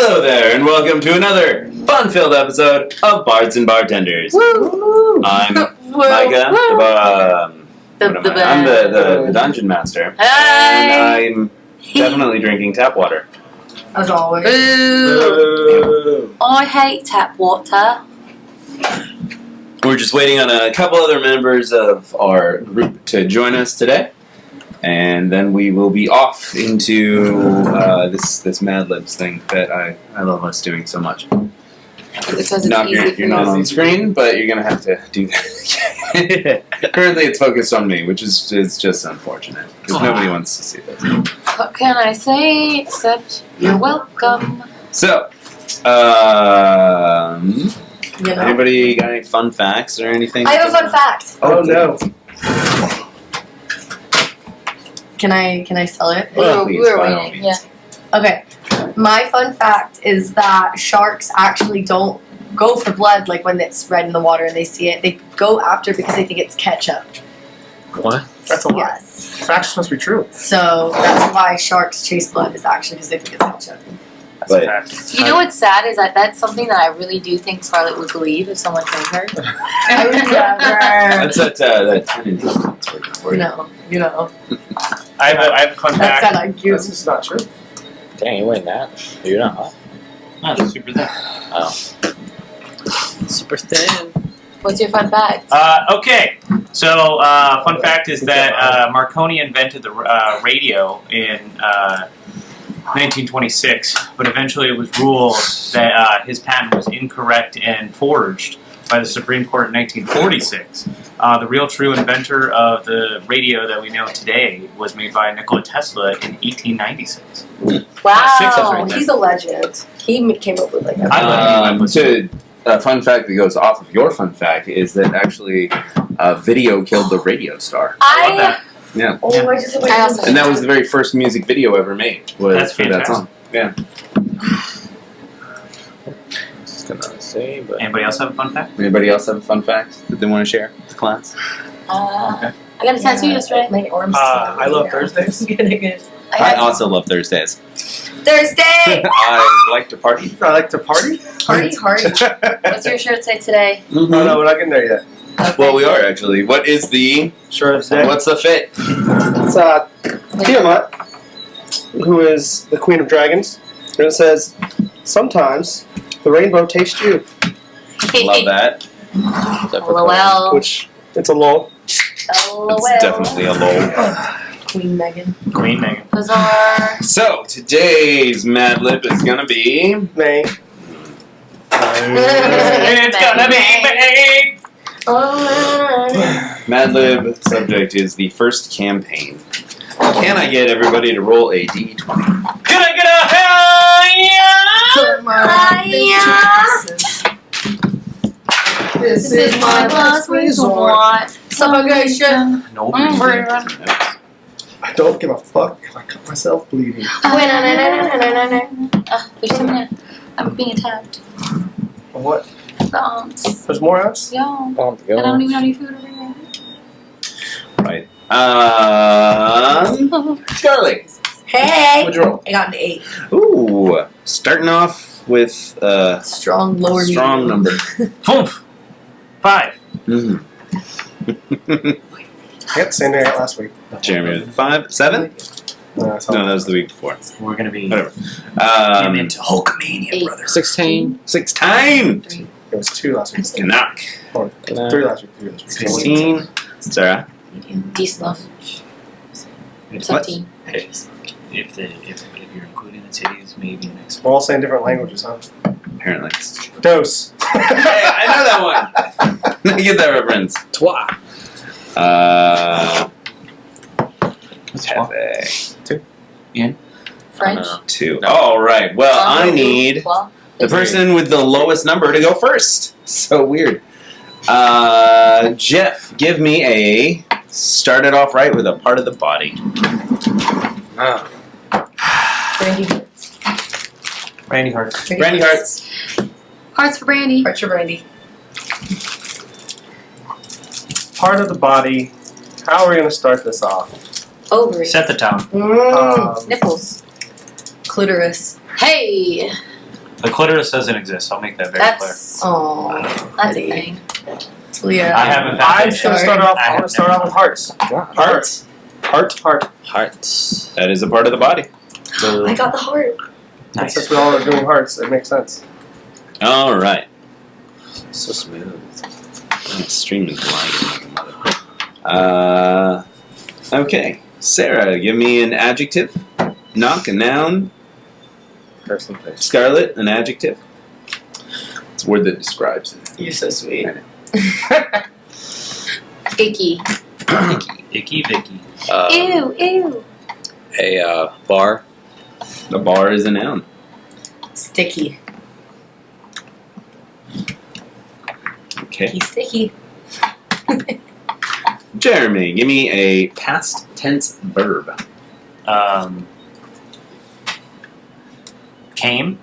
Hello there, and welcome to another fun-filled episode of Bards and Bartenders. Woo! I'm Micah, I'm the Dungeon Master, Hey! and I'm definitely drinking tap water. As always. Boo! I hate tap water. We're just waiting on a couple other members of our group to join us today, and then we will be off into this Mad Libs thing that I love us doing so much. Because it's You're not on the screen, but you're gonna have to do that. Currently, it's focused on me, which is just unfortunate because nobody wants to see this. What can I say except you're welcome? So, anybody got any fun facts or anything? I have a fun fact. Oh no! Can I sell it? Well, We're waiting. Yeah. Okay. My fun fact is that sharks actually don't go for blood like when it's red in the water and they see it. They go after it because they think it's ketchup. What? That's a lie. Yes. Facts must be true. So that's why sharks chase blood is actually because they think it's ketchup. That's But- a fact. You know what's sad is that that's something that I really do think Scarlett would believe if someone told her. I would never. That's that 10 in for you. No, you know. I have a fun That's fact. not like you. This is not true. Dang, you ain't that. You're not hot. Not super thin. Oh. Super thin. What's your fun fact? Okay, so fun fact is that Marconi invented the radio in 1926, but eventually it was ruled that his patent was incorrect and forged by the Supreme Court in 1946. The real true inventor of the radio that we know today was made by Nikola Tesla in 1896. Wow. He's a legend. He came up with like a A fun fact that goes off of your fun fact is that actually video killed the radio star. I love that. Yeah. Oh, I just I also- And that was the very first music video ever made. Was That's for that song. Yeah. Just gonna say, but Anybody else have a fun fact? Anybody else have a fun fact that they want to share with the class? Okay. I got a tattoo yesterday. My arms. I love Thursdays. Getting it. I also love Thursdays. Thursday. I like to party. I like to party. Party. What's your shirt say today? Oh no, we're not getting there yet. Well, we are actually. What is the? Sure, it's there. What's the fit? It's Tiamat, who is the Queen of Dragons, and it says, "Sometimes the rainbow tastes you," Love that. LOL. which it's a lol. It's definitely a lol. Queen Megan. Queen Megan. Bizarre. So today's Mad Lib is gonna be. May. It's gonna be big! Mad Lib subject is the first campaign. Can I get everybody to roll a d20? Can I get a This is my last resort. Suffocation. No. I don't give a fuck if I cut myself bleeding. There's someone. I'm being attacked. What? The aunts. There's more else? Yo. oh, I don't even have any food over here. Right. Charlie. Hey. What'd you roll? I got an 8. Ooh. Starting off with Strong lower strong medium. number. Oomph. 5. Mhm. I got the same thing I got last week. Jeremy with 5, 7? No, No, that was the week before. We're gonna be Whatever. getting into Hulkamania, 8. brother. 16. 6 times. 3. It was 2 last week. Knock. Or 3 last week. 3 last week. 16. Sarah. Medium. Decent enough. If 17. you're including the titties, maybe an X. We're all saying different languages, huh? Apparently. Dose. Hey, I know that one. I get that reference. Twa. Hefe. French. 2. All right. Well, I need Well, the person with the lowest number to go first. So weird. Jeff, give me a. Start it off right with a part of the body. Oh. Brandy hearts. Randy Hart. Brandy hearts. Hearts for Brandy. Hearts for Brandy. Part of the body. How are we going to start this off? Ovaries. Set the tone. Um, Nipples. Clitoris. Hey. The clitoris doesn't exist. I'll make that very That's Oh, that's a thing. Leah. I haven't found I'm it just gonna yet. start off. I I'm have gonna start never off with hearts. Hearts. Heart. Hearts. That is a part of the body. I got the heart. Nice. Since we all are doing hearts, it makes sense. All right. So smooth. I'm extremely lagging like a mother. Okay. Sarah, give me an adjective. Knock, a noun. Person, place. Scarlet, an adjective. It's a word that describes it. You're so sweet. Icky. Icky Vicky. Ew. A bar. The bar is a noun. Sticky. Okay. He's sticky. Jeremy, give me a past tense verb. Came.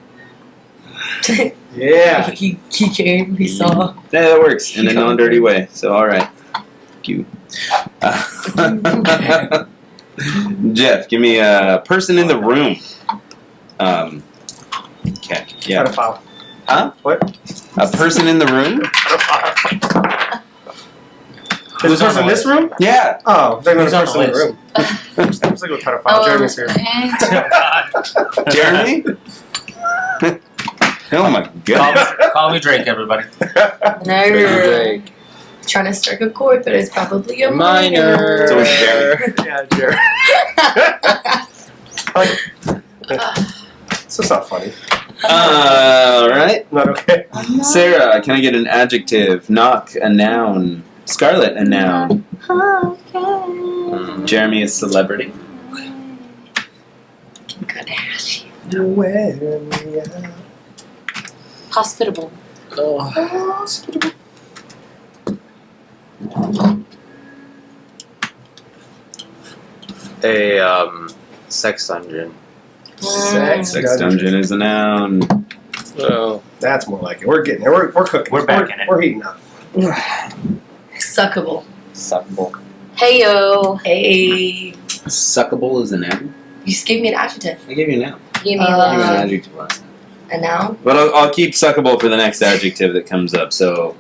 Yeah. he came. He saw. Yeah, that works in a non-dirty way. So, all right. Thank you. Jeff, give me a person in the room. Okay. Yeah. Pedophile. Huh? What? A person in the room? Pedophile. Who's Is this on in the this room? Yeah. Oh, they're not Who's a on the person in the list? room. I was thinking of pedophile. Jeremy's here. and Jeremy? Oh my Call god. me, call me Drake, everybody. Drake. Trying to strike a chord, but it's probably a Minor. So it's Jeremy. Yeah, Jeremy. So it's not funny. Alright. Not okay. Sarah, can I get an adjective? Knock, a noun. Scarlet, a noun. Jeremy, a celebrity. Good ass. hospitable. Oh. A sex dungeon. Sex Dungeon is a noun. Oh. That's more like it. We're getting there. We're cooking. We're back in it. We're heating up. Suckable. Suckable. Heyo. Hey. Suckable is a noun. You just gave me an adjective. I gave you a noun. Give me I gave you an the. adjective last time. A noun. But I'll keep suckable for the next adjective that comes up. So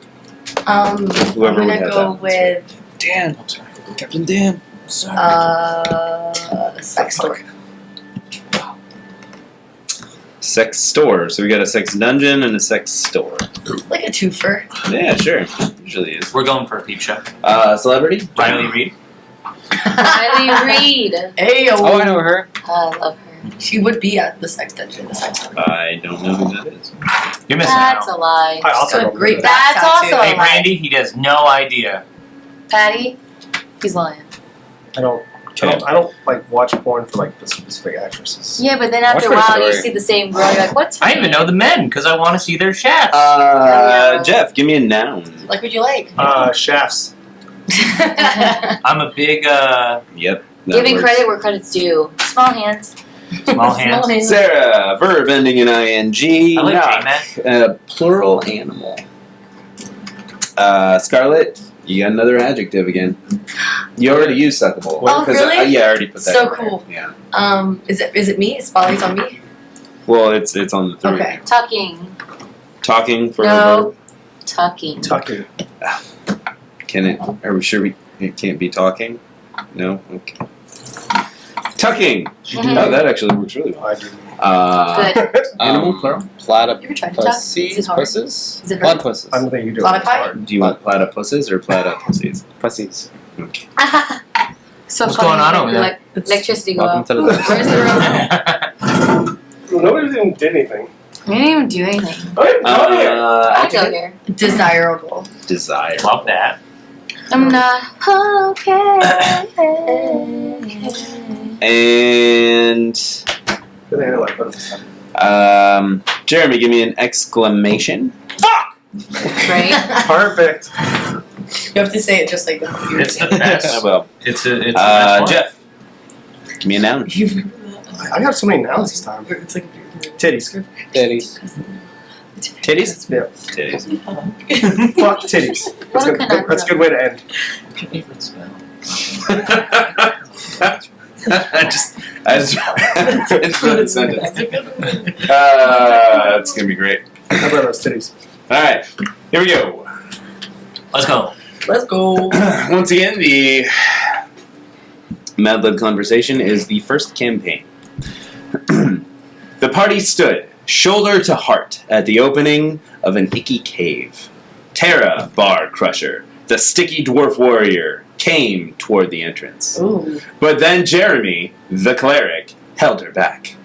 Whoever I'm would gonna have go that. with Dan. I'm sorry. Captain Dan. Sorry. sex store. sex store. So we got a sex dungeon and a sex store. Like a twofer. Yeah, sure. Usually is. We're going for a peep show. Celebrity? Riley Reid. Riley Reid. Hey, Oh, I know her. I love her. She would be at the sex dungeon. The sex store. I don't know who that is. You're missing That's out. a lie. I also Got a don't great know back That's tattoo. also- Hey, Randy, he has no idea. Patty. He's lying. I don't like watch porn for like the specific actresses. Yeah, but then after a Watch her while, you story. see the same girl. You're like, what's her I even name? know the men because I want to see their shafts. Jeff, give me a noun. Like what you like. Shafts. I'm a big Yep. that Giving works. credit where credit's due. Small hands. small hands. Sarah, verb ending in ing. I like Knock, J-Man. plural animal. Scarlett, you got another adjective again. You already used suckable. Oh, 'Cause really? yeah, I already put that. So in there. cool. Yeah. Is it me? Spotlight's on me? Well, it's on the three. Okay. Tucking. Talking for a No. verb. Tucking. Tucking. Can it? Are we sure it can't be talking? No. Okay. Tucking. Mhm. Oh, that actually works really well. I do. Good. Animal plural. You ever tried to tuck? Is Platypuses. it hard? Pussies. Is it hard? Platypuses. I don't think you do. Lot it. of It's pie? hard. Do you want platypuses or platypuses? Pussies. Okay. So What's funny. going on over there? Like electricity go Welcome off. to the Where's the room? Nobody even did anything. We didn't even do anything. I didn't go there. I go Adjective? here. Desirable. Desire. Love that. I'm not okay. And They didn't like it. Jeremy, give me an exclamation. Right? Perfect. You have to say it just like that. It's the best. Well, It's the best one. Jeff, give me a noun. I got so many nouns this time. It's like Titties. Titties. Titties? Yeah. Titties. Fuck titties. That's What good. can I That's a good way to end. What's your favorite spell? I just read the sentence. it's gonna be great. How about those titties? All right, here we go. Let's go. Let's go. Once again, the Mad Lib conversation is the first campaign. The party stood, shoulder to heart, at the opening of an icky cave. Terra, Bar Crusher, the sticky dwarf warrior, came toward the entrance. Ooh. But then Jeremy, the cleric, held her back.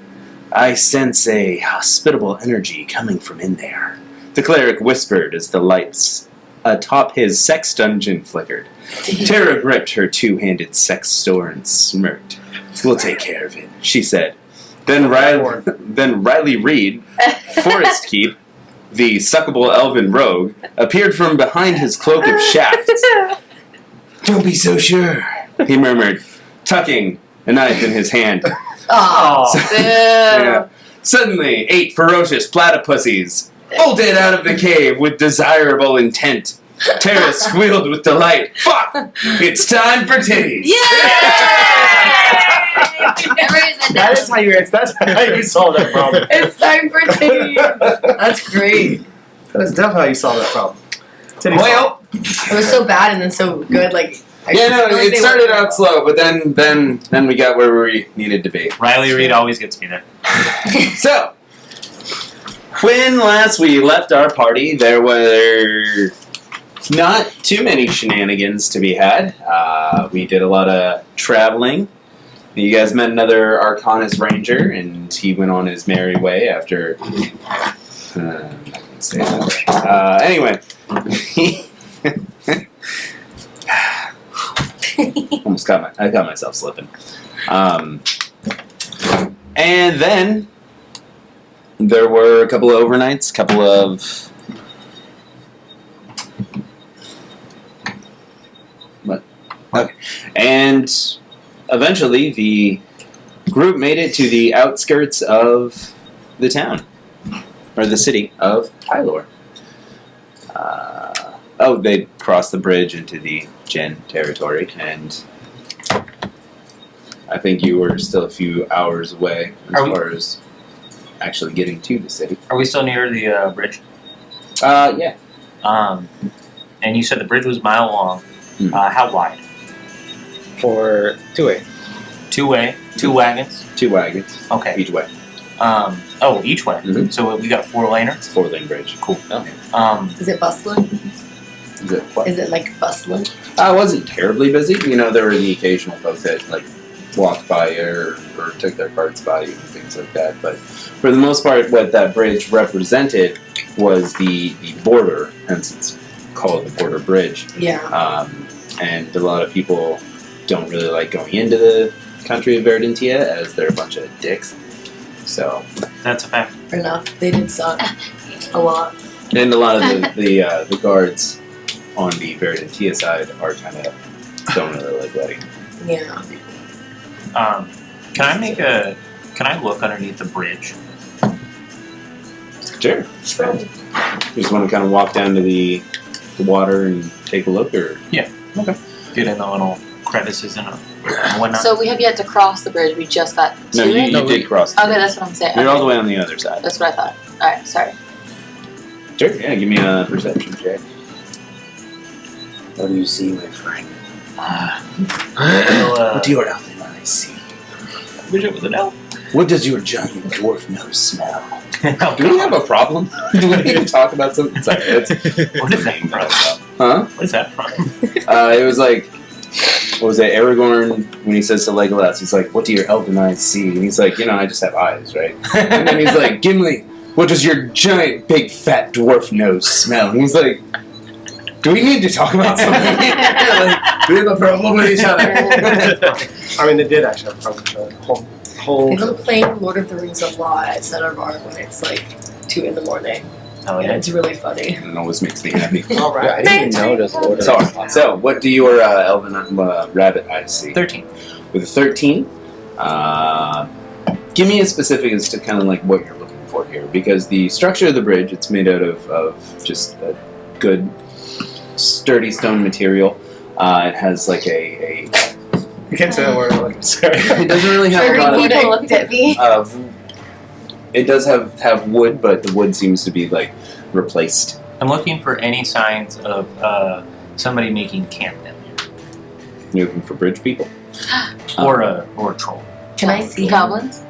I sense a hospitable energy coming from in there, the cleric whispered as the lights atop his sex dungeon flickered. Terra gripped her two-handed sex store and smirked. We'll take care of it, she said. Then Riley Reed, Forest Keep, the suckable elven rogue, appeared from behind his cloak of shafts. Don't be so sure, he murmured, tucking a knife in his hand. Oh. Yeah. Suddenly, 8 ferocious platypussies bolted out of the cave with desirable intent. Terra squealed with delight. Fuck! It's time for titties! That is how you That's how you solve that problem. It's time for titties. That's great. That is definitely how you solve that problem. Titties. Well, It was so bad and then so good. Like I yeah, just no, feel like it they started worked out slow, but then we got where we needed to be. Riley Reed always gets me there. So, when last we left our party, there were not too many shenanigans to be had. We did a lot of traveling. You guys met another Arcanist Ranger, and he went on his merry way after. I can say that. Anyway, I got myself slipping. And then there were a couple of overnights, couple of what? Okay. And eventually the group made it to the outskirts of the town, or the city of Pylor. They crossed the bridge into the Gen territory, and I think you were still a few hours away as far as actually getting to the city. Are we still near the bridge? Yeah. And you said the bridge was a mile long. Hmm. How wide? For two-way. Two-way? Two wagons? 2 wagons, Okay. each way. Each way. Mhm. So we got a 4-laner? It's a 4-lane bridge. Cool. Oh. Is it bustling? Is it what? Is it like bustling? It wasn't terribly busy. You know, there were the occasional folks that like walked by you or took their carts by you and things like that. But for the most part, what that bridge represented was the border, hence it's called the border bridge. Yeah. And a lot of people don't really like going into the country of Verdantia as they're a bunch of dicks. So, That's a fact. Fair enough. They did suck a lot. and a lot of the guards on the Verdantia side are kind of don't really like letting Yeah. Can I look underneath the bridge? Sure. You just want to kind of walk down to the water and take a look, or Get in the little crevices and whatnot. So we have yet to cross the bridge. We just got to no? You it. did cross. The Okay, bridge. that's what I'm saying. You're all Okay. the way on the other side. That's what I thought. All right, sorry. Sure. Yeah. Give me a perception check. What do you see, my friend? What do your elven eyes see? I wish it was an elf. What does your giant dwarf nose smell? Oh, Do we have a problem? Do we need to talk about something? Sorry, it's What is that from? huh? What is that from? It was like, what was it? Aragorn, when he says to Legolas, he's like, "What do your elven eyes see?" And he's like, "I just have eyes, right?" And then he's like, "Gimli, what does your giant, big, fat dwarf nose smell?" And he's like, "Do we need to talk about something?" Like, we have a problem with each other. I mean, they did actually have a problem with the whole. They've been playing Lord of the Rings a lot at Center Bar when it's like 2 in the morning. Oh And yeah. it's really funny. It always makes me happy. All Yeah, I right. didn't even notice Lord of the So, Rings. so what do your elven rabbit eyes see? 13. With a 13, give me a specific as to kind of like what you're looking for here, because the structure of the bridge, it's made out of just a good, sturdy stone material. It has like a You can't say that word. Like, sorry. it doesn't really have a Very lot people of, looked at me. It does have wood, but the wood seems to be like replaced. I'm looking for any signs of somebody making camp down here, You're looking for bridge people. or a troll. Can I see him? goblins?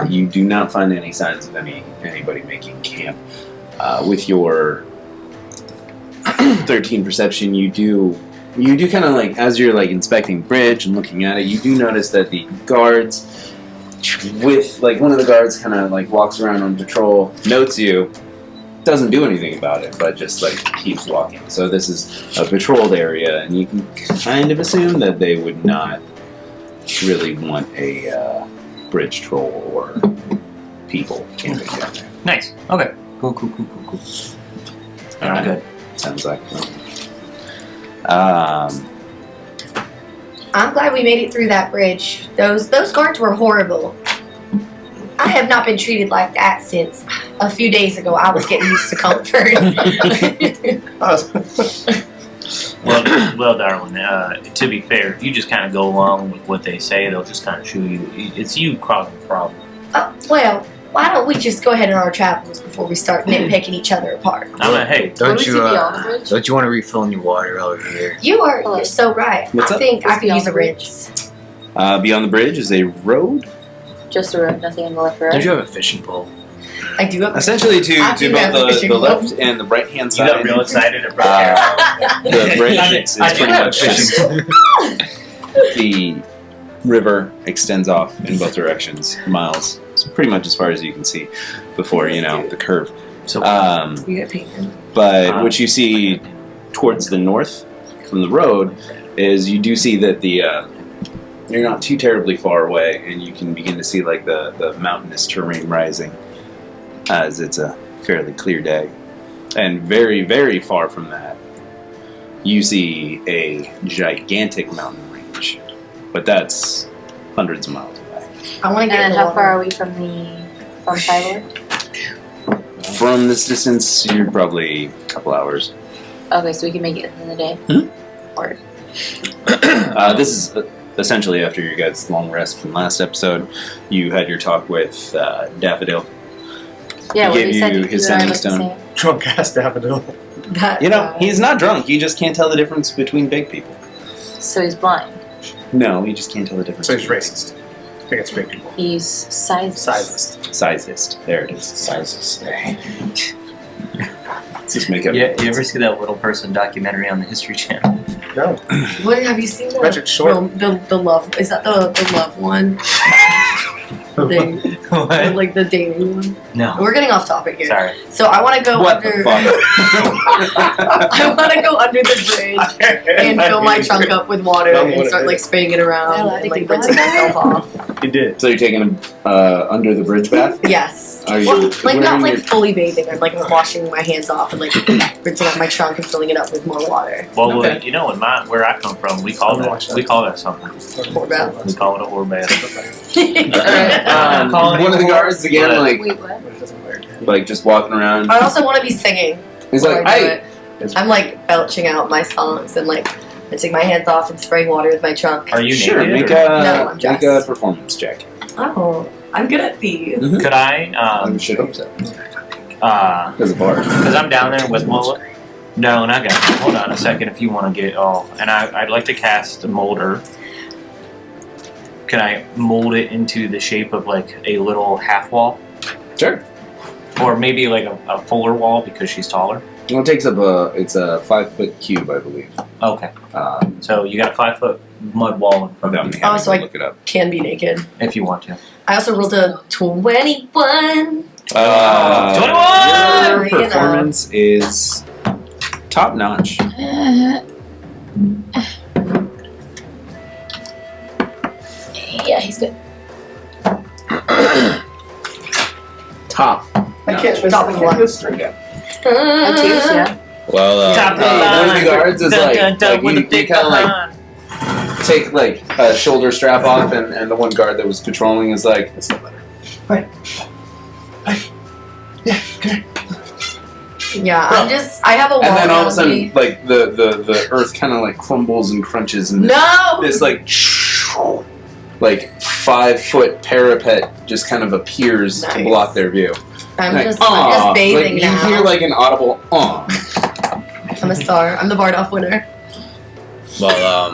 You do not find any signs of anybody making camp. With your 13 perception, you do kind of like, as you're like inspecting bridge and looking at it, you do notice that the guards, with like one of the guards kind of like walks around on patrol, notes you, doesn't do anything about it, but just like keeps walking. So this is a patrolled area, and you can kind of assume that they would not really want a bridge troll or people camping down there. Nice. Okay. Cool. I'm good. Sounds like. I'm glad we made it through that bridge. Those guards were horrible. I have not been treated like that since a few days ago. I was getting used to comfort. Well, darling. To be fair, if you just kind of go along with what they say, they'll just kind of show you. It's you causing the problem. Well, why don't we just go ahead on our travels before we start nitpicking each other apart? Hey, Don't you beyond the bridge? don't you want to refill your water over here? You're so right. What's I up? think I What's could use a beyond the rinse. Beyond the bridge is a road. Just a road, nothing on the left or Don't right. you have a fishing pole? I do have Essentially, to I do have a both fishing the pole. left and the right hand you side. got real excited at The bridge it's I do pretty have much fishing just the river extends off in both directions, miles. It's pretty much as far as you can see before the curve. So You get painted. But what you see towards the north from the road is you do see that you're not too terribly far away, and you can begin to see like the mountainous terrain rising as it's a fairly clear day. And very, very far from that, you see a gigantic mountain range. But that's hundreds of miles away. I want to And get then in the how water. far are we from Pylor? From this distance, you're probably a couple hours. Okay, so we can make it in the day. Or This is essentially after your guys' long rest from last episode. You had your talk with Daffodil. yeah, He what gave we said. you his and I sending looked the stone. same. Drunk ass daffodil. That guy. He's not drunk. You just can't tell the difference between big people. So he's blind. No, you just can't tell the difference. So he's between racist. Against big people. He's sized. Sizist. Sizist. There it is. Sizes. Let's just make up. you ever see that Little Person documentary on the History Channel? No. What have you seen? Richard Short. The love is that the love one? Thing. What? Like the dating one. No. We're getting off topic here. Sorry. So I want to go What under. the fuck? I want to go under the bridge and fill my trunk up with water and start like spraying it around and like rinsing myself off. He did. So you're taking under the bridge bath? Yes. Are you Well, like wearing not like your- fully bathing. I'm like washing my hands off and like rinsing up my trunk and filling it up with more water. Well, Okay. you know, where I come from, we call that something. Pour bath. We call it a whore bath. One of the guards again, What? Wait, what? But it doesn't work. like just walking around. I also want to be singing. He's while like, I do "Hey, it. I'm like belching out my songs and like rinsing my hands off and spraying water with my trunk. Are you sure, naked? make or- No, I'm make a dressed. performance check." Oh, I'm good at these. Mhm. Could I? I should hope so. Because As a bard. I'm down there with No, not got. Hold on a second. If you want to get and I'd like to cast a molder. Can I mold it into the shape of like a little half wall, Sure. or maybe like a fuller wall because she's taller? Well, it takes up it's a 5-foot cube, I believe. Okay, so you got a 5-foot mud wall in front of Without you me having so to I- look it up. Can be naked. if you want to. I also rolled a 21. 21! Your You know. performance is top notch. Yeah, he's good. Top. I can't miss Top I one. can't miss string. Oh, cheers, yeah. Well, Top of the one of line. the guards is like with you a big kind of like behind. take like a shoulder strap off, and the one guard that was patrolling is like, It's not better. Hey. Yeah, come here. Yeah, I have a wall. and then all of a around sudden, me. like the earth kind of like crumbles and crunches, and No! this like like 5-foot parapet just kind of appears to Nice. block their view. I'm Like, just "Aw." bathing like, now. You hear like an audible I'm a star. I'm the Bardoff winner. Well,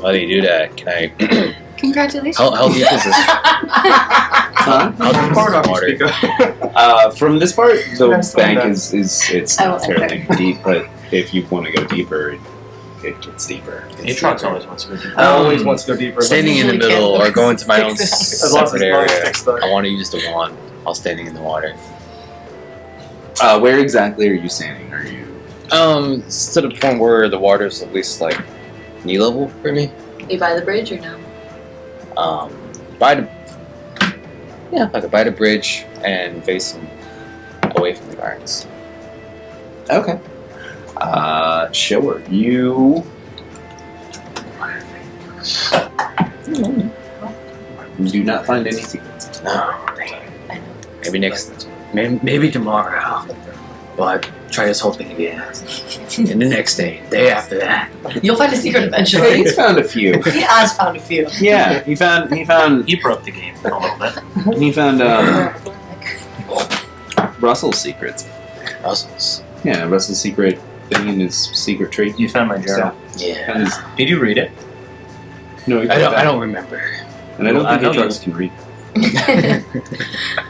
while you do that, can I? Congratulations. How deep is this? Huh? How deep is Part this off you water? speak of. From this part, the Nice bank one, is it's I not will terribly enter. deep, but if you want to go deeper, it gets deeper. Aatrox always wants to go deeper. I always want to go deeper. Standing in the Usually middle can't or going to my own fix it. As long as separate it's not area. fixed, though. I want to use the wand while standing in the water. Where exactly are you standing? Are you? To the point where the water's at least like knee level for me. Are you by the bridge or no? By the if I could by the bridge and facing away from the gardens. Okay. Sure. You do not find any secrets. No, maybe next, maybe tomorrow. But try this whole thing again. And the next day, day after that. You'll find a secret eventually. He's found a few. He has found a few. Yeah, he found He broke the game a little bit. Russell's secrets. Russell's. Yeah, Russell's secret thing in his secret tree. You found my journal. Yeah. Found his, Did you read it? no, he I put don't that. remember. And I don't I think know Aatrox can read.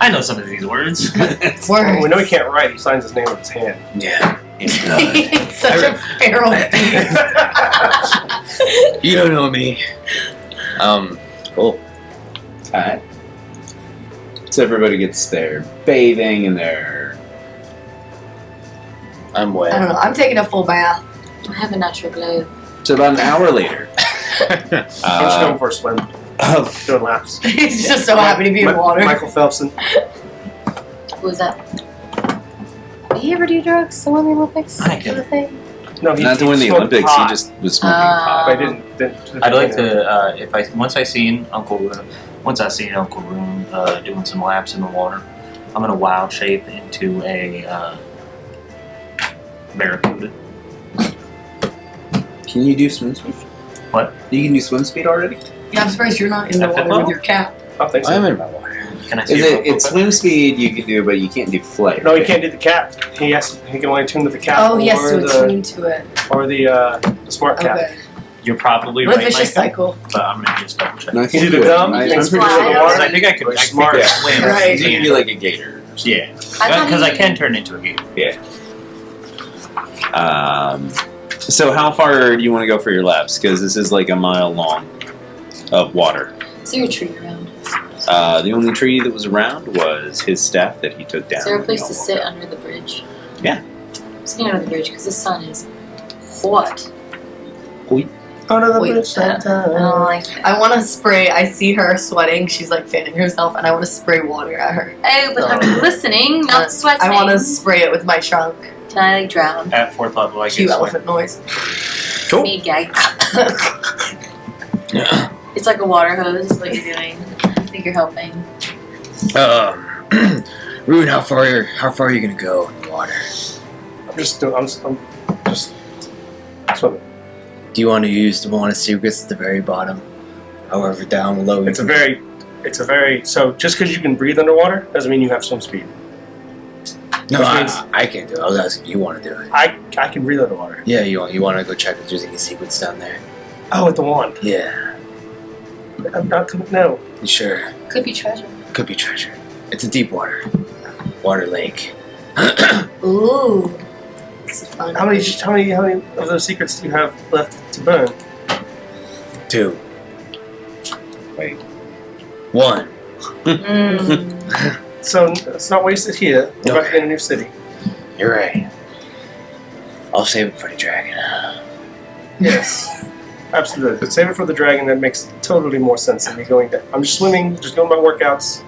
I know some of these words. Well, we know he Words. can't write. He signs his name with his hand. Yeah. He's such a feral beast. You don't know me. Cool. Alright. So everybody gets their bathing and their. I'm I wet. don't know. I'm taking a full bath. I have a natural glow. So about an hour later. I'm just going for a swim, doing laps. He's just so happy to be in water. Michael Phelpson. Who was that? Did he ever do drugs to win the Olympics? I can- Sort of thing? No, Not to win the smoked Olympics, pot, he just was smoking Ah. pot. But I didn't. I'd like to once I seen Uncle Room doing some laps in the water, I'm gonna wild shape into a barracuda. Can you do swim speed? What? You can do swim speed already? Yeah, I'm surprised you're not in the At water fifth with your cat. I don't think I'm so. in my water. Can I see Is your it? It's swim speed you can do, but you can't do flight. No, he can't do the cat. He can only tune to the cat. Oh, he has or to the, attune to it. or the smart cat. Okay. You're probably What a right, vicious Micah, cycle. but I'm gonna just double check. No, I He's think either you would. dumb, I'm he pretty can sure swim in the Fly. water. I think I could. Or I think smart. I Yeah. swim. Right. You can be like a gator. Yeah, I thought because I he- can turn into a gator. So how far do you want to go for your laps? Because this is like a mile long of water. Is there a tree around? The only tree that was around was his staff that he took down. Is there a when place y'all to walked sit out. under the bridge? Yeah. I'm sitting under the bridge because the sun is hot. Under the Wait, bridge I don't like it. I want to spray. I see her sweating. She's like fanning herself, and I want to spray water at her. Oh, but I'm listening, not sweating. I want to spray it with my trunk. Can I like drown? At 4th level, I Cue can swim. elephant noise. Cool. Me gag. It's like a water hose. Is what you're doing. I think you're helping. Rune, how far are you gonna go in the water? I'm just swimming. Do you want to use the wand of secrets at the very bottom? However, down below. It's a very so just because you can breathe underwater doesn't mean you have swim speed. No, which means- I can't do it. I was asking, you want to do it? I can breathe underwater. Yeah, you want to go check if there's any secrets down there? Oh, with the wand. Yeah, I'm not gonna know. you sure? Could be treasure. Could be treasure. It's a deep water lake. Ooh. This is fun. How many of those secrets do you have left to burn? 2. Wait. 1. Mm. So it's not wasted here. We're about to Okay. be in a new city. You're right. I'll save it for the dragon. Yes. Absolutely. Save it for the dragon. That makes totally more sense than me going down. I'm just swimming, just doing my workouts,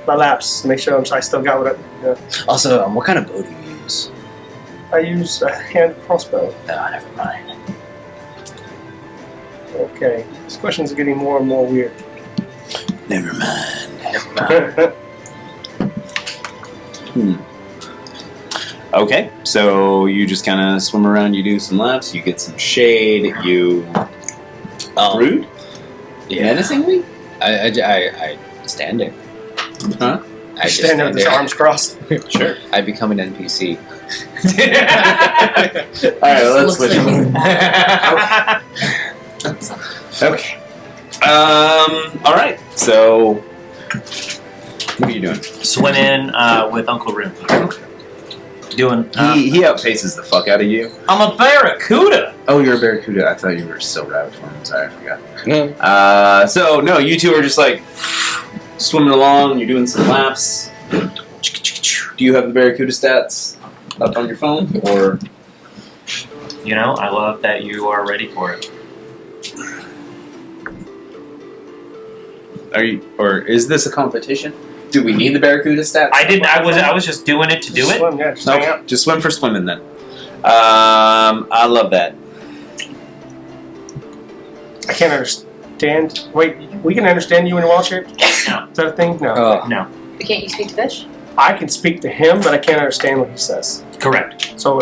my laps, make sure I still got what Also, what kind of bow do you use? I use a hand crossbow. No, never mind. Okay. These questions are getting more and more weird. Never mind. Never mind. Okay, so you just kind of swim around. You do some laps. You get some shade. You brood Yeah. menacingly. I standing. Huh? I just Stand there with his arms crossed. Sure. I become an NPC. All right, let's Looks switch. like he's bad. Okay. All right. So, what are you doing? Swimming with Uncle Room. Doing. He outpaces the fuck out of you. I'm a barracuda. Oh, you're a barracuda. I thought you were so rabbit form. Sorry, I forgot. No. So no, you two are just like swimming along. You're doing some laps. Do you have the barracuda stats up on your phone, or You know, I love that you are ready for it. are you? Or is this a competition? Do we need the barracuda stats? I didn't. I was just doing it to do it. Swim, yeah, just hang Okay, out. just swim for swimming then. I love that. I can't understand. Wait, we can understand you in wild shape? No. Is that a thing? No. Oh. No. Can't you speak to fish? I can speak to him, but I can't understand what he says. Correct. So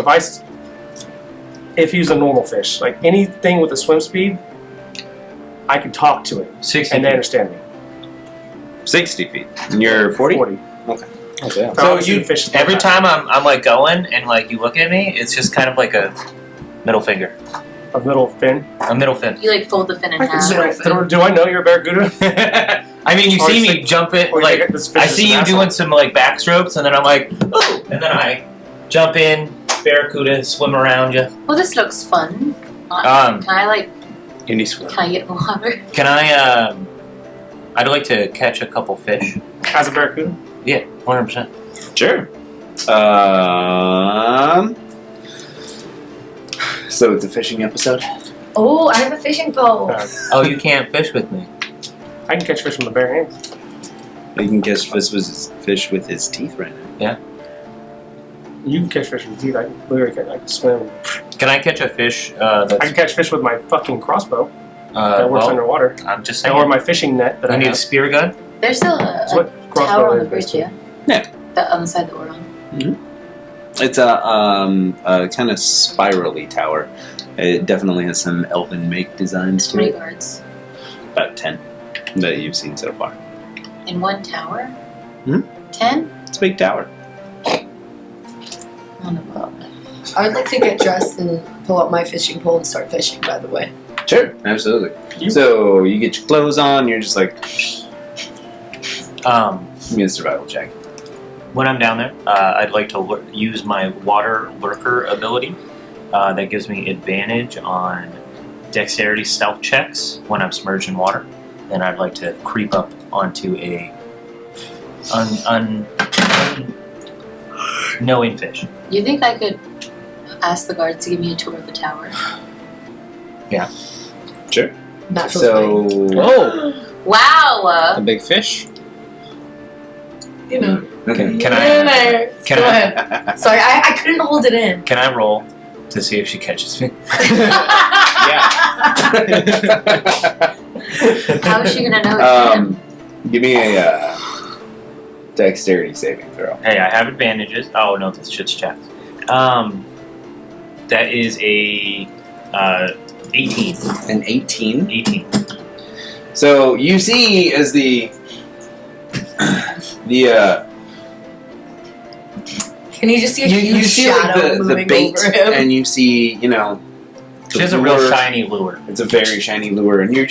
if he's a normal fish, like anything with a swim speed, I can talk to it 60. and they understand me. 60 feet. And you're 40? 40. Oh, damn. So obviously you- the fish is Every not fast. time I'm like going and like you look at me, it's just kind of like a middle finger, A middle fin. a middle fin. You like fold the fin in I can half. swim. Do I know you're a barracuda? I mean, you Or see it's me like- jump it Or you like think this fish I is see an you asshole? doing some like backstrokes, and then I'm like, oh, and then I jump in, barracuda, swim around you. Well, this looks fun. Um, Can I like? Indie swim. Can I get in the water? Can I? I'd like to catch a couple fish. As a barracuda? Yeah, 100%. Sure. So it's a fishing episode? Oh, I have a fishing pole. Oh, you can't fish with me. I can catch fish with my bare hands. You can catch fish with his teeth right now. You can catch fish with teeth. I can literally I can swim. Can I catch a fish I that's? can catch fish with my fucking crossbow that works Well, underwater. I'm just saying. Or my fishing net that I I need a have. spear gun. There's still That's a what tower crossbow on the is. bridge, basically. yeah. On the side that we're on. It's a kind of spirally tower. It definitely has some elven make designs How to many it. guards? About 10 that you've seen so far. In one tower? Hmm? 10? It's a big tower. On the boat. I would like to get dressed and pull out my fishing pole and start fishing, by the way. Sure, absolutely. You- So you get your clothes on, you're just like, Um, give me a survival check. when I'm down there, I'd like to use my water lurker ability. That gives me advantage on dexterity stealth checks when I'm submerged in water. And I'd like to creep up onto a knowing fish. You think I could ask the guards to give me a tour of the tower? Sure. Natural So, Oh, Wow! a big fish. You know. okay. Can I? Can Go I? ahead. Sorry, I couldn't hold it in. Can I roll to see if she catches me? How is she gonna know it's him? Give me a dexterity saving throw. Hey, I have advantages. Oh no, this shit's checked. That is a 18. An 18. 18. So you see as the Can you just see a you huge see like shadow the moving bait, over him? and you see She the has a real lure. shiny lure. It's a very shiny lure, and you're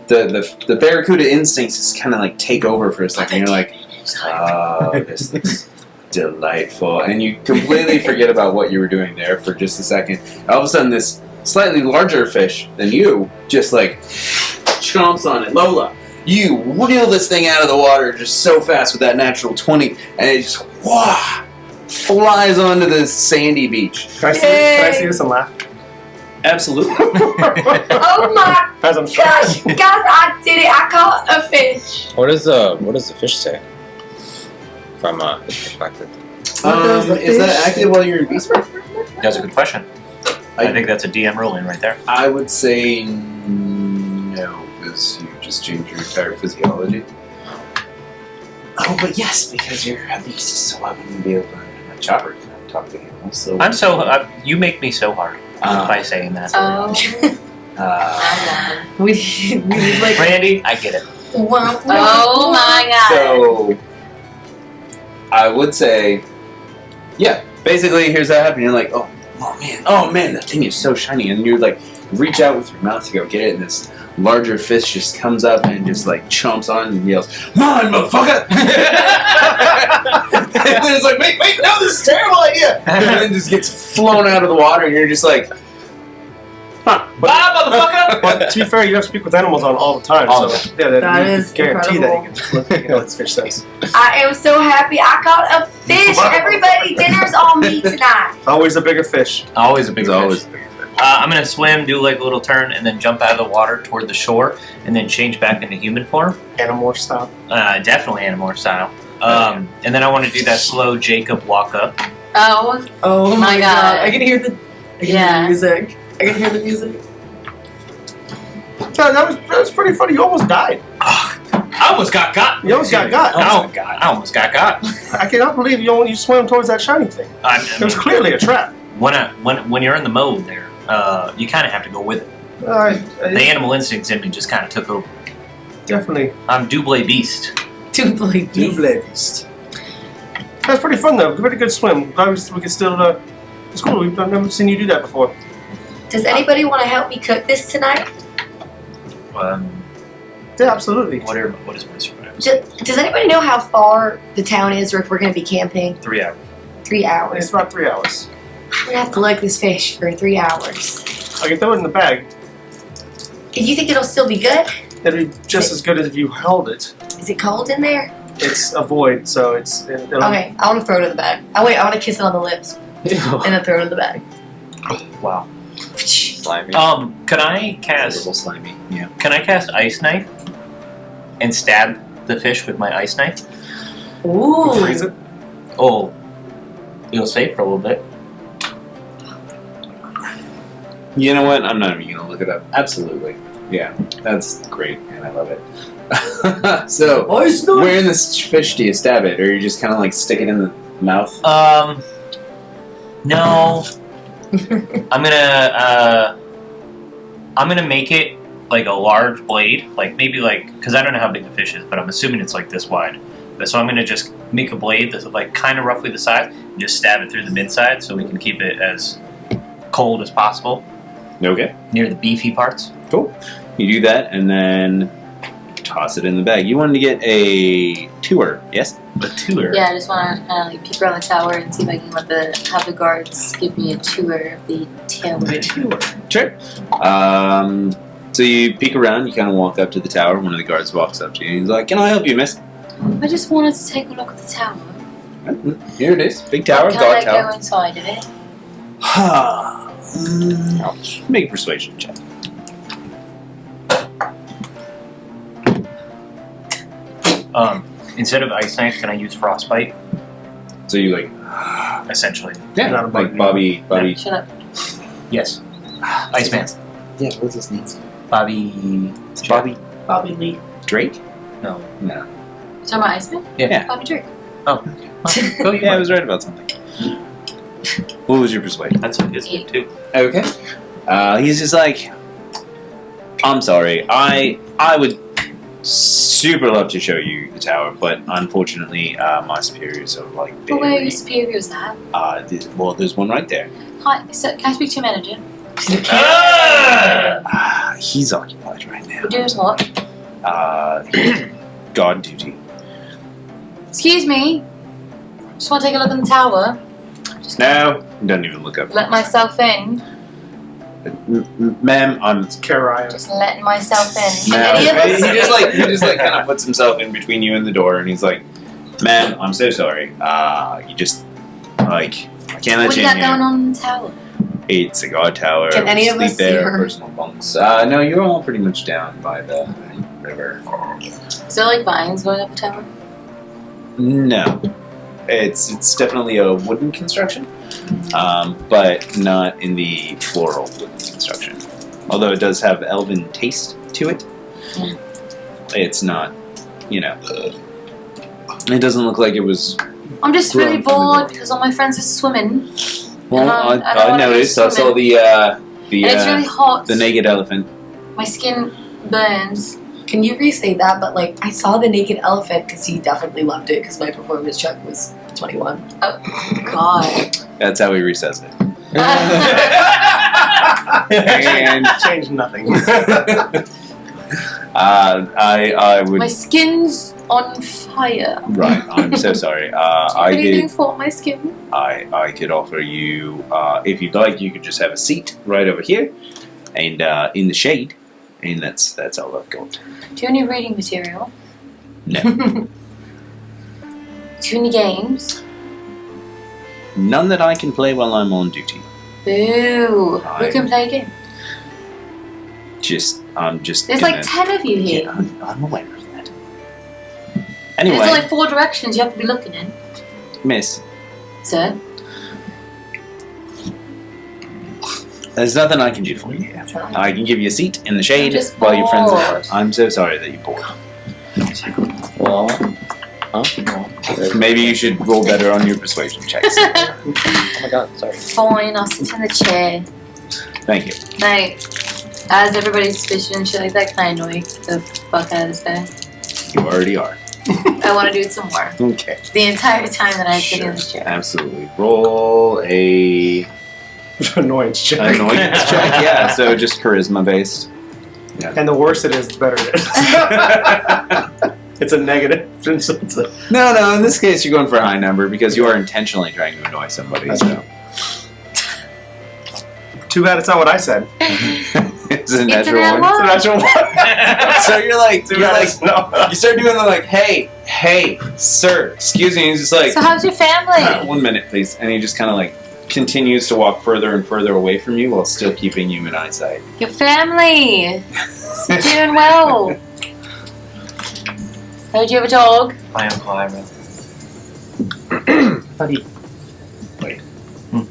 the barracuda instincts just kind of like take over for a second. You're like, oh, this looks delightful, and you completely forget about what you were doing there for just a second. All of a sudden, this slightly larger fish than you just like chomps on it. Lola, you reel this thing out of the water just so fast with that natural 20, and it just flies onto this sandy beach. Can I see this and laugh? Absolutely. Oh my As I'm gosh, guys, I did it. I caught a fish. What does the fish say? From his perspective. Is that active while you're in beast mode? That's a good question. I think that's a DM ruling right there. I would say no, because you just changed your entire physiology. Oh, but yes, because you're at least so I wouldn't be able to chopper talk to animals. So You make me so hard by saying that. Oh. We need like Randy, I get it. Oh my god. So, I would say, yeah. Basically, here's that happening. You're like, oh man, that thing is so shiny, and you're like, reach out with your mouth to go get it, and this larger fish just comes up and just like chomps on and yells, "Mine, motherfucker!" And then it's like, wait, no, this is a terrible idea. And then it just gets flown out of the water, and you're just like, Bye, motherfucker! But to be fair, you have to speak with animals on all the time. All so the yeah, That you is guarantee incredible. that you know what this fish says. I am so happy I caught a fish. Everybody, dinner's on me tonight. Always a bigger fish. Always a big it's fish. always. I'm gonna swim, do like a little turn, and then jump out of the water toward the shore, and then change back into human form. Animal style. Definitely Animorph style. And then I want to do that slow Jacob walk up. Oh, Oh my God. I can hear the music. I can hear the music. So that was pretty funny. You almost died. I almost got got. You almost got got. I almost got got. I cannot believe you swam towards that shiny thing. It was clearly a trap. When you're in the mode there, you kind of have to go with it. The animal instincts in me just kind of took over. Definitely. I'm double beast. Double Beast. That's pretty fun though. Pretty good swim. Glad we can still. It's cool. I've never seen you do that before. Does anybody want to help me cook this tonight? Yeah, absolutely. What is my surprise? Does anybody know how far the town is, or if we're going to be camping? 3 hours. 3 hours. It's about 3 hours. I'm going to have to lug this fish for 3 hours. I can throw it in the bag. Do you think it'll still be good? It'll be just as good as if you held it. Is it cold in there? It's a void, so it'll Okay, I want to throw it in the bag. Oh wait, I want to kiss it on the lips and then throw it in the bag. Wow. Slimy. Can I cast? Little slimy. Yeah. Can I cast Ice Knife and stab the fish with my Ice Knife? Ooh. freeze it. Oh, you'll stay for a little bit. You know what? I'm not even gonna look it up. Absolutely. Yeah, that's great, and I love it. So, where in this fish do you stab it, or you just kind of like stick it in the mouth? No. I'm gonna make it like a large blade, like maybe like, because I don't know how big the fish is, but I'm assuming it's like this wide. So I'm gonna just make a blade that's like kind of roughly the size, and just stab it through the mid side, so we can keep it as cold as possible Okay. near the beefy parts. Cool. You do that, and then toss it in the bag. You wanted to get a tour, yes? The tour. yeah, I just want to like peek around the tower and see if I can have the guards give me a tour of the tower. The tour. Sure. So you peek around, you kind of walk up to the tower. One of the guards walks up to you. He's like, "Can I help you, miss?" I just wanted to take a look at the tower. Here it is. Big tower, Can guard I tower. go inside of it? Make a persuasion check. Instead of Ice Knife, can I use Frostbite? So you like, Essentially. yeah, Not a like bug. Bobby. Shut up. Yes. Iceman. Yeah, what's his name? Bobby. Bobby Lee. Drake? No. No. You talking about Iceman? Yeah. Bobby Drake. Oh, you Yeah, I was right about something. What was your persuasion? That's a good too. Okay. He's just like, I'm sorry. I would super love to show you the tower, but unfortunately, my superiors are like But where are very. your superiors at? Well, there's one right there. Hi, so can I speak to your manager? He's occupied right now. We're doing what? Guard duty. Excuse me. Just want to take a look in the tower. No, don't even look up. Let myself in. Ma'am, I'm. Carrion. Just letting myself in. No, Can any of us? he just like kind of puts himself in between you and the door, and he's like, "Ma'am, I'm so sorry. You just like I can't let What do you you in got going here. on in the tower? It's a guard tower. Can any We of sleep us see there, her? personal bunks. No, you're all pretty much down by the river. Is there like vines going up the tower? No, it's definitely a wooden construction, but not in the floral wooden construction. Although it does have elven taste to it, it's not, it doesn't look like it was. I'm just really Grown from the bored door. because all my friends are swimming. Well, I don't I wanna go noticed. I saw swimming. The and it's really hot. the naked elephant. My skin burns. Can you re-say that? But like, I saw the naked elephant because he definitely loved it because my performance check was 21. God. That's how he resets it. and And change nothing. I would. My skin's on fire. Right. I'm so sorry. What do you do for my skin? I could offer you, if you'd like, you could just have a seat right over here, and in the shade, and that's all I've got. Do you have any reading material? No, Do you have any games? none that I can play while I'm on duty. Boo. Who I'm- can play a game? I'm just. There's gonna, like 10 of you here. Yeah, I'm aware of that. There's Anyway, only 4 directions you have to be looking in. Miss, Sir? there's nothing I can do for you. I can give you a seat in the shade I'm just while your friends are. bored. I'm so sorry that you're bored. Well, huh? Maybe you should roll better on your persuasion checks. Oh my god, sorry. Fine, I'll sit in the chair. Thank you. Like, as everybody's suspicion and shit like that, can I annoy the fuck out of this guy? You already are. I want to do it some more. Okay. The entire time that I'm sitting Sure. in this chair. Absolutely. Roll a Annoyance check. annoyance check. Yeah. So just charisma based. And the worse it is, the better it is. It's a negative. So it's a, No. In this case, you're going for a high number because you are intentionally trying to annoy somebody. So too bad it's not what I said. it's a It's natural an one. It's a natural one. So you're like, Too bad it's no. you start doing the like, hey, sir, excuse me. And he's just like, So how's your family? 1 minute, please. And he just kind of like continues to walk further and further away from you while still keeping you in eyesight. Your family. It's doing well. Oh, do you have a dog? My Uncle Ira.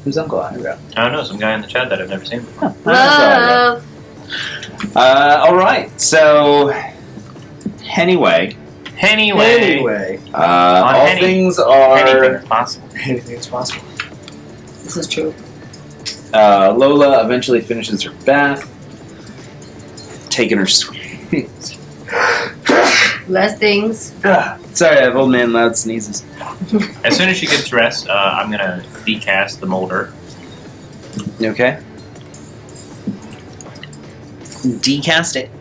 Who's Uncle Ira? I don't know, some guy in the chat that I've never seen before. Love. All right. So anyway, Anyway, all Henny. things Anything are. is possible. anything's possible. This is true. Lola eventually finishes her bath, taking her sweet. Less things. Sorry, I have old man loud sneezes. As soon as she gets dressed, I'm gonna decast the molder. You okay? Decast it.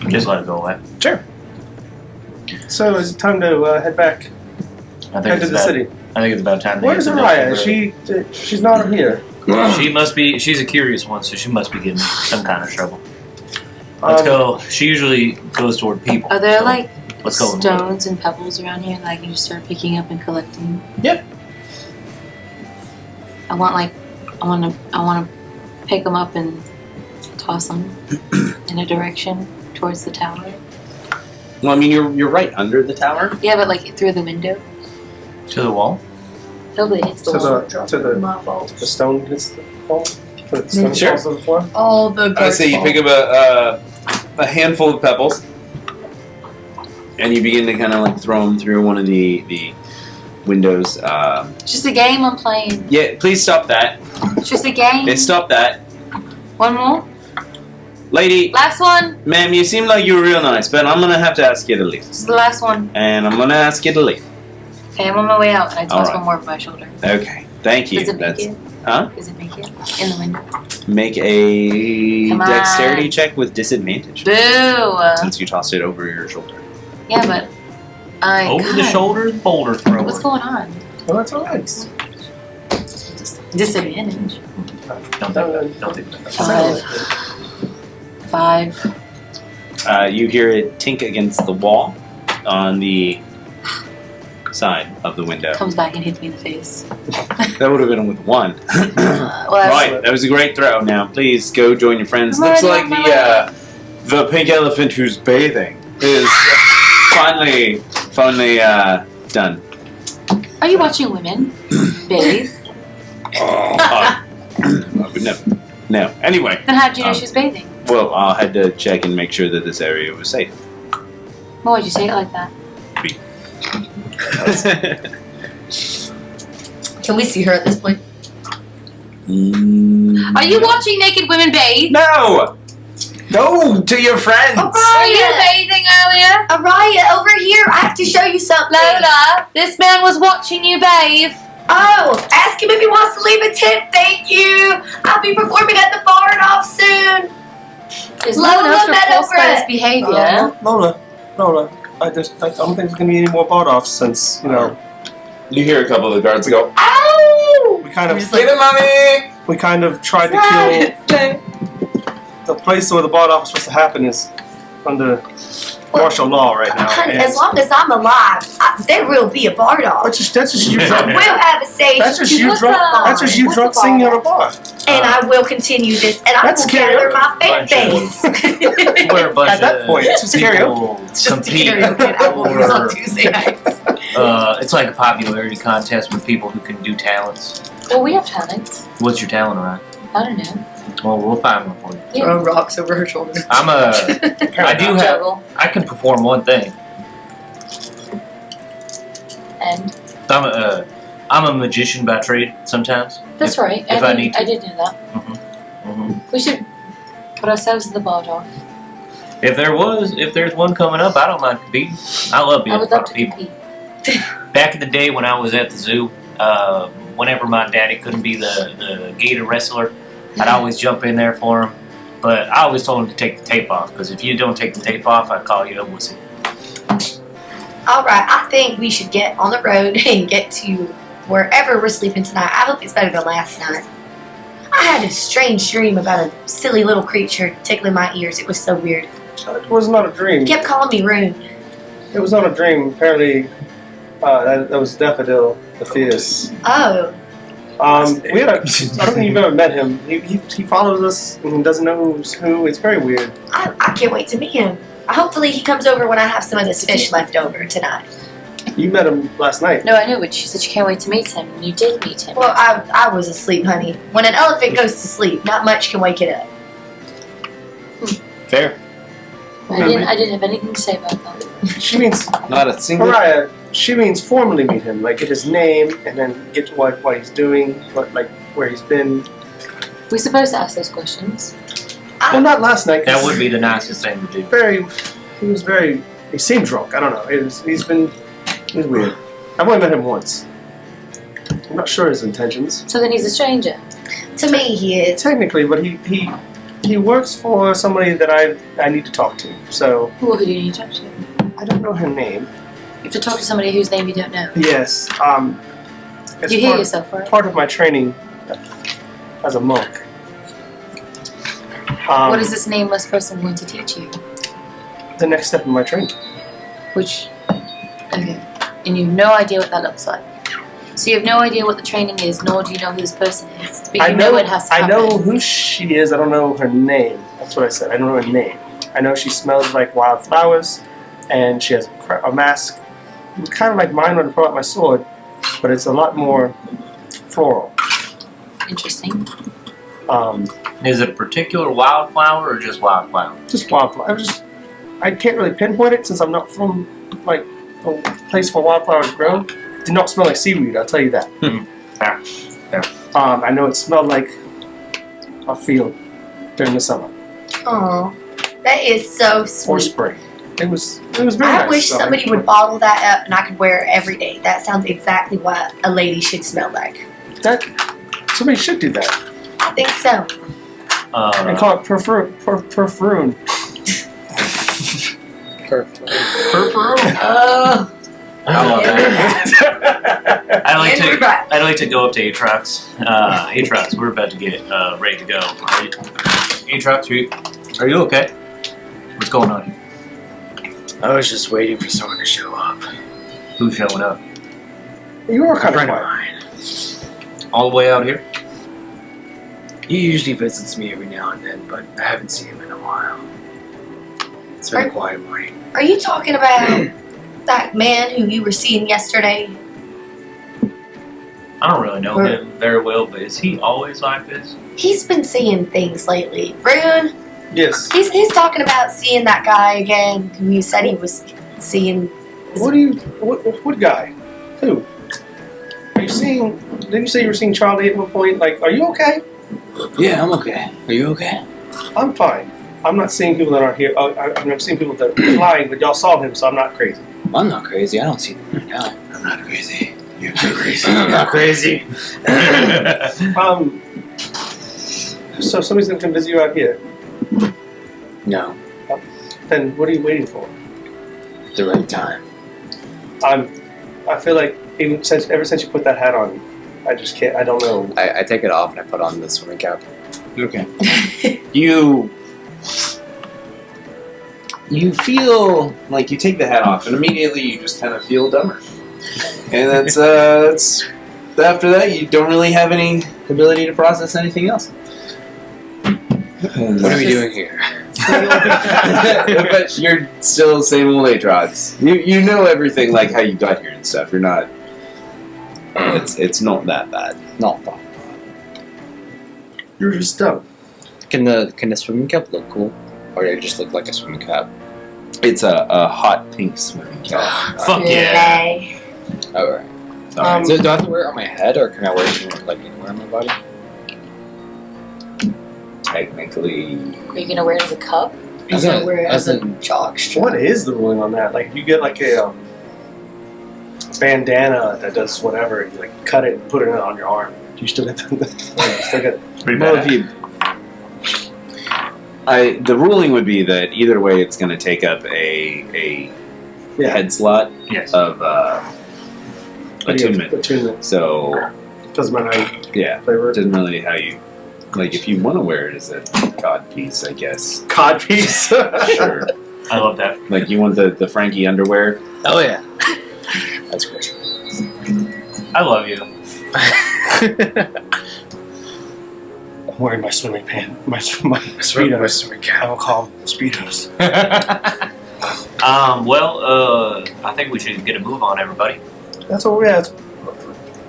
Just let it go away. Sure. So is it time to head back? I think Head it's to the about, city. I think it's about time. to Where's get some Araya? extra- She's not here. She must be. She's a curious one, so she must be getting some kind of trouble. Let's go. She usually goes toward people. Are there so like let's go. stones and pebbles around here that I can just start picking up and collecting? Yep. I want to pick them up and toss them in a direction towards the tower. Well, I mean, you're right under the tower. Yeah, but like through the window. To the wall. Hopefully it's the To wall. the stone hits the wall. The stone Sure. falls to the floor. All the I say you pick up a handful of pebbles, and you begin to kind of like throw them through one of the windows. It's just a game I'm playing. Yeah, please stop that. It's just a game. Hey, stop that, One more. lady. Last one. Ma'am, you seem like you were real nice, but I'm gonna have to ask you to leave. This is the last one. And I'm gonna ask you to leave. Okay, I'm on my way out. And I toss Alright. one more over my shoulder. Okay, thank you. Does it make it? Huh? Does it make it in the window? Make a Come on. dexterity check with disadvantage Boo. since you tossed it over your shoulder. Yeah, but Over the God, shoulder, boulder thrower. What's going on? Well, that's all right. Disadvantage. Don't think about that. 5. You hear it tink against the wall on the side of the window. Comes back and hits me in the face. That would have been with 1. Well, that's Right, that was a great throw. Now, please go join your friends. I'm Looks already like on my the pink elephant who's bathing is finally done. Are you watching women bathe? No. Anyway, Then how'd you know she was bathing? well, I had to check and make sure that this area was safe. Why would you say it like that? Can we see her at this point? Are you watching naked women bathe? No! No, to your friends! Were you Araya, bathing earlier? Araya, over here. I have to show you something. Lola, this man was watching you bathe. Oh, ask him if he wants to leave a tip. Thank you. I'll be performing at the bar and off soon. Is Lola Lola repulsed by his Meadowbrook. behavior? Lola. I don't think there's gonna be any more bought offs since You hear a couple of the guards go, Ow! we kind of "Get it, mommy!" tried to kill the place where the bought off is supposed to happen is under martial law right now. Honey, and as long as I'm alive, there will be a bar dog. that's just you I drunk. will have a stage. That's just to you what's drunk. up? That's just you What's drunk a bar singing on a dog? bar. And I will continue this, and I That's will gather my fan Bunch of- base. Where a bunch At that of point, it's just people Just compete. karaoke at Applebee's on or, Tuesday nights. it's like a popularity contest with people who can do talents. Well, we have talent. What's your talent, Ryan? I don't know. Well, we'll find one for you. Yeah. Throw rocks over her shoulders. I do have. Juggle. I can perform one thing. And I'm a magician by trade. Sometimes. that's If- right. if I need to. I did know that. hmm We should put ourselves in the bar dog. If there's one coming up, I don't mind competing. I love being I in would front love of to people. compete. Back in the day when I was at the zoo, whenever my daddy couldn't be the gator wrestler, I'd always jump in there for him. But I always told him to take the tape off, because if you don't take the tape off, I'd call you a wussy. Alright, I think we should get on the road and get to wherever we're sleeping tonight. I hope it's better than last night. I had a strange dream about a silly little creature tickling my ears. It was so weird. It was not a dream. It kept calling me Rune. It was not a dream. Apparently, that was Daffodil, the fetus. Oh, We had I don't think you've ever met him. He follows us and doesn't know who's who. It's very weird. I can't wait to meet him. Hopefully he comes over when I have some of this fish left over tonight. You met him last night. No, I know, but she said she can't wait to meet him. And you did meet him. Well, I was asleep, honey. When an elephant goes to sleep, not much can wake it up. Fair. I didn't have anything to say about that. She means Not a single. Mariah. She means formally meet him, like get his name and then get what he's doing, where he's been. We're supposed to ask those questions. Well, not last night. 'cause That would be the nicest thing to do. He seemed drunk. I don't know. He was weird. I've only met him once. I'm not sure his intentions. So then he's a stranger. To me, he is. Technically, but he works for somebody that I need to talk to. So Who do you need to talk to? I don't know her name. You have to talk to somebody whose name you don't know. Yes. It's You hear yourself, right? part of my training as a monk. What is this nameless person going to teach you? The next step in my training? Which, okay. And you have no idea what that looks like. So you have no idea what the training is, nor do you know who this person is. But you know it has to I happen. know who she is. I don't know her name. That's what I said. I don't know her name. I know she smells like wildflowers, and she has a mask, kind of like mine when I pull out my sword, but it's a lot more floral. Interesting. Is it a particular wildflower or just wildflower? Just wildflower. I can't really pinpoint it since I'm not from like a place where wildflowers grow. It did not smell like seaweed. I'll tell you that. Yeah. I know it smelled like a field during the summer Oh, that is so or sweet. spring. It was very I nice. wish So somebody would bottle that up and I could wear it every day. That sounds exactly what a lady should smell like. Somebody should do that. I think so. And call it perfume. Oh, I love that. and we're back. I'd like to go up to Aatrox. Aatrox, we're about to get ready to go. Aatrox, are you okay? What's going on here? I was just waiting for someone to show up. Who's showing up? You were A kind of friend of quiet. mine. All the way out here? He usually visits me every now and then, but I haven't seen him in a while. It's been a quiet morning. Are you talking about that man who you were seeing yesterday? I don't really know him very well, but is he always like this? He's been seeing things lately. Rune, Yes. he's talking about seeing that guy again who he said he was seeing. What guy? Who? Are you seeing seeing? Didn't you say you were seeing Charlie at one point? Like, are you okay? Yeah, I'm okay. Are you okay? I'm fine. I'm not seeing people that aren't here. I've never seen people that are flying, but y'all saw him, so I'm not crazy. I'm not crazy. I don't see them right now. I'm not crazy. You're crazy. I'm not crazy. So somebody's gonna come visit you out here. No, Then what are you waiting for? the right time. I feel like ever since you put that hat on, I just can't. I don't know. I take it off and I put on the swimming cap. Okay. You feel like you take the hat off, and immediately you just kind of feel dumber. And that's after that you don't really have any ability to process anything else. What are we doing here? But you're still same old Aatrox. You know everything, like how you got here and stuff. You're not. It's not that bad. Not fun. You're just dumb. Can the swimming cap look cool, or does it just look like a swimming cap? It's a hot pink swimming cap. Fuck yeah. All right. So do I have to wear it on my head, or can I wear it like anywhere on my body? Technically, Are you gonna wear it as a cup? He's gonna wear it as a in jock strap. What is the ruling on that? Like, you get like a bandana that does whatever, and you like cut it and put it on your arm. Do you still get the? You still get. Pretty well, bad. if you. The ruling would be that either way, it's going to take up a Yeah. head slot Yes. of attunement. Attunement. So Doesn't matter how you yeah, flavor it it. doesn't really how you like. If you want to wear it as a cod piece, I guess. Cod piece. Sure. I love that. Like you want the Frankie underwear. Oh yeah. That's great. I love you. I'm wearing my swimming pants. My My speedos. swimming I cap. will call them speedos. I think we should get a move on, everybody. That's what we had.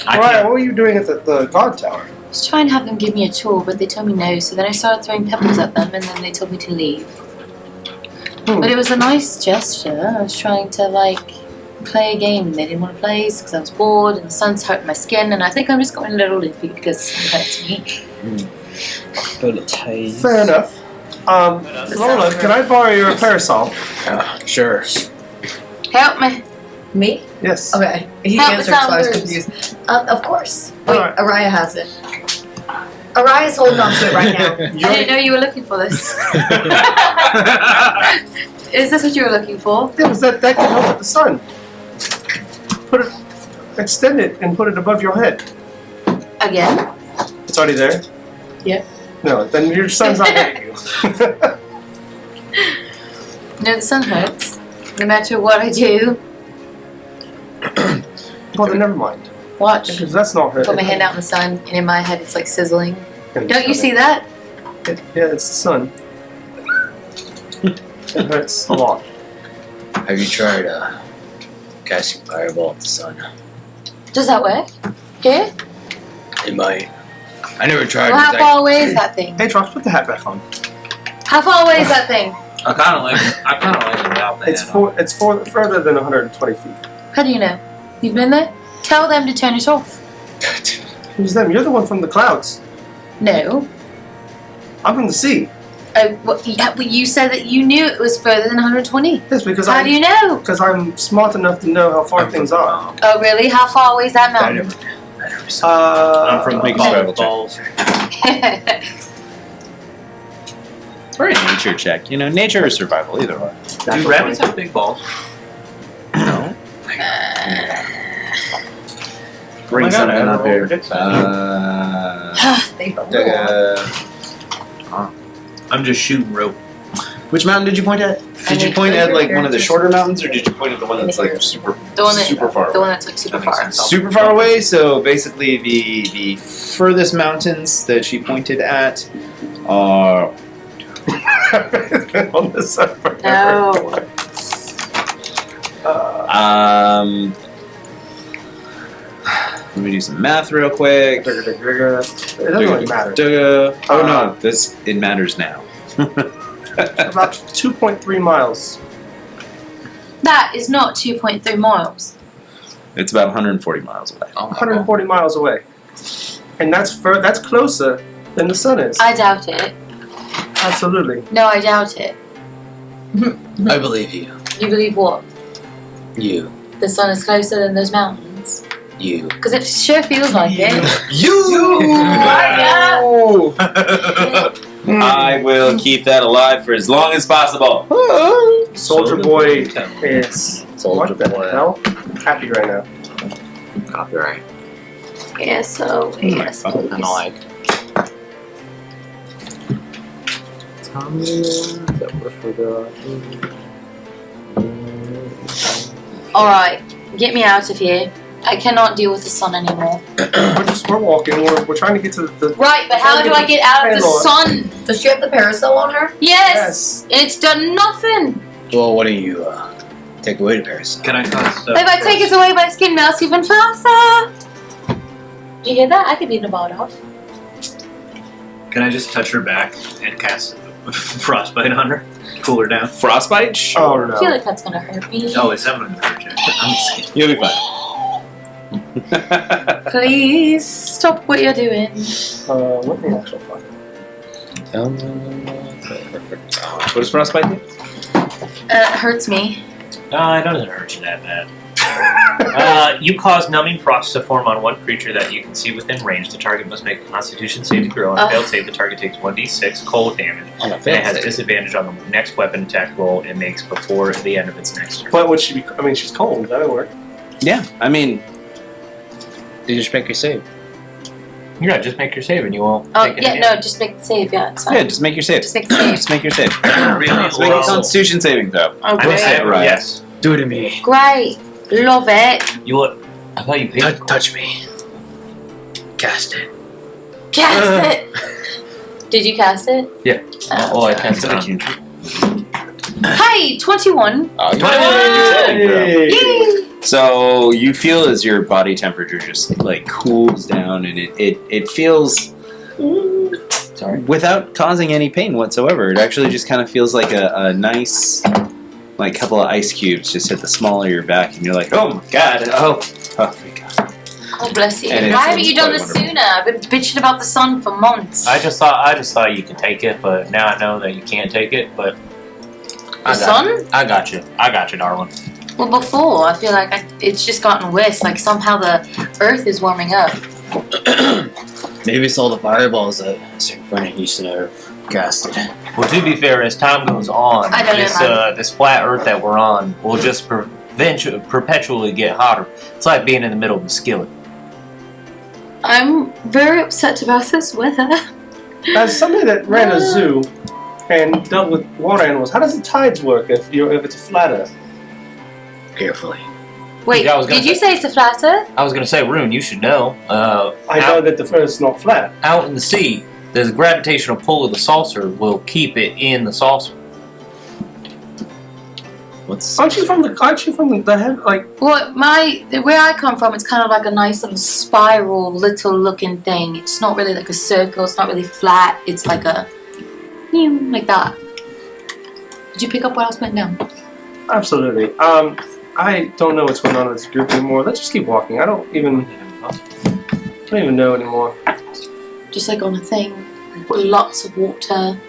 I Ryan, can't. what were you doing at the guard tower? I was trying to have them give me a tour, but they told me no, so then I started throwing pebbles at them, and then they told me to leave. But it was a nice gesture. I was trying to, like, play a game, and they didn't want to play because I was bored, and the sun's hurting my skin, and I think I'm just going a little limpy because the sun hurts me. Fair enough. Lola, can I borrow your parasol? Sure. Help me. Me? Yes. Okay. He Help answered, so I was sound confused. Of course. Wait, Alright. Araya has it. Araya's holding on to it right now. I didn't know you were looking for this. Is this what you were looking for? It was that can help with the sun. Put it, extend it, and put it above your head. Again? It's already there. Yeah. No, then your sun's not hitting you. No, the sun hurts. No matter what I do. Well, then never mind. Watch. Because that's not hurting. Put my hand out in the sun, and in my head it's like sizzling. And Don't you see that? Yeah, it's the sun. It hurts a lot. Have you tried casting fireball at the sun? Does that work? Here? It might. I never tried Well, how it. far away is that thing? Hey, Trox, put the hat back on. How far away is that thing? I kind of like it without that. It's further than 120 feet. How do you know? You've been there? Tell them to turn it off. Who's them? You're the one from the clouds. No. I'm from the sea. Oh, well, yeah, well, you said that you knew it was further than 120. Yes, because How do you know? Because I'm smart enough to know how far things are. Oh, really? How far away is that I mountain? never saw I'm from Make a Balls. survival check. Or a nature check. You know, nature or survival, either way. Do rabbits have big balls? No. Bring Oh my God, I something have up a here. roll prediction. They both Doug, I'm just shooting rope. which mountain did you point at? Did you point at like one of the shorter mountains, or did you point at the one that's like super The one that, super far? the one that's like super That makes far. sense. Super far away. So basically, the furthest mountains that she pointed at are on this side forever. No. Let me do some math real quick. It doesn't really matter. Oh no, it matters now. About 2.3 miles. That is not 2.3 miles. It's about 140 miles away. 140 miles away. And that's closer than the sun is. I doubt it. Absolutely. No, I doubt it. I believe you. You believe what? You. The sun is closer than those mountains? You. Because it sure feels like it. I will keep that alive for as long as possible. Soldier Boy is Soldier what the Boy. hell? Happy right now. Copyright. Yes, I don't like. Alright, get me out of here. I cannot deal with the sun anymore. We're walking. We're trying to get to the. Right, but how do I get out of the sun? Does she have the parasol on her? Yes! It's done nothing! Well, what do you take away the parasite? Can I cast? If I take it away, my skin melts even faster! Do you hear that? I could be the bard off. Can I just touch her back and cast frostbite on her? Cool her down. Frostbite? Sure. Oh I feel no. like that's gonna hurt me. Oh, it's not gonna hurt you. I'm just kidding. You'll be fine. Please stop what you're doing. What the actual fuck? What does frostbite do? It hurts me. No, it doesn't hurt you that bad. You cause numbing frost to form on one creature that you can see within range. The target must make a Constitution saving throw. On a failed save, the target takes 1d6 cold damage. On a And it has failed save. disadvantage on the next weapon attack roll it makes before the end of its next turn. But would she be? I mean, she's cold. That'll work. Yeah, I mean, You just make your save. Yeah, just make your save and you won't Oh, take any yeah, damage. no, just make the save, yeah, it's fine. yeah, just make your save. Just make the save. Just make your save. Really? Just make a Well, Constitution saving throw. Oh, I missed great. it. Right. Yes. Do it to me. Great. Love it. You what? I thought you paid. Touch me. Cast it. Cast it. Did you cast it? Yeah. Oh. Oh, I cast it on. Hey, 21. Oh, you Hey. Yay. So you feel as your body temperature just like cools down, and it feels Sorry. without causing any pain whatsoever. It actually just kind of feels like a nice, like couple of ice cubes just hit the small of your back, and you're like, oh my god, oh my god. Oh, bless you. And it Why haven't you seems done quite this wonderful. sooner? I've been bitching about the sun for months. I just thought you could take it, but now I know that you can't take it. But The sun? I got you, darling. Well, before, I feel like it's just gotten worse. Like, somehow the earth is warming up. Maybe it's all the fireballs that certain friend used to never casted. Well, to be fair, as time goes on, I don't know, this flat Earth that we're on will just perpetually get hotter. It's like being in the middle of a skillet. I'm very upset about this weather. As somebody that ran a zoo and dealt with water animals, how does the tides work if it's a flat Earth? Carefully. Wait, Yeah, I was gonna did you say it's a flat earth? I was gonna say, Rune, you should know. I know that the Earth's not flat. Out in the sea, the gravitational pull of the saucer will keep it in the saucer. Aren't you from the head? Like, Well, where I come from, it's kind of like a nice little spiral, little looking thing. It's not really like a circle. It's not really flat. It's like a, like that. Did you pick up what I was putting down? absolutely. I don't know what's going on in this group anymore. Let's just keep walking. I don't even know anymore. Just like on a thing, with lots of water,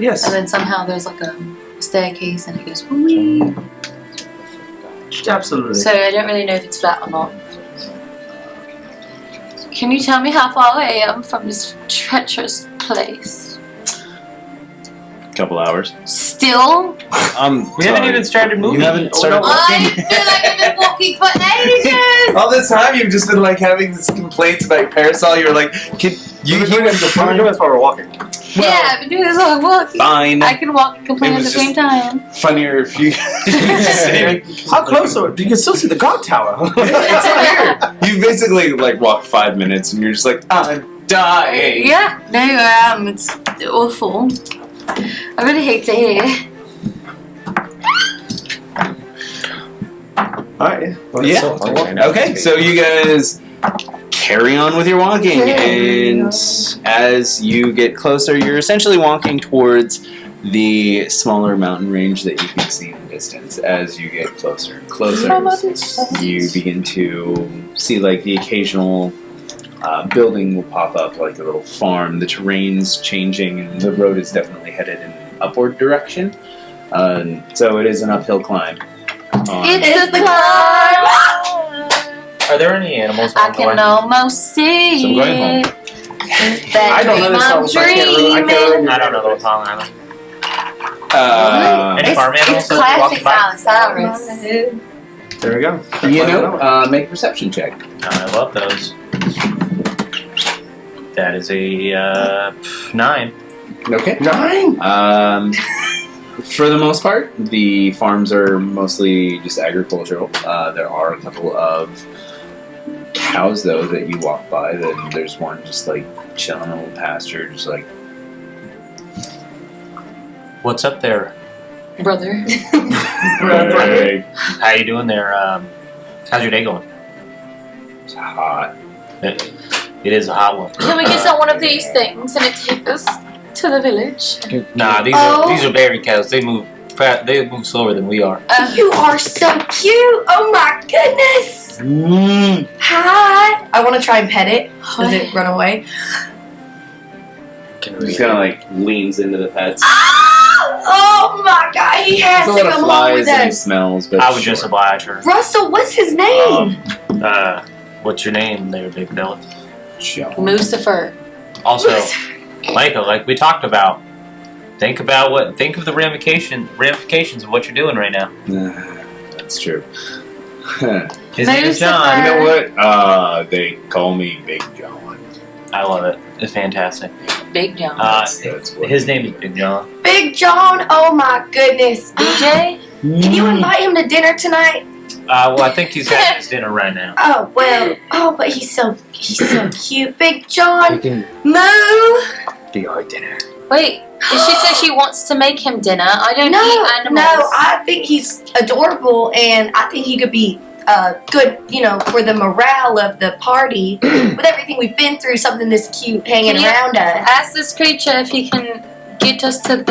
Yes. and then somehow there's like a staircase, and it goes. Whee. Absolutely. So I don't really know if it's flat or not. Can you tell me how far away I am from this treacherous place? Couple hours. Still? We haven't even started moving. You haven't started I feel like I've been walking for ages! All this time you've just been like having these complaints about parasol. You're like, can you We're doing this while we're walking. Yeah, I've been doing this while I'm walking. Fine. I can walk and complain It at the was same time. Funnier if you just How close are we? You can still see the guard tower. It's weird. You basically like walk 5 minutes and you're just like, I'm dying. Yeah, no, I am. It's awful. I really hate to hear. Alright. Well, Yeah. so- Okay, so you guys carry on with your walking, and as you get closer, you're essentially walking towards the smaller mountain range that you can see in the distance. As you get closer and closer, you begin to see like the occasional building will pop up, like a little farm. The terrain's changing, and the road is definitely headed in an upward direction. So it is an uphill climb. It's the climb! Are there any animals I along the way? can almost see So I'm going home. it. I don't know this song, so I can't really I don't know the song either. Any It's- farm animals It's that classic walk by? Allosaurus. There we go. Make a perception check. I love those. That is a 9. Okay. 9. For the most part, the farms are mostly just agricultural. There are a couple of cows, though, that you walk by. Then there's one just like chilling in a little pasture, just like. What's up there? Brother. Hey, How you doing there? How's your day going? it's hot. It is a hot one. Can we get on one of these things and it take us to the village? Nah, Oh. these are berry cows. They move slower than we are. You are so cute. Oh my goodness. Hi. I want to try and pet it. Does it run away? Can He we? kind of like leans into the pets. Oh my god, he has There's a to lot of come home flies with and he us. smells, but I would just oblige her. Russell, what's his name? What's your name there, big fella? John. Lucifer. Also, Michael, like we talked about, think of the ramifications of what you're doing right now. That's true. His name is Lucifer. John. You know what? They call me Big John. I love it. It's fantastic. Big John. That's what His name is Big John. Big John, oh my goodness. BJ? Can you invite him to dinner tonight? Well, I think he's having his dinner right now. Oh, well, but he's so cute. Big We John, can moo. do our dinner. Wait, did she say she wants to make him dinner? I don't eat animals. No, I think he's adorable, and I think he could be good, for the morale of the party. With everything we've been through, something this cute hanging Can you around us. ask this creature if he can get us to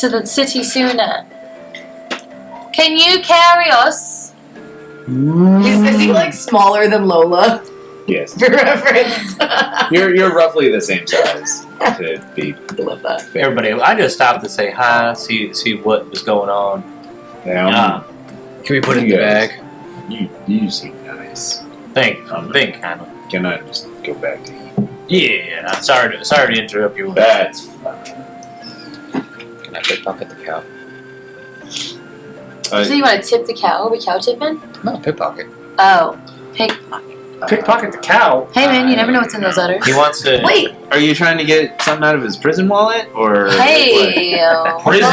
the city sooner. Can you carry us? Is he like smaller than Lola? Yes. For reference. You're roughly the same size to be. I love that. Everybody, I just stopped to say hi, see what was going on. Yeah. Can we put it in the bag? You seem nice. Think kind of. Can I just go back to eat? Yeah, sorry to interrupt you. That's fine. Can I pickpocket the cow? So you want to tip the cow? Are we cow tipping? No, pickpocket. Oh, pickpocket. Pickpocket the cow. Hey man, you never know what's in those udders. He wants to. Wait, Are you trying to get something out of his prison wallet, or Hey. Prison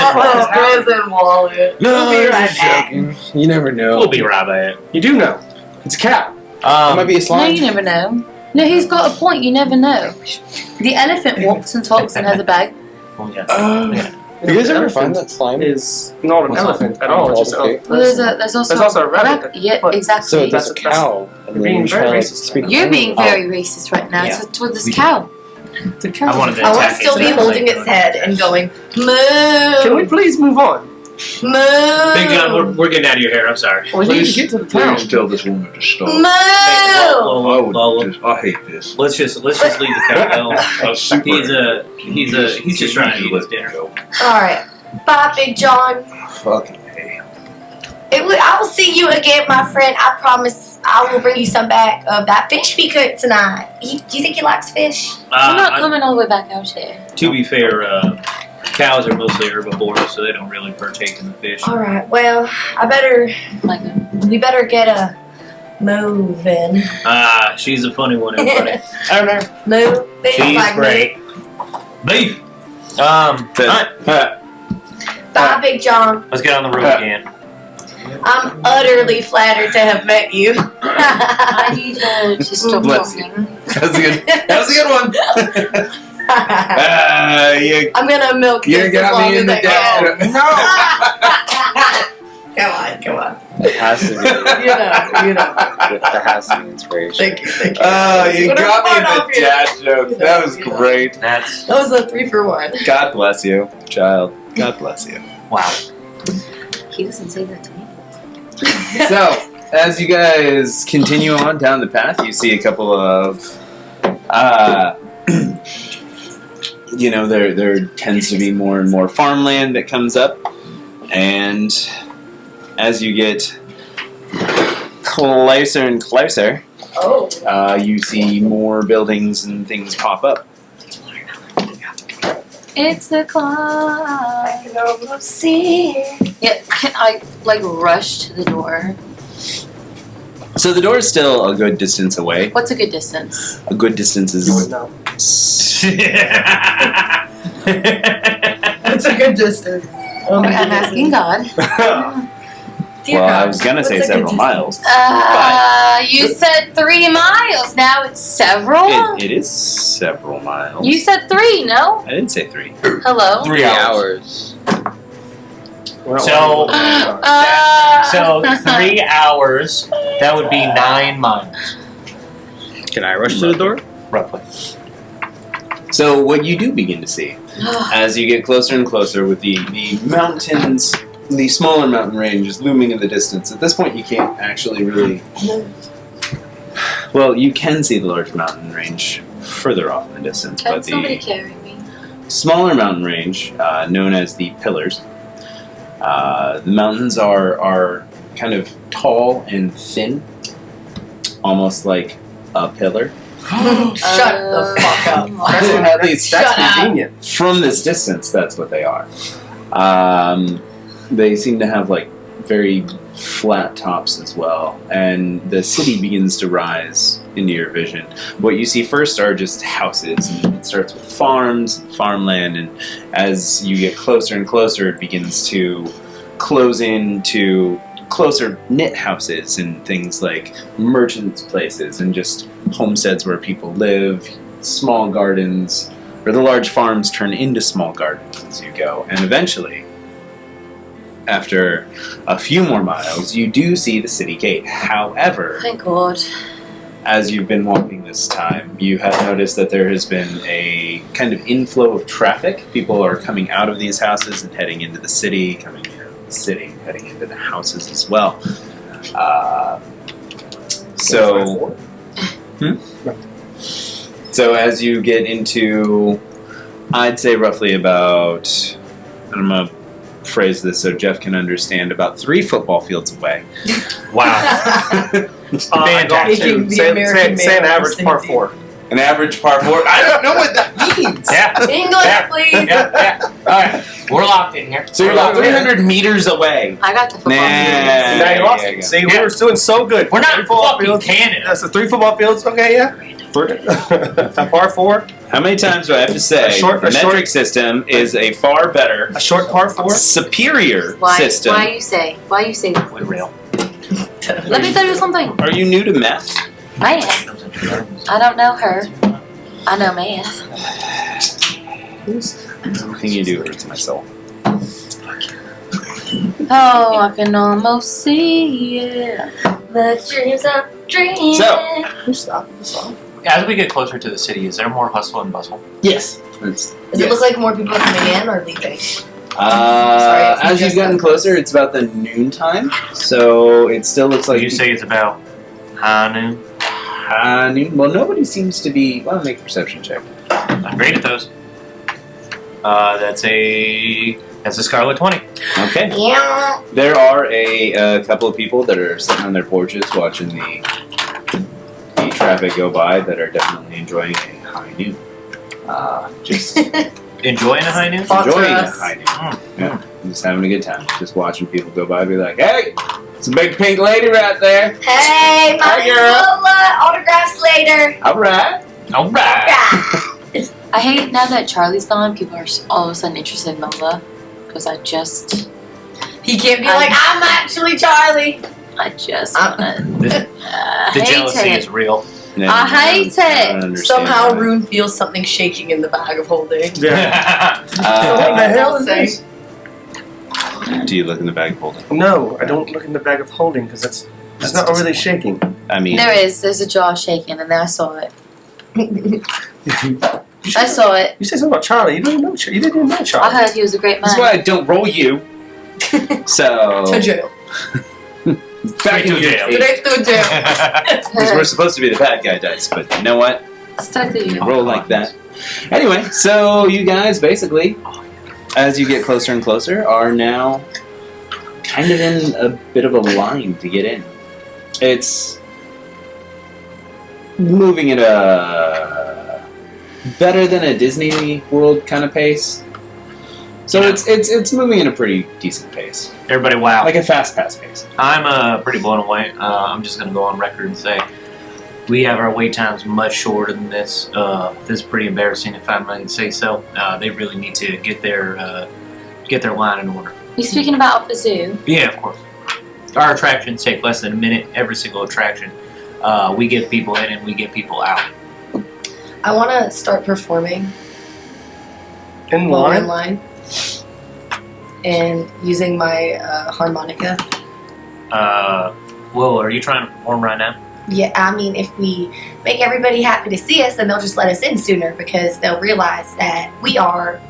wallet. No, We'll be right just back. joking. You never know. We'll be right back. You do know. It's a cow. It might be a No, slime. you never know. No, he's got a point. You never know. The elephant walks and talks and has a bag. Oh, yeah. You guys ever Elephant find that slime? is not an What's elephant that? at all. It's just Okay. Well, there's also a rabbit. Yeah, But- exactly. So That's- there's a cow. And you're then being you try very to racist. speak You're being Oh. very racist right now. Yeah. So toward this We- cow. The cow. I wanted to I want to attack still it, be so holding like, its head and going, moo. Can we please move on? Moo. Big John, we're getting out of your hair. I'm sorry. We need to get to the town. tell this woman to stop. Moo. I hate this. Let's just leave the cow. He's just trying to eat his dinner. All right. Bye, Big John. Fucking hey. I will see you again, my friend. I promise I will bring you some back of that fish we cooked tonight. Do you think he likes fish? I'm not coming all the way back out here. To be fair, cows are mostly herbivores, so they don't really partake in the fish. All right. Well, we better get a moving. She's a funny one, everybody. I don't know. Moving. She's like great. Beef. Alright, Bye, Big John. let's get on the road again. I'm utterly flattered to have met you. I need her to stop Bless you. talking. That's a good. That's a good one. I'm gonna milk You this as got long me in as the I can. dad. Come on. It has to be. You know. There has to be inspiration. Thank you. You What a got me fun in the off you. dad joke. That was You know. great. That's That was a 3 for 1. God bless you, child. God bless you. Wow. He doesn't say that to me. So, as you guys continue on down the path, you see a couple of, there tends to be more and more farmland that comes up, and as you get closer and closer, you see more buildings and things pop up. It's the clock. I can almost see it. Yeah, can I rush to the door? So the door is still a good distance away. What's a good distance? A good distance is You would know. It's a good distance. I'm asking God. Dear well, I God, was gonna what's say a good several distance? miles. You said 3 miles. Now it's several. It is several miles. You said 3, no? I didn't say 3. Hello. 3 hours. We're not So- worried. So 3 hours, that would be 9 miles, Can I rush to the door? roughly. So what you do begin to see as you get closer and closer with the mountains, the smaller mountain ranges looming in the distance. At this point, you can't actually really. Well, you can see the large mountain range further off in the distance, Can but somebody the carry me? smaller mountain range, known as the Pylors, the mountains are kind of tall and thin, almost like a pillar. Shut the fuck up. At least Shut That's up. convenient. from this distance, that's what they are. They seem to have very flat tops as well, and the city begins to rise into your vision. What you see first are just houses, and it starts with farms and farmland, and as you get closer and closer, it begins to close in to closer knit houses and things like merchants' places and just homesteads where people live, small gardens, or the large farms turn into small gardens as you go. And eventually, after a few more miles, you do see the city gate. However, Thank God. as you've been walking this time, you have noticed that there has been a kind of inflow of traffic. People are coming out of these houses and heading into the city, coming into the city, heading into the houses as well. So as you get into, I'd say roughly about, I'm going to phrase this so Jeff can understand, about 3 football fields away. Wow. Fantastic. Making the Say American an man average par understand. 4. An average par 4. I don't know what that means. Yeah. English, Yeah. please. Yeah. All right. We're locked in here. So you're We're about locked in. 300 meters away. I got the football. Nah. Now you lost it. See, we were doing so good. We're not 3 football fucking fields. Canada. That's the 3 football fields. Okay, yeah. A par 4. How many times do I have to say the metric system is a far better, A short par 4. superior Why system? you say this? We're real. Let me tell you something. Are you new to math? Math. I don't know her. I know math. Everything you do hurts my soul. Oh, I can almost see it. The dreams of dreams. So- Stop. As we get closer to the city, is there more hustle and bustle? Yes. Does it look like more people are coming in or leaving? As you've gotten closer, it's about the noon time, so it still looks like You say it's about high noon. noon. Well, nobody seems to be. Well, make a perception check. I'm great at those. That's a Scarlet 20. Okay. Yeah. There are a couple of people that are sitting on their porches watching the traffic go by that are definitely enjoying a high noon. Just Enjoying a high noon? Fun for enjoying a us. high noon. Yeah, just having a good time. Just watching people go by and be like, hey, it's a big pink lady right there. Hey, Hi, my girl. Lola. Autographs later. All right. All right. Yeah. I hate now that Charlie's gone, people are all of a sudden interested in Lola. Because I just He can't be like, I'm actually Charlie. wanna. The hate jealousy it. is real. No, I hate I don't it. understand Somehow that. Rune feels something shaking in the bag of holding. Yeah. What the hell is this? Do you look in the bag of holding? No, I don't look in the bag of holding because it's not really shaking. I mean, There's a jaw shaking, and then I saw it. I saw it. You said something about Charlie. You didn't even know Charlie. You didn't even know I Charlie. heard he was a great man. That's why I don't roll you. So To jail. back to in jail. your Straight to jail. because we're supposed to be the bad guy dice, but you know what? Start the you. Roll like that. Anyway, so you guys basically, as you get closer and closer, are now kind of in a bit of a line to get in. It's moving at a better than a Disney World kind of pace. So Yeah. it's moving at a pretty decent pace, Everybody, wow. like a fast pace. I'm pretty blown away. I'm just going to go on record and say we have our wait times much shorter than this. This is pretty embarrassing if I might say so. They really need to get their line in order. You speaking about the zoo? Yeah, of course. Our attractions take less than a minute. Every single attraction. We get people in and we get people out. I want to start performing In while we're in line. line. And using my harmonica. Will, are you trying to perform right now? Yeah, I mean, if we make everybody happy to see us, then they'll just let us in sooner because they'll realize that we are,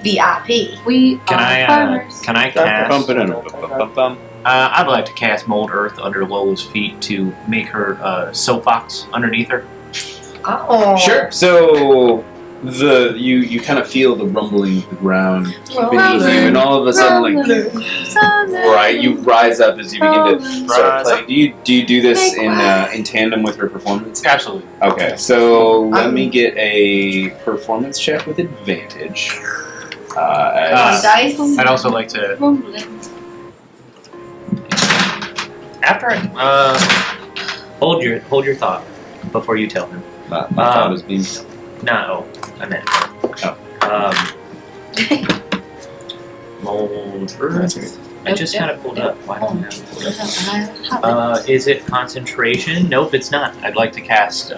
VIP. We Can are I farmers. cast? Bum-ba-dum-bum-bum-bum. I'd like to cast mold earth under Lola's feet to make her soapbox underneath her. Oh. Sure. So you kind of feel the rumbling of the ground beneath you, and all of a sudden, you rise up as you begin to start Rise playing. Do you do this in tandem with her performance? Absolutely. Okay, so let me get a performance check with advantage. On dice. I'd also like to, after hold your thought before you tell him. my thought is being. No, I meant. Mold earth. I just kind of pulled up. Why don't I have it pulled up? Is it concentration? Nope, it's not. I'd like to cast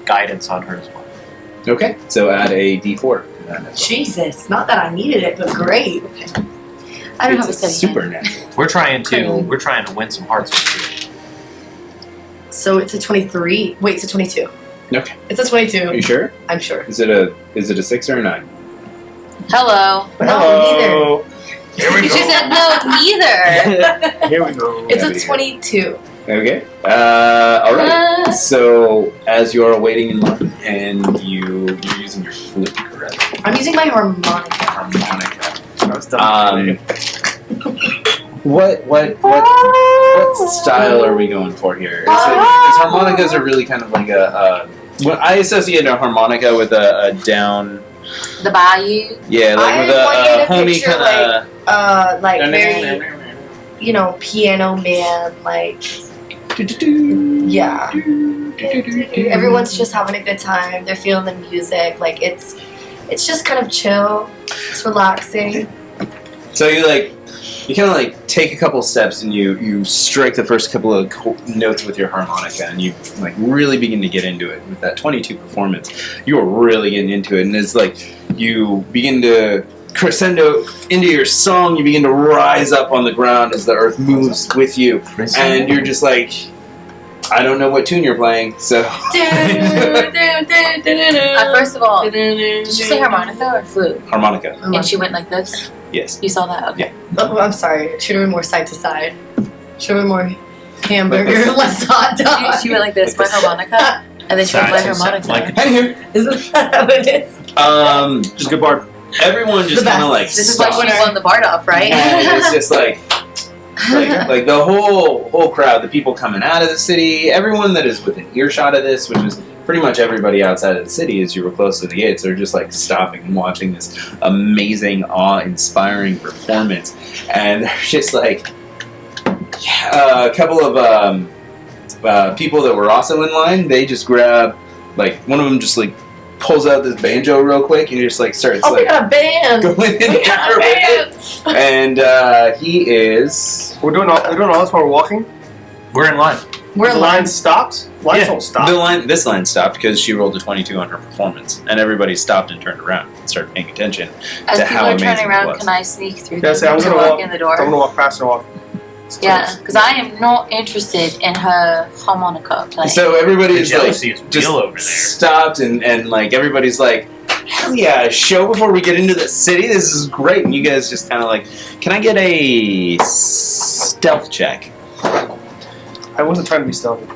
guidance on her as well. Okay, so add a D4. to that as well. Jesus, not that I needed it, but great. I don't have a It's study hand. supernatural. We're trying to win some hearts with you. So it's a 23. Wait, it's a 22. Okay. It's a 22. Are you sure? I'm sure. Is it a 6 or a 9? Hello. No, Here we You go. just said no, neither. Here we go. It's Yeah, a 22. Okay. All right. So as you're waiting in line, and you're using your flute, correct? I'm using my harmonica. Harmonica. I was done. What style are we going for here? Because harmonicas are really kind of like well, I associate a harmonica with a down. The bayou. Yeah, like I with want you a to homey picture, kind of. Like very, piano man, like, yeah. Everyone's just having a good time. They're feeling the music. Like, it's just kind of chill. It's relaxing. So you kind of like take a couple steps and you strike the first couple of notes with your harmonica, and you like really begin to get into it with that 22 performance. You are really getting into it, and it's like you begin to crescendo into your song. You begin to rise up on the ground as the earth moves with you, and you're just like, I don't know what tune you're playing, so. First of all, did you say harmonica or flute? Harmonica, And she went like this? yes. You saw that? Okay. Oh, I'm sorry. It should have been more side to side. Should have been more hamburger, less hot dog. She went like this, my harmonica, and then she would Side play to side, harmonica. like Anywho, Isn't that what it is? Just a good bard. everyone just The kind of best. like This is why stops. she won the Bard off, right? And it's just like the whole crowd, the people coming out of the city, everyone that is within earshot of this, which is pretty much everybody outside of the city as you were close to the gates, they're just like stopping and watching this amazing, awe-inspiring performance. And they're just like, a couple of people that were also in line, they just grab, like, one of them just like pulls out this banjo real quick and just like starts Oh, we like got a band! going in We got there a with it. band! And he is. We're doing all this while we're walking. we're in line. We're The in line line. stopped. Lines Yeah. don't stop. This line stopped because she rolled a 22 on her performance, and everybody stopped and turned around and started paying attention As to people how are amazing turning it around, was. can I sneak through Yeah, them say, I'm to gonna walk walk- in the I'm door? gonna walk past and walk. Yeah, because I am not interested in her harmonica playing. So everybody The is like jealousy is just real over there. stopped, and like everybody's like, hell yeah, a show before we get into the city? This is great. And you guys just kind of like, can I get a stealth check? I wasn't trying to be stealthy.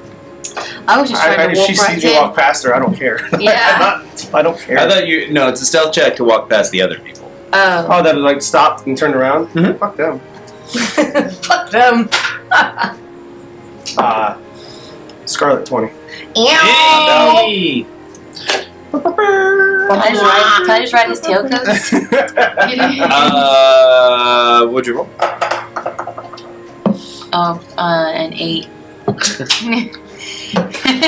I was just trying If to she walk right sees me in. walk past her, I don't care. Yeah. I don't care. I thought no, it's a stealth check to walk past the other people. Oh. Oh, that like stopped and turned around? Mhm. Fuck them. Fuck them. Scarlet 20. Ow. Hey! Can I just ride his tailcoats? What'd you roll? Oh, an 8.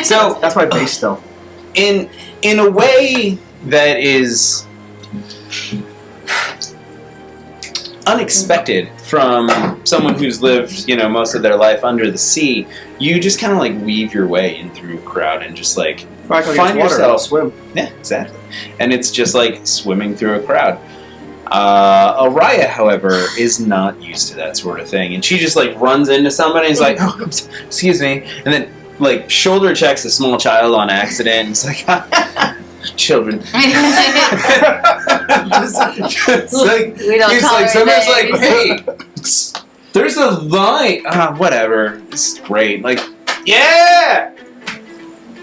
So, That's my base stealth. in a way that is unexpected from someone who's lived, most of their life under the sea, you just kind of like weave your way in through a crowd and just like If I go find against water, I'll yourself. swim. Yeah, exactly. And it's just like swimming through a crowd. Araya, however, is not used to that sort of thing, and she just like runs into somebody and is like, "Oh, excuse me," and then like shoulder checks a small child on accident. And it's like, children. just like We don't he's like, tolerate somebody's like, names. "Hey, there's a line." Whatever. It's great. Like, yeah.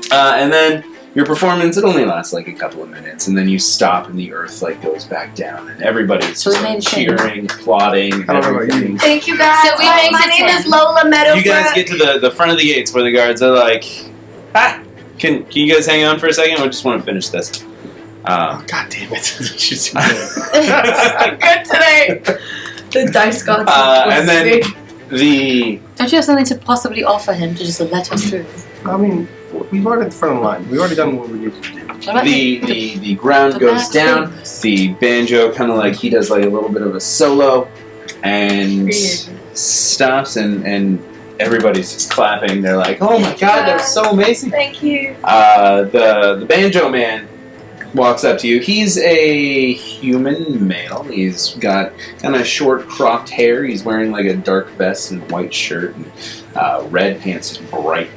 And then your performance, it only lasts like a couple of minutes, and then you stop, and the earth like goes back down, and everybody's So just we like, made a change. cheering, applauding, I don't know about everything. you. Thank you guys. So we made my it name 10. is Lola Meadowbrook. You guys get to the front of the gates where the guards are like, can you guys hang on for a second? I just want to finish this. God damn it. She's good today. The dice gods. And then the Don't you have something to possibly offer him to just let us through? I mean, we've already at the front of the line. We've already done what we need to do. What about the ground the goes back down. things? The banjo kind of like he does like a little bit of a solo and stops and everybody's just clapping. They're like, "Oh my god, that was so amazing!" Thank you. The banjo man walks up to you. He's a human male. He's got kind of short cropped hair. He's wearing like a dark vest and white shirt and red pants, just bright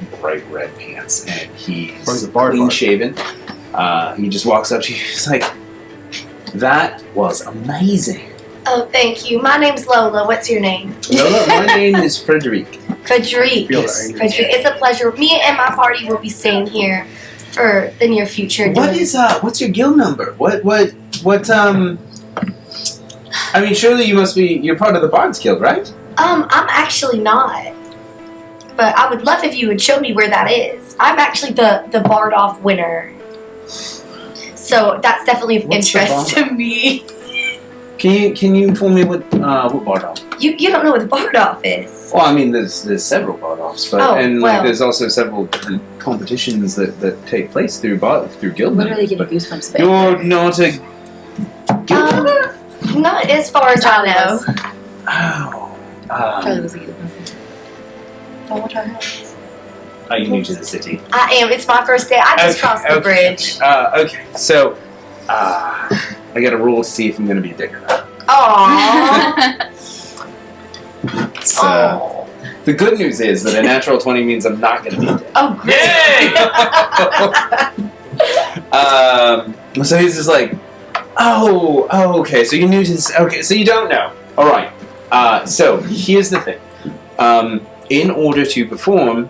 red pants. And Or he's he's a bard. clean shaven. He just walks up to you. He's like, "That was amazing." Oh, thank you. My name's Lola. What's your name? Lola, my name is Frederic. Frederic. Feel that anger. Frederic. It's a pleasure. Me and my party will be staying here for the near future. What's your guild number? What I mean, surely you're part of the Bards Guild, right? I'm actually not. But I would love if you would show me where that is. I'm actually the Bard off winner. So that's definitely of What's the interest to me. Can you inform me what Bard off? You don't know what the Bard off is. Well, I mean, there's several Bard offs, but Oh, and well. there's also several different competitions that take place through guild Literally members. getting But goosebumps. babe. you're not a guild member. Not as far as I Charlie know. was. Oh, Charlie was a good person. Don't watch our house. are you new to the city? I am. It's my first day. I just crossed the bridge. Okay, so I got a rule to see if I'm going to be a dick or not. Aww. So, the good news is that a natural 20 means I'm not going to be a dick. Oh, great. So he's just like, oh, okay, so you're new to this. Okay, so you don't know. All right. So here's the thing. In order to perform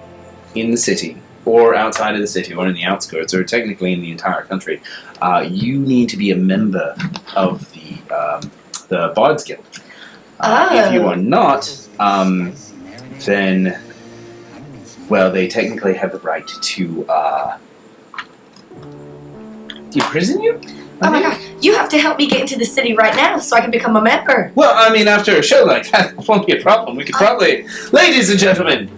in the city, or outside of the city, or in the outskirts, or technically in the entire country, you need to be a member of the Bards Guild. If you are not, then, well, they technically have the right to imprison you? Oh my god. You have to help me get into the city right now so I can become a member. Well, I mean, after a show like that, it won't be a problem. We could probably... Ladies and gentlemen,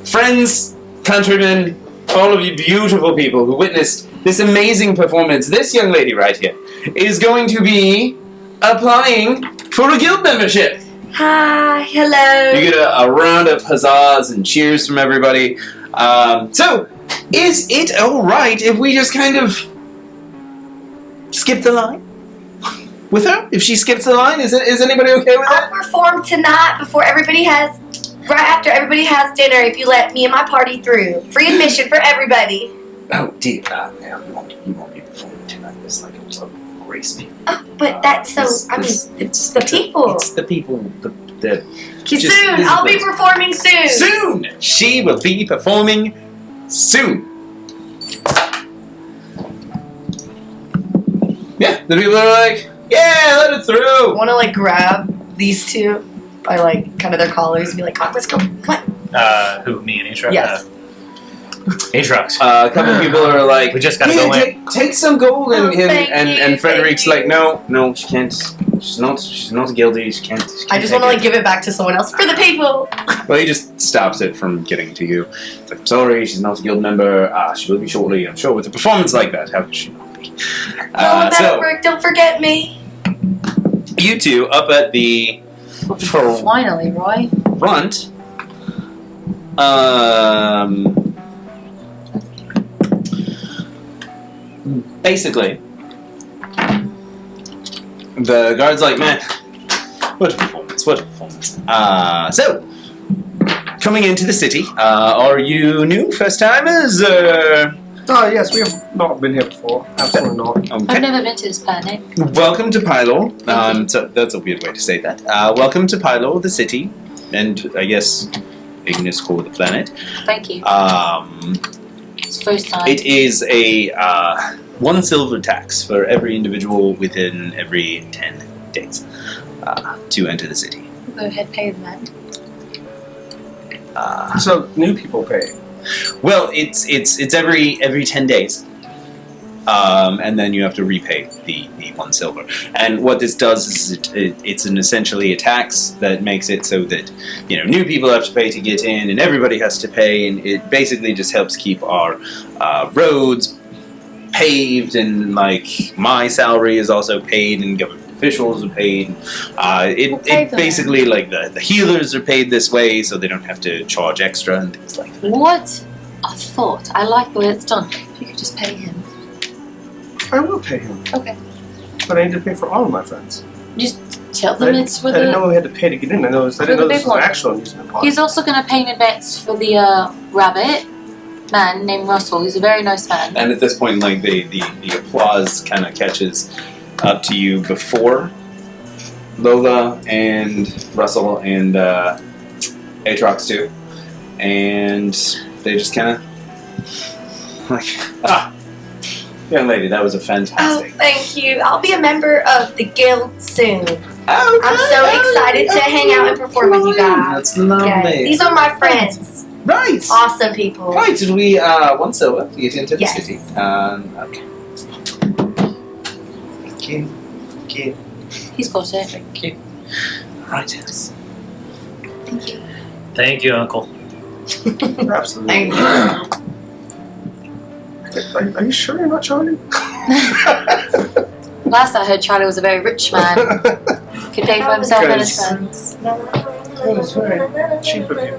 friends, countrymen, all of you beautiful people who witnessed this amazing performance, this young lady right here is going to be applying for a guild membership. Hi. Hello. You get a round of huzzas and cheers from everybody. So, is it alright if we just kind of skip the line with her? If she skips the line, is anybody okay with I'll that? perform tonight before everybody has... Right after everybody has dinner, if you let me and my party through. Free admission for everybody. Oh dear, no, you won't be performing tonight. There's like a But that's so. I mean, it's the people. It's the people. The just Soon, this I'll be place. performing soon. Soon! She will be performing soon. Yeah, the people are like, yeah, let it I through. want to like grab these two by like kind of their collars and be like, "Come on, let's go." Come on. Who? Me and Atrox? Yes. Atrox. A couple people are like, We just gotta "Here, go in." take some gold, Oh, and thank you, and Frederick's thank like, you. no, she can't. She's not guilty. She can't. I just want to like give it back to someone else for the people. Well, he just stops it from getting to you. It's like, I'm sorry, she's not a guild member. She will be shortly, I'm sure. With a performance like that, how could she not be? Oh, that'll work. Don't forget me. You two up at the Finally, Roy. front. Basically, the guard's like, man, what a performance, what a performance. So, coming into the city, are you new, first timers? Oh, yes, we have not been here before. Absolutely not. Okay. I've never been to this planet. Welcome to Pylor. So that's a weird way to say that. Welcome to Pylor, the city, and I guess Ignis Core, the planet. Thank you. It's It's first time. It is a 1 silver tax for every individual within every 10 days to enter the city. Go ahead, pay them that. So new people pay. Well, it's every 10 days, and then you have to repay the 1 silver. And what this does is it's essentially a tax that makes it so that new people have to pay to get in, and everybody has to pay, and it basically just helps keep our roads paved, and like my salary is also paid, and government officials are paid. It them. basically like the healers are paid this way, so they don't have to charge extra and things like that. What a thought. I like the way it's done. If you could just pay him. I will pay him, Okay. but I need to pay for all of my friends. Just tell them it's for I didn't the... know we had to pay to get in. I didn't the know big this was one. an actual amusement park. He's also going to pay in advance for the rabbit man named Russell. He's a very nice man. And at this point, like the applause kind of catches up to you before Lola and Russell and Atrox too, and they just kind of like, young lady, that was a Oh, fantastic. thank you. I'll be a member of the guild soon. Oh, I'm so excited to hang out and perform with you guys. That's lovely. Yes, these are my friends. Right. Awesome people. Right. Did we 1 silver to get into the Yes. city? Okay. Thank you. Thank you. He's got it. Thank you. Right. Yes. Thank you. Thank you, Uncle. Absolutely. Thank you. Are you sure you're not Charlie? Last I heard, Charlie was a very rich man. Could pay for himself and his friends. That was very cheap of you.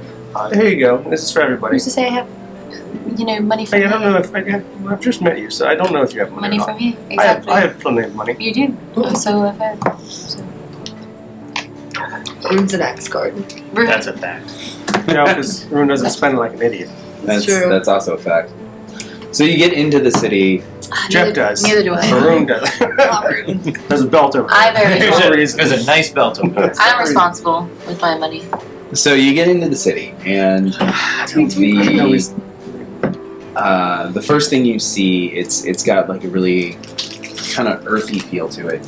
Here you go. This is for everybody. Who's to say I have, money from Hey, I don't here? know if I've just met you, so I don't know if you have money. Money or from not. here? Exactly. I have plenty of money. You do. So I've heard. So. Rune's an axe garden. That's a fact. You know, because Rune doesn't spend it like an idiot. That's true. That's also a fact. So you get into the city. Jeff Neither- does. Neither do I. Rune does. Not Rune. There's a belt over I very there. well. For a reason. There's a nice belt over there. I'm responsible with my money. So you get into the city, and the first thing you see, it's got like a really kind of earthy feel to it,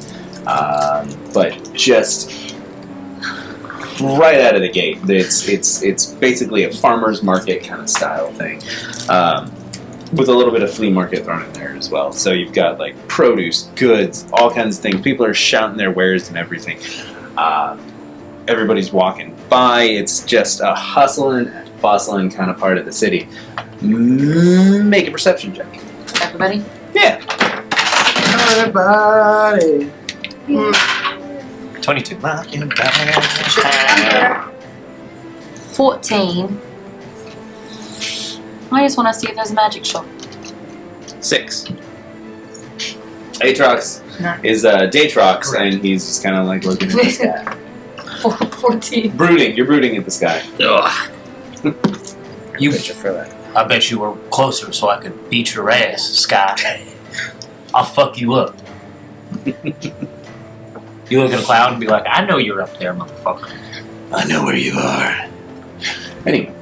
but just right out of the gate, it's basically a farmer's market kind of style thing, with a little bit of flea market thrown in there as well. So you've got like produce, goods, all kinds of things. People are shouting their wares and everything. Everybody's walking by. It's just a hustling, bustling kind of part of the city. Make a perception check. Everybody? Yeah. Everybody. 22. 14. I just want to see if there's a magic shop. 6. Atrox No. is Datrox, and he's just kind of like looking at the sky. 14. Brooding. You're brooding at the sky. Ugh. You, for that. I bet you were closer so I could beat your ass, Sky. I'll fuck you up. You look at a cloud and be like, I know you're up there, motherfucker. I know where you are. Anyway.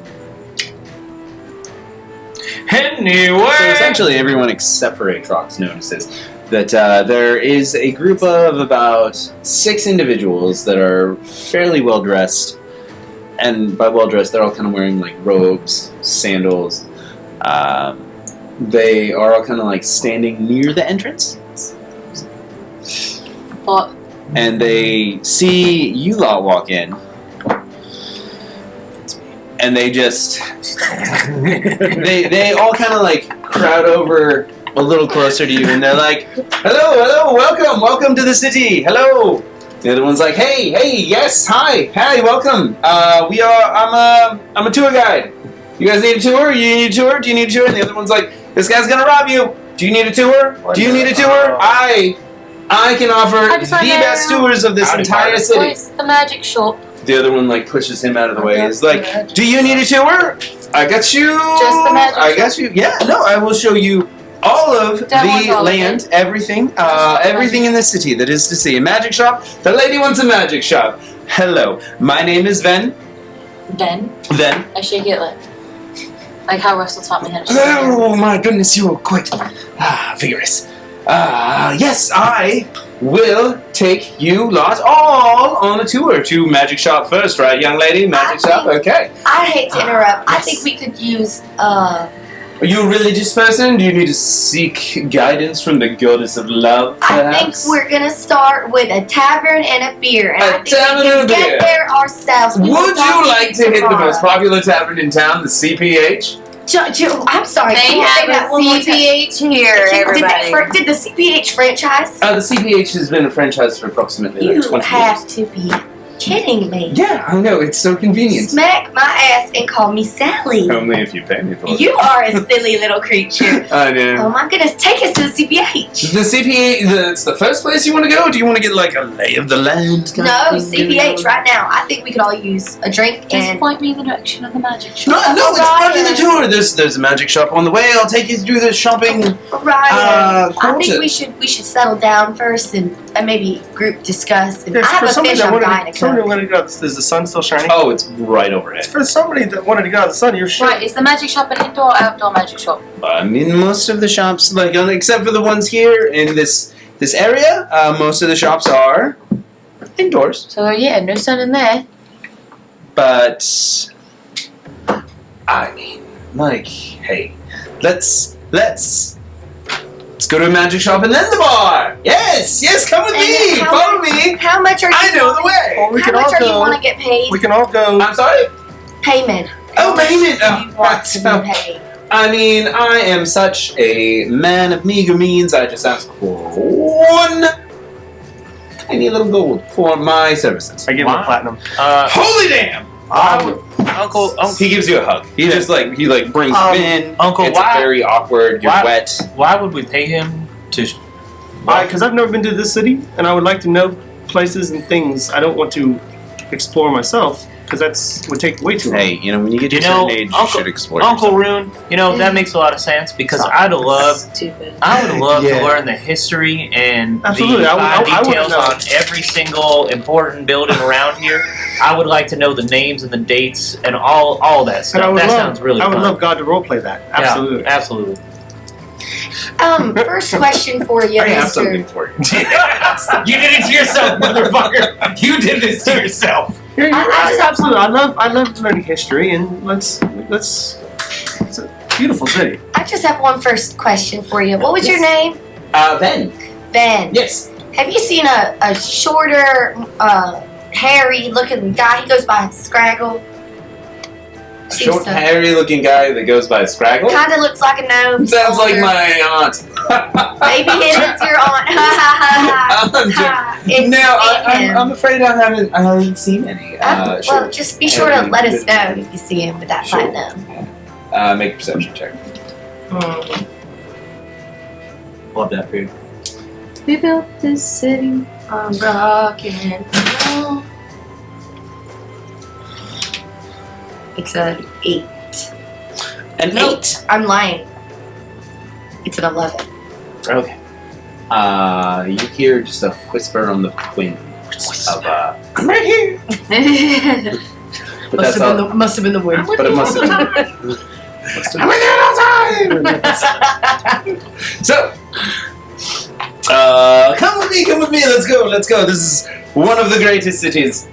So essentially, everyone except for Aatrox notices that there is a group of about 6 individuals that are fairly well dressed, and by well dressed, they're all kind of wearing like robes, sandals. They are all kind of like standing near the entrance, What? and they see you lot walk in, and they just they all kind of like crowd over a little closer to you, and they're like, hello, welcome to the city, hello. The other one's like, hey, yes, hi, welcome. I'm a tour guide. You guys need a tour? Do you need a tour? And the other one's like, this guy's gonna rob you. Do you need a tour? I can offer I just the wanna best know- tours of this entire city. Where's the magic shop? The other one like pushes him out of the way. He's like, do you need a tour? I got you. Just the magic I got you. Yeah, no, I will show you all of Don't want the all of land, it. everything in the city that is to see. A magic shop. The lady wants a magic shop. Hello, my name is Ven. Ben. I shake it like how Russell taught me how to shake it. Oh my goodness, you are quite vigorous. Yes, I will take you lot all on a tour to Magic Shop first, right, young lady? Magic Shop, okay. I hate to interrupt. I Yes. think we could use Are you a religious person? Do you need to seek guidance from the goddess of love, I think perhaps? we're gonna start with a tavern and a beer, and A I think tavern we and can a beer. get there ourselves. We will Would talk you like to hit the tomorrow. most popular tavern in town, the CPH? I'm sorry. They Can you say have that a one more time? CPH here, everybody. Did the CPH franchise? The CPH has been a franchise for approximately like You 20 have years. to be kidding me. Yeah, I know, it's so convenient. Smack my ass and call me Sally. Only if you pay me for it. You are a silly little creature. I know. Oh my goodness, take us to the CPH. The CPA, it's the first place you want to go? Or do you want to get like a lay of the land? kind No, of thing? CPH right now. I think we could all use a drink Just and point me in the direction of the magic shop. No, it's part of the Ryan. tour. There's a magic shop on the way. I'll take you through the shopping. Ryan. I quarter. think we should settle down first and maybe group discuss. And I Yes, have for a somebody fish that I'm dying wanted to somebody cook. wanted to go out, is the sun still shining? Oh, it's right overhead. For somebody that wanted to get out of the sun, you're sure. Right, is the magic shop an indoor or outdoor magic shop? I mean, most of the shops, like except for the ones here in this area, most of the shops are indoors. So yeah, no sun in there. But I mean, like, hey, let's go to a magic shop and then the bar. Yes, come with And me. how Follow me. How much are you? I know the way. Well, we How can much all are you go. want to get paid? We can all go. I'm sorry. Payment. Oh, payment. You want to be paid. I mean, I am such a man of meager means. I just ask for one tiny little gold for my services. I give him Wow. a platinum. Holy damn! Uncle, He gives you a hug. He just like brings you in. Uncle, it's why- very awkward. You're why- wet. why would we pay him to? Because I've never been to this city, and I would like to know places and things. I don't want to explore myself, because that would take way too long. Hey, when you get to You a certain know, age, you Uncle- should explore Uncle yourself. Rune, that makes a lot of sense because Stop. I'd love Stupid. to learn the history and Absolutely, the I fine wanna details know. on every single important building around here. I would like to know the names and the dates and all that And stuff. That sounds really I fun. would love God to roleplay that. Yeah, Absolutely. absolutely. First question for you, I have Mr. something for you. You did it to yourself, motherfucker. You did this to yourself. You're I right. just- Absolutely. I love learning history, and let's. It's a beautiful city. I just have one first question for you. What was your name? Ben. Ben. Yes. Have you seen a shorter, hairy-looking guy? He goes by Scraggle. A short, hairy-looking guy that goes by Scraggle. Kind of looks like a gnome. Sounds like older. my aunt. Maybe it is your aunt. Ha ha ha I'm ha. If No, you see him. I'm afraid I haven't seen any. Well, Sure. just be sure to let us know if you see him with that Sure. platinum. Make a perception check. Love that food. We built this city on rock and roll. It's an 8. An No. 8. I'm lying. It's an 11. Okay. You hear just a whisper on the wind. notes of I'm right here. But that's all. Must have been the wind. But it must have been. I'm with you all the time. So, come with me. Let's go. This is one of the greatest cities.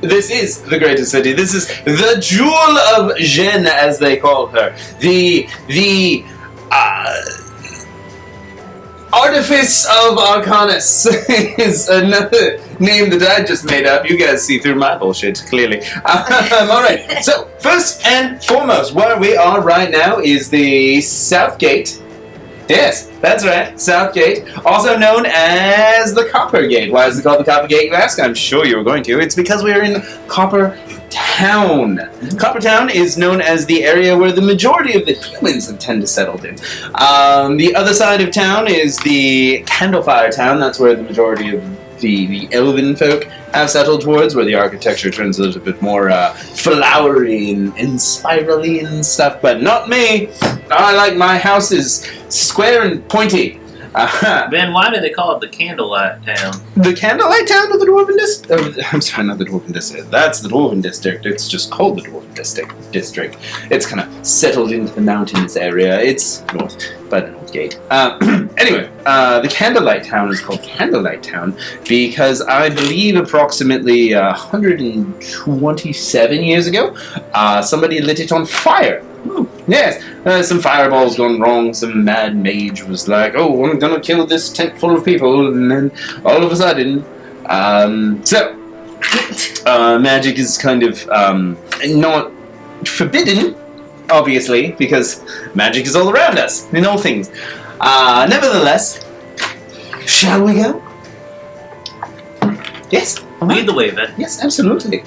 This is the greatest city. This is the Jewel of Jen, as they call her. The Artifice of Arcanus is another name that I just made up. You guys see through my bullshit, clearly. Alright, so first and foremost, where we are right now is the South Gate. Yes, that's right, South Gate, also known as the Copper Gate. Why is it called the Copper Gate, you ask? I'm sure you were going to. It's because we are in Copper Town. Copper Town is known as the area where the majority of the humans tend to settle in. The other side of town is the Candlefire Town. That's where the majority of the elven folk have settled towards, where the architecture turns a little bit more flowery and spirally and stuff, but not me. I like my houses square and pointy. Ben, why do they call it the Candlelight Town? The Candlelight Town of the Dwarven District? I'm sorry, not the Dwarven District. That's the Dwarven District. It's just called the Dwarven District. It's kind of settled into the mountains area. It's north, by the North Gate. Anyway, the Candlelight Town is called Candlelight Town because I believe approximately 127 years ago, somebody lit it on fire. Yes, some fireballs gone wrong. Some mad mage was like, "Oh, I'm gonna kill this tent full of people," and then all of a sudden, magic is kind of not forbidden, obviously, because magic is all around us in all things. Nevertheless, shall we go? Yes. Lead the way, Ben. Yes, absolutely.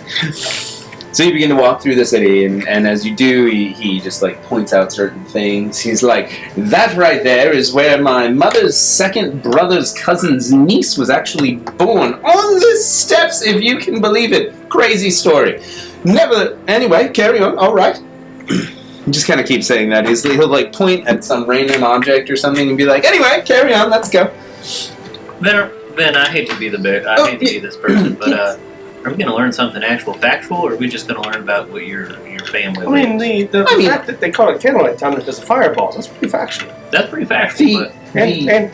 So you begin to walk through the city, and as you do, he just like points out certain things. He's like, that right there is where my mother's second brother's cousin's niece was actually born. On the steps, if you can believe it. Crazy story. Anyway, carry on, alright. Just kind of keep saying that. He'll like point at some random object or something and be like, anyway, carry on, let's go. Ben, I hate to be hate to be this person, but are we going to learn something factual, or are we just going to learn about what your family? I mean, the fact that they call it Candlelight Town because of fireballs, that's pretty factual. That's pretty factual. And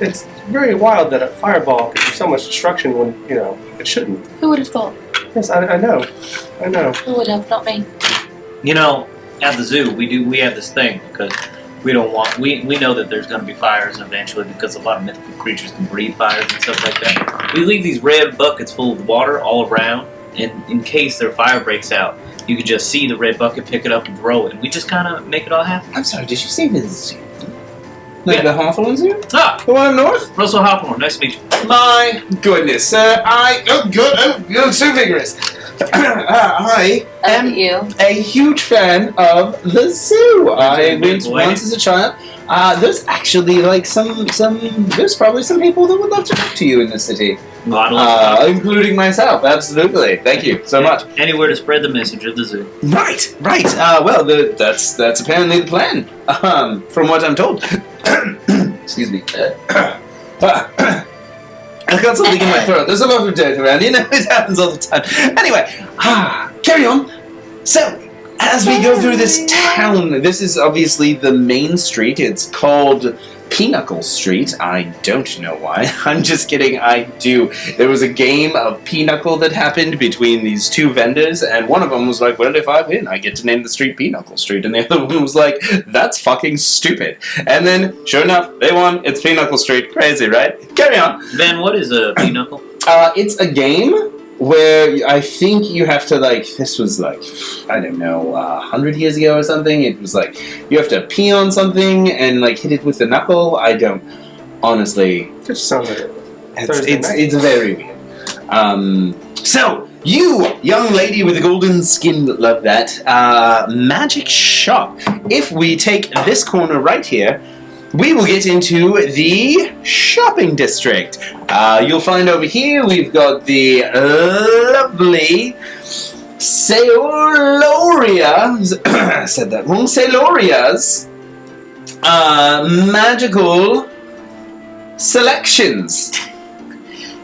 it's very wild that a fireball could do so much destruction when it shouldn't. Who would have thought? Yes, I know. Who would have? Not me. At the zoo, we have this thing because we don't want. We know that there's going to be fires eventually because a lot of mythical creatures can breathe fires and stuff like that. We leave these red buckets full of water all around, and in case their fire breaks out, you can just see the red bucket, pick it up, and throw it, and we just kind of make it all happen. I'm sorry, did you say the zoo? Like Yeah. the Hawthorne Zoo? Ah, The one up north? Russell Hopper, nice to meet you. My goodness, sir, you're so vigorous. I am you. a huge fan of the zoo. I big went boy. once as a child. There's actually like there's probably some people that would love to talk to you in this city. Including myself, absolutely. Thank you so much. Anywhere to spread the message of the zoo. Right. Well, that's apparently the plan. From what I'm told. Excuse me. I've got something in my throat. There's a lot of dirt around. It happens all the time. Anyway, carry on. So, as we go through this town, this is obviously the main street. It's called Pinochle Street. I don't know why. I'm just kidding. I do. There was a game of Pinochle that happened between these two vendors, and one of them was like, well, if I win, I get to name the street Pinochle Street. And the other one was like, that's fucking stupid. And then, sure enough, they won. It's Pinochle Street. Crazy, right? Carry on. Ben, what is a pinochle? It's a game where I think you have to, this was I don't know, 100 years ago or something. It was like, you have to pee on something and, hit it with the knuckle. I don't, honestly. It just sounds like it. It's very weird. So, you, young lady with a golden skin, love that. Magic shop. If we take this corner right here, we will get into the shopping district. You'll find over here we've got the lovely Sailoria's said that wrong. Sailoria's magical selections.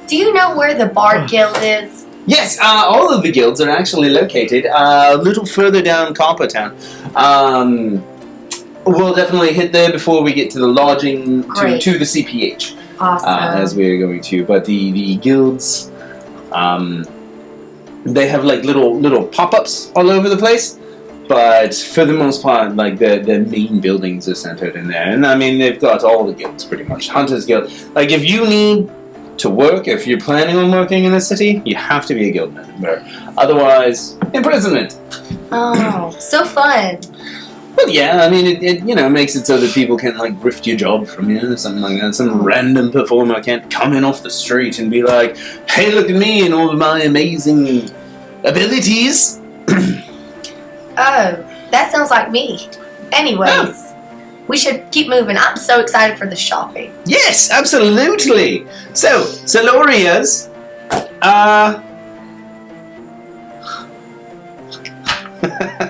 Do you know where the Bard Guild is? Yes, all of the guilds are actually located a little further down Copper Town. We'll definitely hit there before we get to the lodging Great. to the CPH. Awesome. As we're going to. But the guilds, they have like little pop-ups all over the place. But for the most part, like the main buildings are centered in there. And I mean, they've got all the guilds pretty much. Hunters Guild. Like if you need to work, if you're planning on working in the city, you have to be a guild member. Otherwise, imprisonment. Oh, so fun. Well, yeah, I mean, it makes it so that people can, like, grift your job from you or something like that. Some random performer can't come in off the street and be like, hey, look at me and all of my amazing abilities. Oh, that sounds like me. Anyways, we should keep moving. I'm so excited for the shopping. Yes, absolutely. So, Saloria's,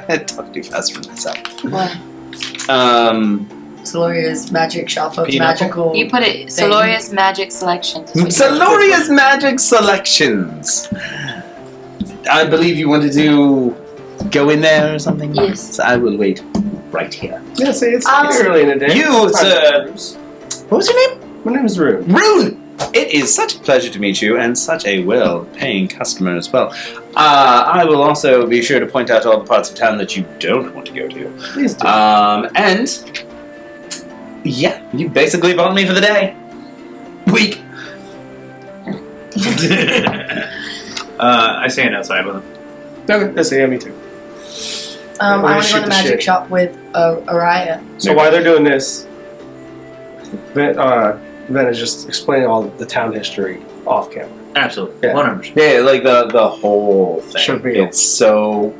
I talked too fast for myself. What? Soloria's magic shop of Peanut. magical. You put it Soloria's Magic Selections. is what you put. Saloria's Magic Selections. I believe you wanted to go in there or something? Yes. So I will wait right here. Yeah, see, it's Um, early in the day. You, It's time sir. to cruise. What was your name? My name is Rune. Rune! It is such a pleasure to meet you, and such a well-paying customer as well. I will also be sure to point out all the parts of town that you don't want to go to. Please do. And yeah, you basically bought me for the day. Week. I stand outside with him. Okay, that's yeah, me too. I Or want just to go shoot to the the magic shit. shop with Araya. So while they're doing this, Ben is just explaining all the town history off camera. Absolutely. Yeah. 100%. Yeah, like the whole thing. Should be. It's so.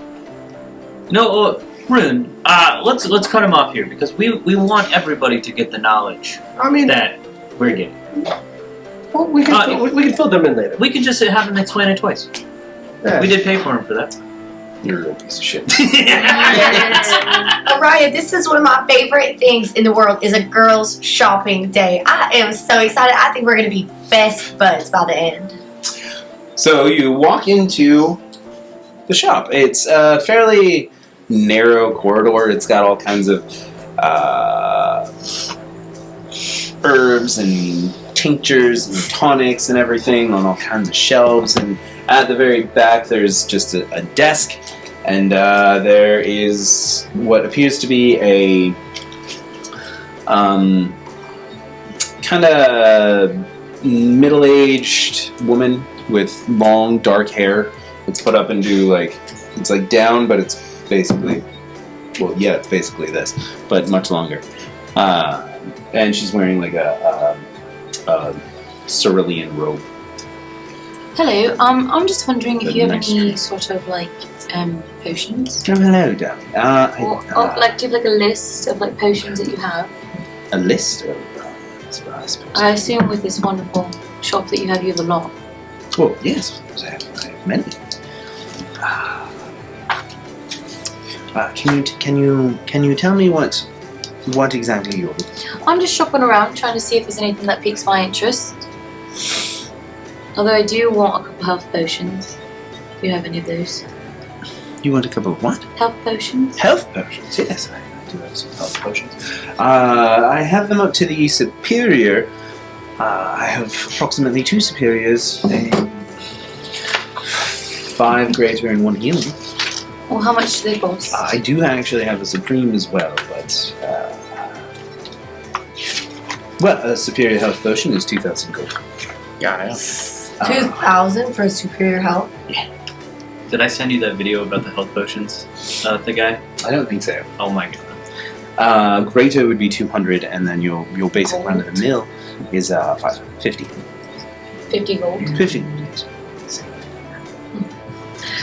No, Rune, let's cut him off here because we want everybody to get the knowledge I mean, that we're getting. well, we can we can fill them in later. We can just have him explain it twice. Yeah. We did pay for him for that. You're a real piece of shit. Araya, this is one of my favorite things in the world is a girls' shopping day. I am so excited. I think we're going to be best buds by the end. So you walk into the shop. It's a fairly narrow corridor. It's got all kinds of herbs and tinctures and tonics and everything on all kinds of shelves. And at the very back, there's just a desk, and there is what appears to be a kind of middle-aged woman with long dark hair. It's put up into it's like down, but it's basically, well, yeah, it's basically this, but much longer. And she's wearing like a cerulean robe. Hello. I'm just wondering if you have Nice. any sort of potions. Oh, hello, darling. Or do you have a list of potions that you have? A list of, I suppose. I assume with this wonderful shop that you have a lot. Oh, yes, of course, I have many. Can you tell me what exactly you're looking for? I'm just shopping around trying to see if there's anything that piques my interest. Although I do want a couple health potions. Do you have any of those? You want a couple of what? Health potions? Health potions, yes, I do have some health potions. I have them up to the superior. I have approximately 2 superiors, 5 greater and 1 healing. Well, how much do they cost? I do actually have a supreme as well, but a superior health potion is 2,000 gold. Yeah, 2,000 for superior health. Did I send you that video about the health potions? The guy? I don't think so. Oh my god. Greater would be 200, and then your basic run of the mill is 50. 50 gold. 50, yes.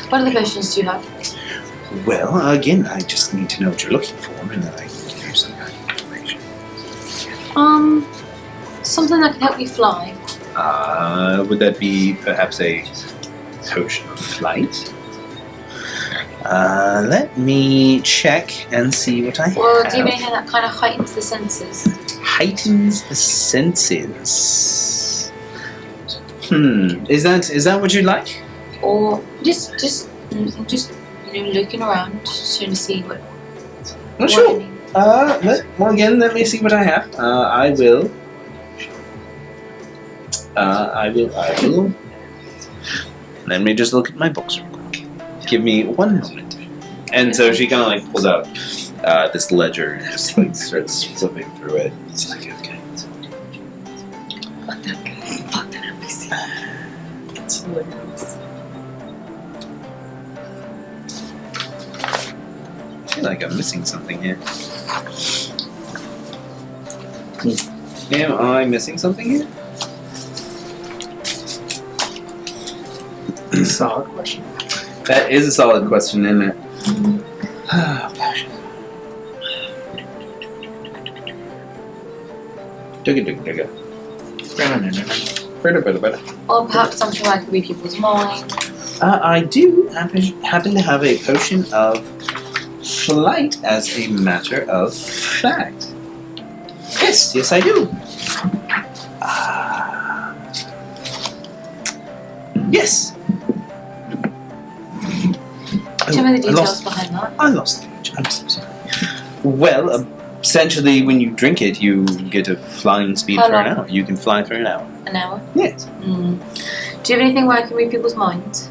What other potions do you have? Well, again, I just need to know what you're looking for, and then I can give you some kind of information. Something that can help me fly. Would that be perhaps a potion of flight? Let me check and see what I have. Well, do you have anything that kind of heightens the senses? Heightens the senses. Is that what you'd like? Or just looking around, just trying to see what. Oh, sure. Let me see what I have. I will. Let me just look at my books real quick. Give me one moment. And so she kind of like pulls out this ledger and just like starts flipping through it. It's like, okay. Fuck that NPC. That's hilarious. I feel like I'm missing something here. Am I missing something here? Solid question. That is a solid question, isn't it? Passion. Digga. Or perhaps something where I can read people's minds. I do happen to have a potion of flight as a matter of fact. Yes, I do. Yes. Tell me the details behind that. I lost the page. I'm so sorry. Well, essentially, when you drink it, you get a flying speed How for an long? hour. You can fly for an hour. An hour. Yes. Do you have anything where I can read people's minds?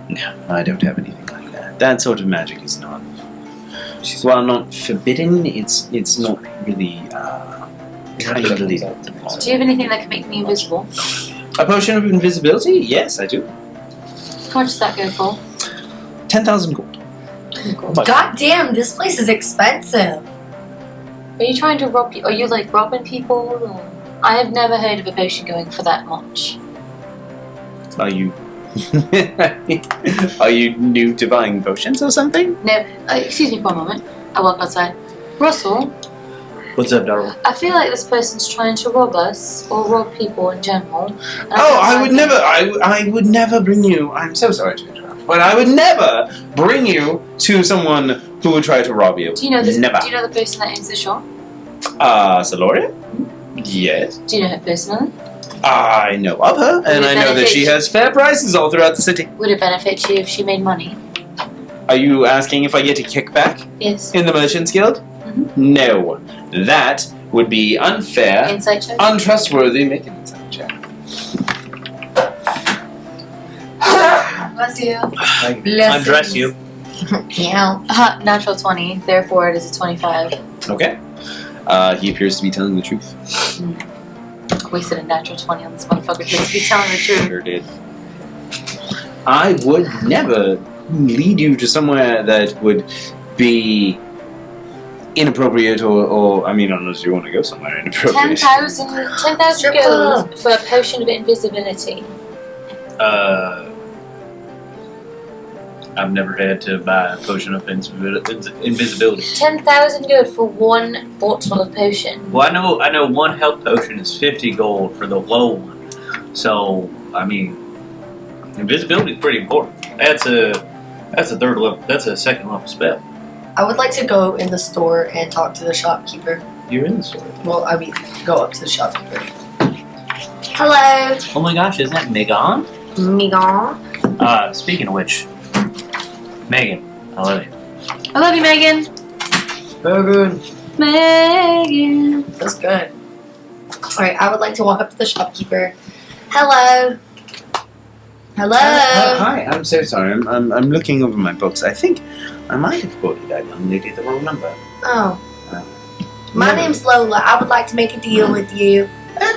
No, I don't have anything like that. That sort of magic is not. While not forbidden, it's not really kindly. Do you have anything that can make me invisible? A potion of invisibility? Yes, I do. How much does that go for? 10,000 gold. God damn, this place is expensive. Are you trying to rob? Are you like robbing people? Or? I have never heard of a potion going for that much. Are you? Are you new to buying potions or something? No. Excuse me for a moment. I walk outside. Russell, What's up, Darrell? I feel like this person's trying to rob us or rob people in general. And Oh, I don't would like never. it. I would never bring you. I'm so sorry to interrupt, but I would never bring you to someone who would try to rob you. Do you know this? Never. Do you know the person that owns the shop? Saloria? Yes. Do you know her personally? I know of her, and Would I know that she benefit- has fair prices all throughout the city. Would it benefit you if she made money? Are you asking if I get a kickback Yes. in the Merchants Guild? Mhm. No. That would be unfair, Insight check. untrustworthy. Make an insight check. Bless you. Undress you. Yeah. Natural 20. Therefore, it is a 25. Okay. He appears to be telling the truth. Wasted a natural 20 on this motherfucker just to be telling the truth. Sure did. I would never lead you to somewhere that would be inappropriate or I mean, unless you want to go somewhere inappropriate. 10,000 Strip gold for a potion of invisibility. I've never had to buy a potion of invisibility. 10,000 gold for one bottle of potion. Well, I know one health potion is 50 gold for the low one. So, I mean, invisibility is pretty important. That's a third level. That's a second level spell. I would like to go in the store and talk to the shopkeeper. You're in the store. Well, I mean, go up to the shopkeeper. Hello, Oh my gosh, isn't that Megan? Migon. Speaking of which, Megan, I love you. I love you, Megan. Megan. Megan. That's good. Alright, I would like to walk up to the shopkeeper. Hello. Hello. Hi, I'm so sorry. I'm looking over my books. I think I might have quoted that young lady the wrong number. Oh. My name's Lola. I would like to make a deal with you.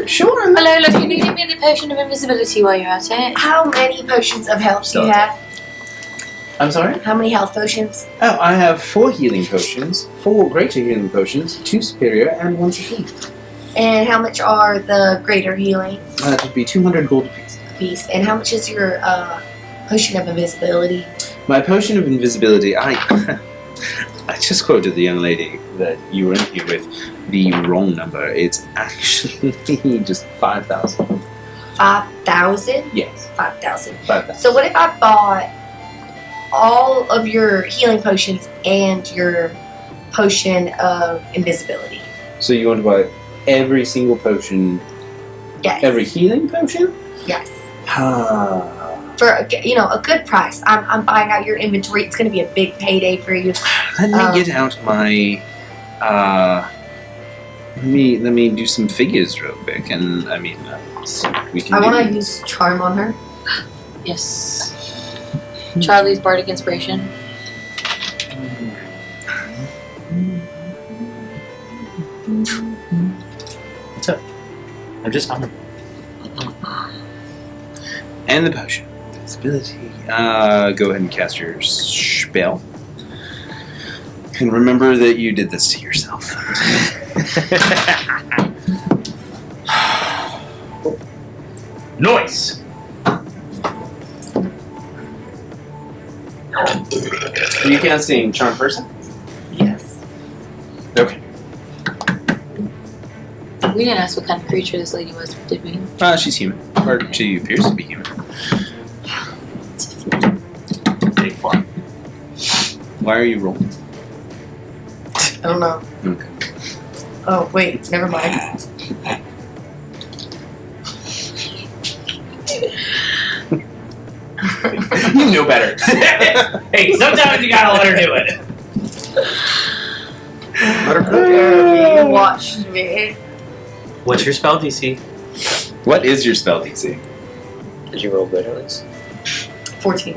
Sure. Hello, look, can you give me the potion of invisibility while you're at it? How many potions of health do you have? I'm sorry? How many health potions? Oh, I have 4 healing potions, 4 greater healing potions, 2 superior, and 1 supreme. And how much are the greater healing That would be 200 gold apiece. piece? And how much is your potion of invisibility? My potion of invisibility, I just quoted the young lady that you were in here with the wrong number. It's actually just 5,000. 5,000? Yes, 5,000. 5,000. So what if I bought all of your healing potions and your potion of invisibility? So you want to buy every single potion Yes. Every healing potion? Yes. Let For a good price. I'm buying out your inventory. It's going to be a big payday for you. me get out my. Let me do some figures real quick, and see what we can I do. want to use charm on her. Yes. Charlie's bardic inspiration. What's up? I'm just hungry. And the potion. Visibility. Go ahead and cast your spell. And remember that you did this to yourself. Noise. Are you casting Charm Person? Yes. Okay. We didn't ask what kind of creature this lady was, did we? She's human. Or she appears to be human. Big fly. Why are you rolling? I don't know. Okay. Oh, wait. Never mind. You know better. Hey, sometimes you gotta let her do it. Let her cook. You watched me. What's your spell DC? What is your spell DC? Did you roll good at least? 14.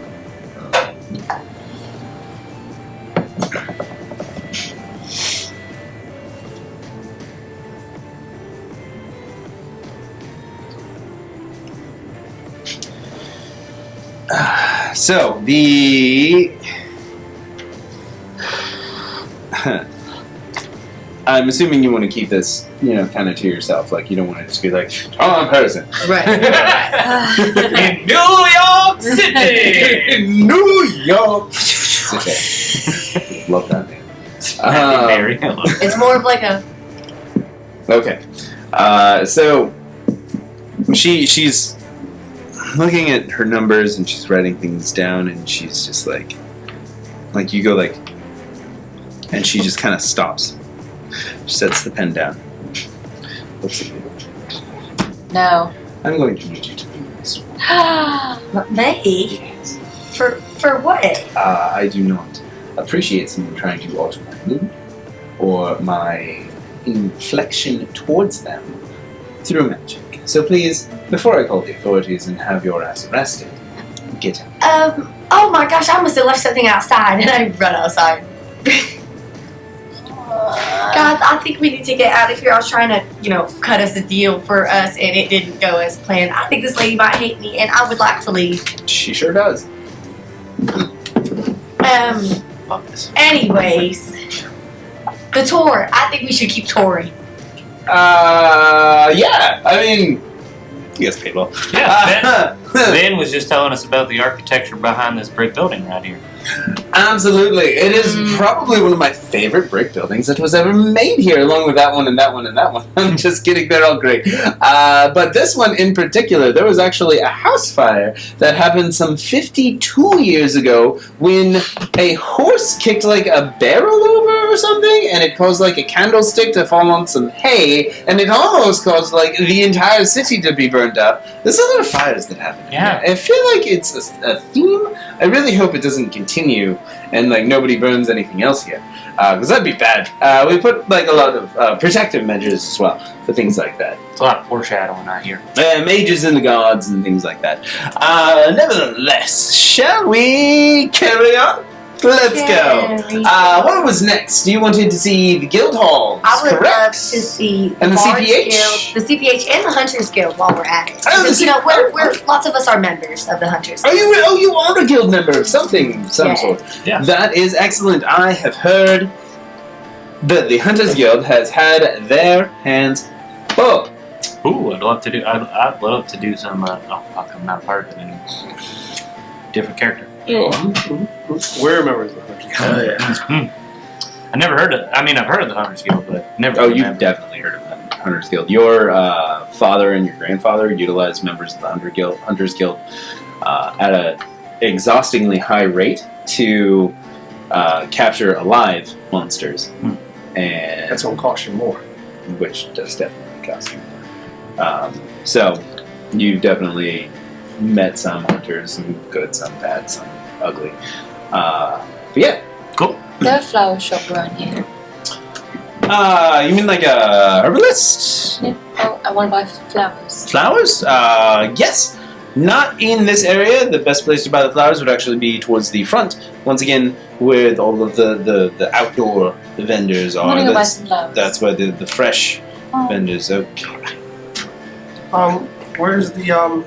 So, the... I'm assuming you want to keep this, kind of to yourself. Like, you don't want to just be like, oh, I'm person. Right. In New York City. New York City. Love that name. Mary. It's more of like a. Okay. So, she's looking at her numbers and she's writing things down and she's just like you go like, and she just kind of stops. She sets the pen down. Looks at you. No. I'm going to need you to do this. Me? For what? I do not appreciate someone trying to alter my mood or my inflection towards them through magic. So please, before I call the authorities and have your ass arrested, get out. Oh my gosh, I must have left something outside and I run outside. Guys, I think we need to get out of here. I was trying to, cut us a deal for us and it didn't go as planned. I think this lady might hate me and I would like to leave. She sure does. Anyways. The tour. I think we should keep touring. Yeah. I mean, you guys paid well. Yeah, Ben was just telling us about the architecture behind this brick building right here. Absolutely. It is probably one of my favorite brick buildings that was ever made here, along with that one and that one and that one. I'm just kidding. They're all great. But this one in particular, there was actually a house fire that happened some 52 years ago when a horse kicked like a barrel over or something, and it caused like a candlestick to fall on some hay, and it almost caused like the entire city to be burned up. There's a lot of fires that happen. Yeah. I feel like it's a theme. I really hope it doesn't continue and like nobody burns anything else here, because that'd be bad. We put like a lot of protective measures as well for things like that. It's a lot of foreshadowing out here. Mages and the gods and things like that. Nevertheless, shall we carry on? Let's go. What was next? You wanted to see the guild halls, I would correct? love to see And the Bards CPH? Guild, the CPH and the Hunters Guild while we're at it. Oh, the Because, we're lots of us are members of the Hunters Oh, Guild. you are a guild member of some Yes. sort. Yeah. That is excellent. I have heard that the Hunters Guild has had their hands full. Ooh, I'd love to do some. Oh fuck, I'm not part of it anymore. Different character. We're members of the Hunters Guild. Oh yeah. I never heard of. I mean, I've heard of the Hunters Guild, but never. Oh, been a you've member. definitely heard of the Hunters Guild. Your father and your grandfather utilized members of the Hunters Guild at an exhaustingly high rate to capture alive monsters, and That's gonna cost you more. which does definitely cost you more. So, you've definitely met some hunters, some good, some bad, some ugly. But yeah, cool. Is there a flower shop around here? You mean like a herbalist? Yeah. Oh, I want to buy flowers. Flowers? Yes. Not in this area. The best place to buy the flowers would actually be towards the front. Once again, with all of the outdoor vendors I are. want to go buy some flowers. That's where the fresh vendors. Okay. Where's the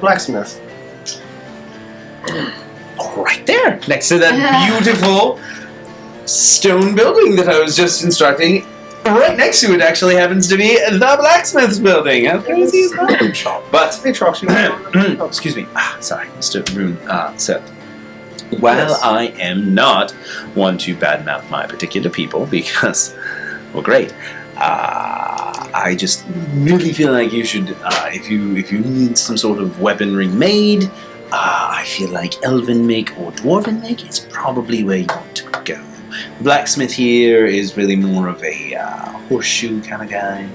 blacksmith? Right there, next to that beautiful stone building that I was just instructing. Right next to it actually happens to be the blacksmith's building. How crazy is that? But Hey, Trox, you excuse me. Sorry, Mr. Rune. So, while I am not one to badmouth my particular people because, well, great. I just really feel like you should, if you need some sort of weaponry made, I feel like elven make or dwarven make is probably where you want to go. The blacksmith here is really more of a horseshoe kind of guy.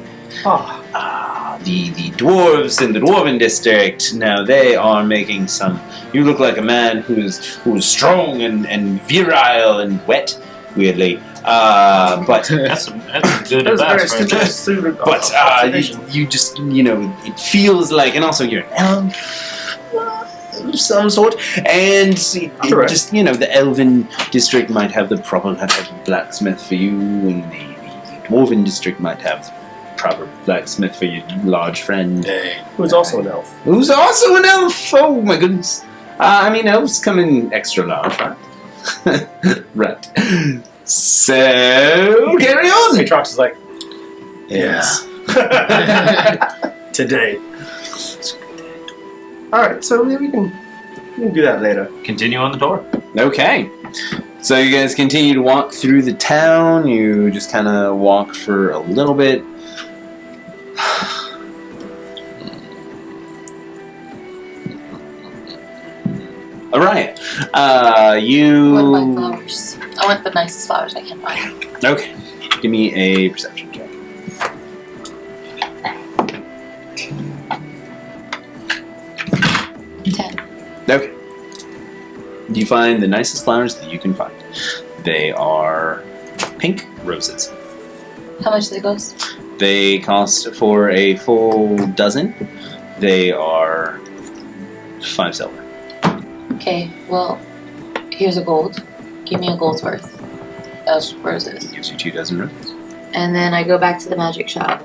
The dwarves in the dwarven district, now they are making some. You look like a man who's strong and virile and wet, weirdly. But That's some good That was very advice right there. stupid. but you just it feels like, and also you're an elf of some sort, and it Correct. just the elven district might have the proper type of blacksmith for you, and the dwarven district might have proper blacksmith for your large friend, Who's also an elf. who's also an elf. Oh my goodness! I mean, elves come in extra large, right? Right. So carry on. Hey, Trox is like, Yes. today. Alright, so we can do that later. Continue on the tour. Okay. So you guys continue to walk through the town. You just kind of walk for a little bit. Alright. I want You. to buy flowers. I want the nicest flowers I can buy. Okay. Give me a perception check. 10. Okay. You find the nicest flowers that you can find. They are pink roses. How much do they cost? They cost, for a full dozen, they are 5 silver. Okay, well, here's a gold. Give me a gold's worth of roses. It gives you 2 dozen roses. And then I go back to the magic shop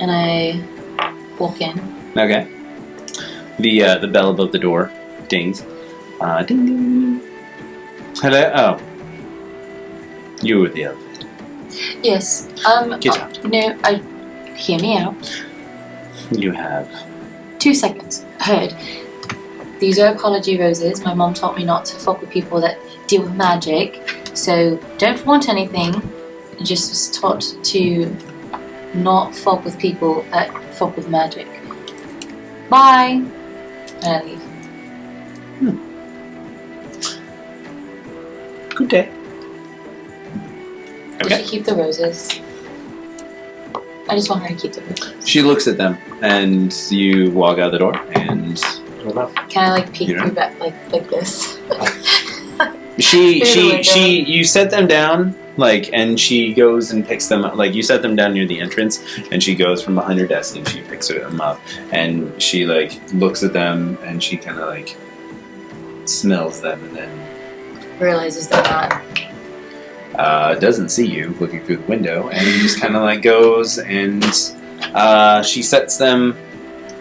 and I walk in. Okay. The bell above the door dings. Ding ding. Hello. Oh. You were the elf. Yes. Get out. No, hear me out. You have. 2 seconds. Heard. These are apology roses. My mom taught me not to fuck with people that deal with magic. So don't want anything. I just was taught to not fuck with people that fuck with magic. Bye. And I leave. Good day. Did Okay. she keep the roses? I just want her to keep the roses. She looks at them, and you walk out the door, and Can I like peek You know? through back like this? you set them down, and she goes and picks them up. Like, you set them down near the entrance, and she goes from behind her desk and she picks them up, and she looks at them, and she kind of smells them, and then Realizes they're not. doesn't see you looking through the window, and just kind of goes and she sets them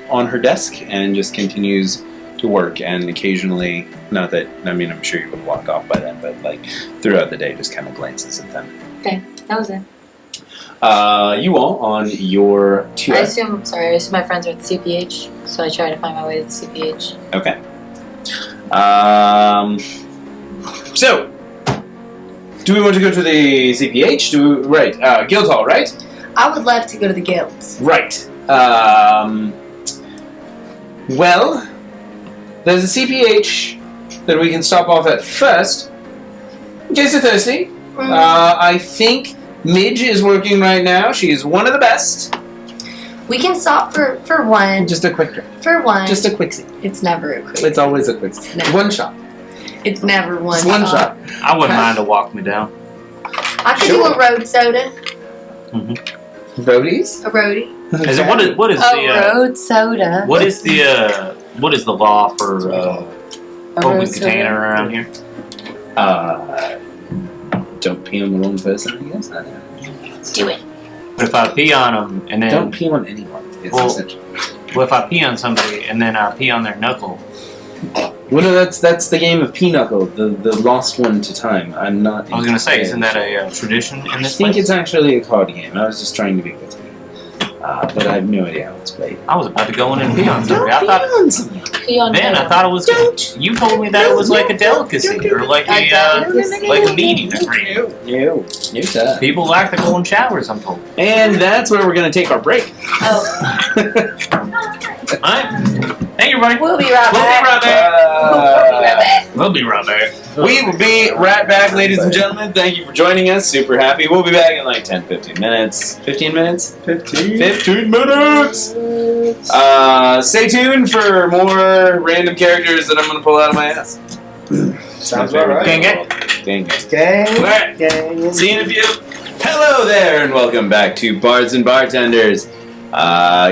on her desk and just continues to work, and occasionally, not that, I'm sure you would walk off by then, but throughout the day just kind of glances at them. Okay, that was it. You all on your I tour. assume my friends are at the CPH, so I try to find my way to the CPH. Okay. So, do we want to go to the CPH? Right, Guildhall, right? I would love to go to the guilds. Right. Well, there's a CPH that we can stop off at first, in case you're thirsty. I think Midge is working right now. She is one of the best. We can stop for one. Just a quick drink. For one. Just a quickie. It's never a quick. It's always a quickie. No. One shot. It's never one. It's one shot. I wouldn't mind to walk me down. I could do a road soda. Roadies? A roadie. Is it what is the road soda. what is the law for A open road soda. container around here? Don't pee on the wrong person, I guess. I don't know. Do it. But if I pee on them and then Don't pee on anyone. It's Well- essential. well, if I pee on somebody and then I pee on their knuckle, Well, no, that's the game of Pinochle, the lost one to time. I'm not. I was gonna say, isn't that a tradition in I this think place? it's actually a card game. I was just trying to be witty. But I have no idea how it's played. I was about to go in and pee on Don't somebody. I pee thought on someone. Pee on then I her. thought it was. You told me that it was like a delicacy or like a like a meeting agreement. No, sir. People like to go in showers. I'm told. And that's where we're gonna take our break. Oh, Alright. Thank you, everybody. we'll be right We'll be back. right back. We'll be right back. We'll be right back. We will be right back, ladies and gentlemen. Thank you for joining us. Super happy. We'll be back in like 10, 15 minutes. 15 minutes? 15 minutes! Stay tuned for more random characters that I'm going to pull out of my ass. Sounds about right. Gang, gang. Gang, gang. Gang. Alright. Gang. See you in a few. Hello there, and welcome back to Bards and Bartenders.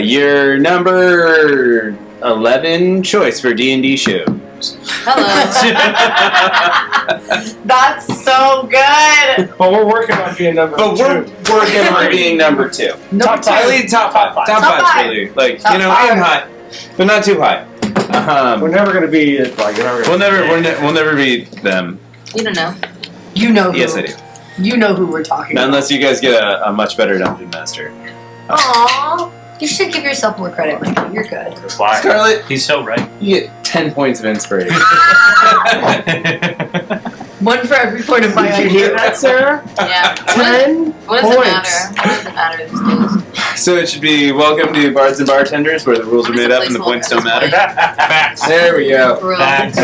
Your number 11 choice for D&D shows. Hello. That's so good. But we're working on being number But two. we're working on being number 2. Number two. Really, top five. Top Top five's five. really, like, Top aim five. high, but not too high. We're never gonna be like. We'll never be them. You don't know. You know who. Yes, I do. You know who we're talking about. Unless you guys get a much better dungeon master. Aww. You should give yourself more credit, Mikey. You're good. Why? Scarlett, He's so right. you get 10 points of inspiration. One for every point of my Did you hear idea. that, Sarah? Yeah. 10 What does it points. matter? What does it matter these days? So it should be welcome to Bards and Bartenders, where the rules are made up and the points don't matter. Facts. There we go. Bro. Facts.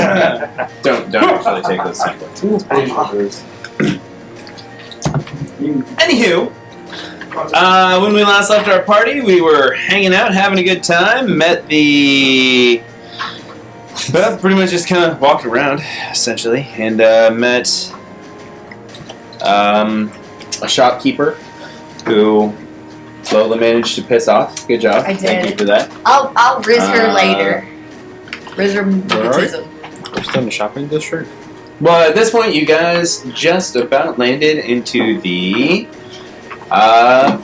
Don't actually take those 10 points. Anywho, when we last left our party, we were hanging out, having a good time, met the... Well, pretty much just kind of walked around, essentially, and met a shopkeeper who Lola managed to piss off. Good job. I Thank did. you for that. I'll riz her Uh, later. Riz her Where are we? baptism. We're still in the shopping district. Well, at this point, you guys just about landed into the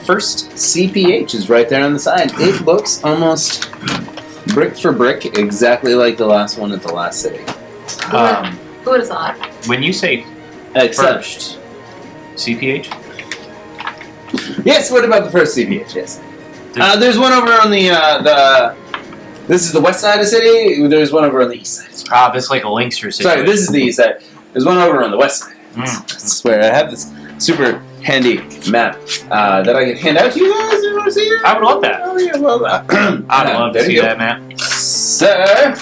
first CPH is right there on the side. It looks almost brick for brick, exactly like the last one at the last city. Who would have thought? When you say Except, first CPH, yes. What about the first CPH? Yes. There's one over on the. This is the west side of the city. There's one over on the east side. this is like a Linkster situation. Sorry, this is the east side. There's one over on the west side. Mm. I swear, I have this super handy map that I can hand out to you guys. You want to see it? I would love that. Oh yeah, well, I'd love to there see you go. that, man. Sir,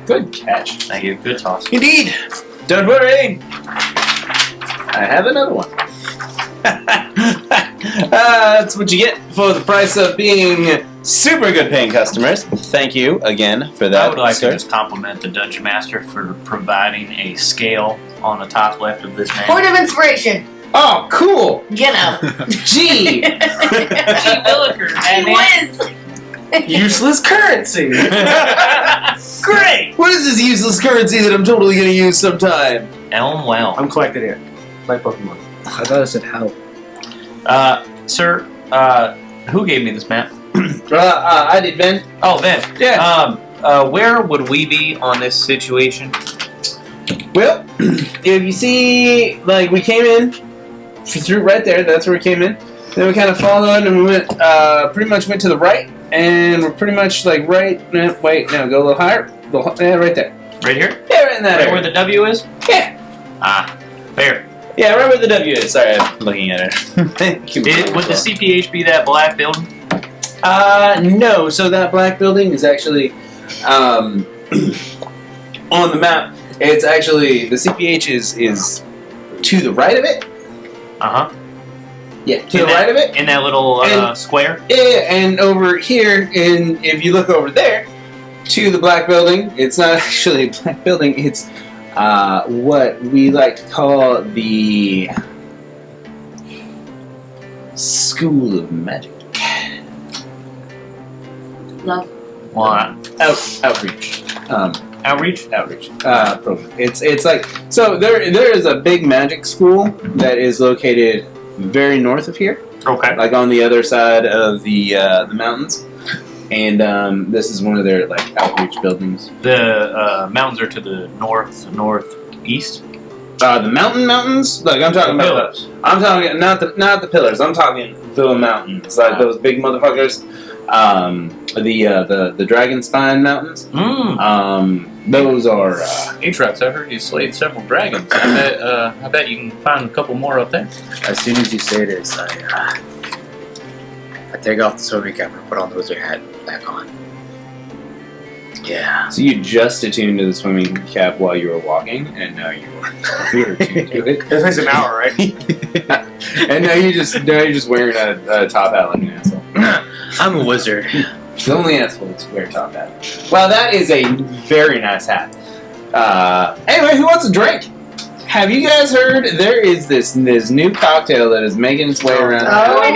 good catch. Thank you. Good toss. Indeed. Don't worry. I have another one. That's what you get for the price of being super good paying customers. Thank you again for that, I would like sir. to just compliment the Dungeon Master for providing a scale on the top left of this map. Point of inspiration. Oh, cool. You know. Gee. Gee Willikers, He was. Useless currency. Great! What is this useless currency that I'm totally going to use sometime? Elm well. I'm collecting it. My Pokemon. I thought it said help. Sir, who gave me this map? I did, Ben. Oh, Ben. Yeah. Where would we be on this situation? Well, if you see, like, we came in through right there. That's where we came in. Then we kind of followed and we went, pretty much went to the right, and we're pretty much like right. No, wait, no, go a little higher. Yeah, right there. Right here? Yeah, right in that Right area. where the W is? Yeah. Ah, fair. Yeah, right where the W is. Sorry, I'm looking at it. Would the CPH be that black building? No. So that black building is actually on the map. It's actually the CPH is to the right of it. Uh-huh. Yeah, to the right of it. In that little And- square? Yeah, and over here, if you look over there to the black building, it's not actually a black building. It's what we like to call the School of Magic. Love. Well, Outreach. outreach? Outreach program. It's like so there is a big magic school that is located very north of here, Okay. like on the other side of the mountains, and this is one of their like outreach buildings. The mountains are to the northeast. The mountains, like I'm talking about. Pillars. I'm talking not the pillars. I'm talking the mountains, like those big motherfuckers. The Dragon Spine Mountains. Those are. Aatrox, I heard you slayed several dragons. I bet you can find a couple more up there. As soon as you say this, I take off the swimming cap and put on the wizard hat back on. Yeah. So you just attuned to the swimming cap while you were walking, and now you are attuned to it. It takes an hour, right? And now you're just wearing a top hat like an asshole. I'm a wizard. The only assholes wear top hat. Well, that is a very nice hat. Anyway, who wants a drink? Have you guys heard there is this new cocktail that is making its way around? Oh my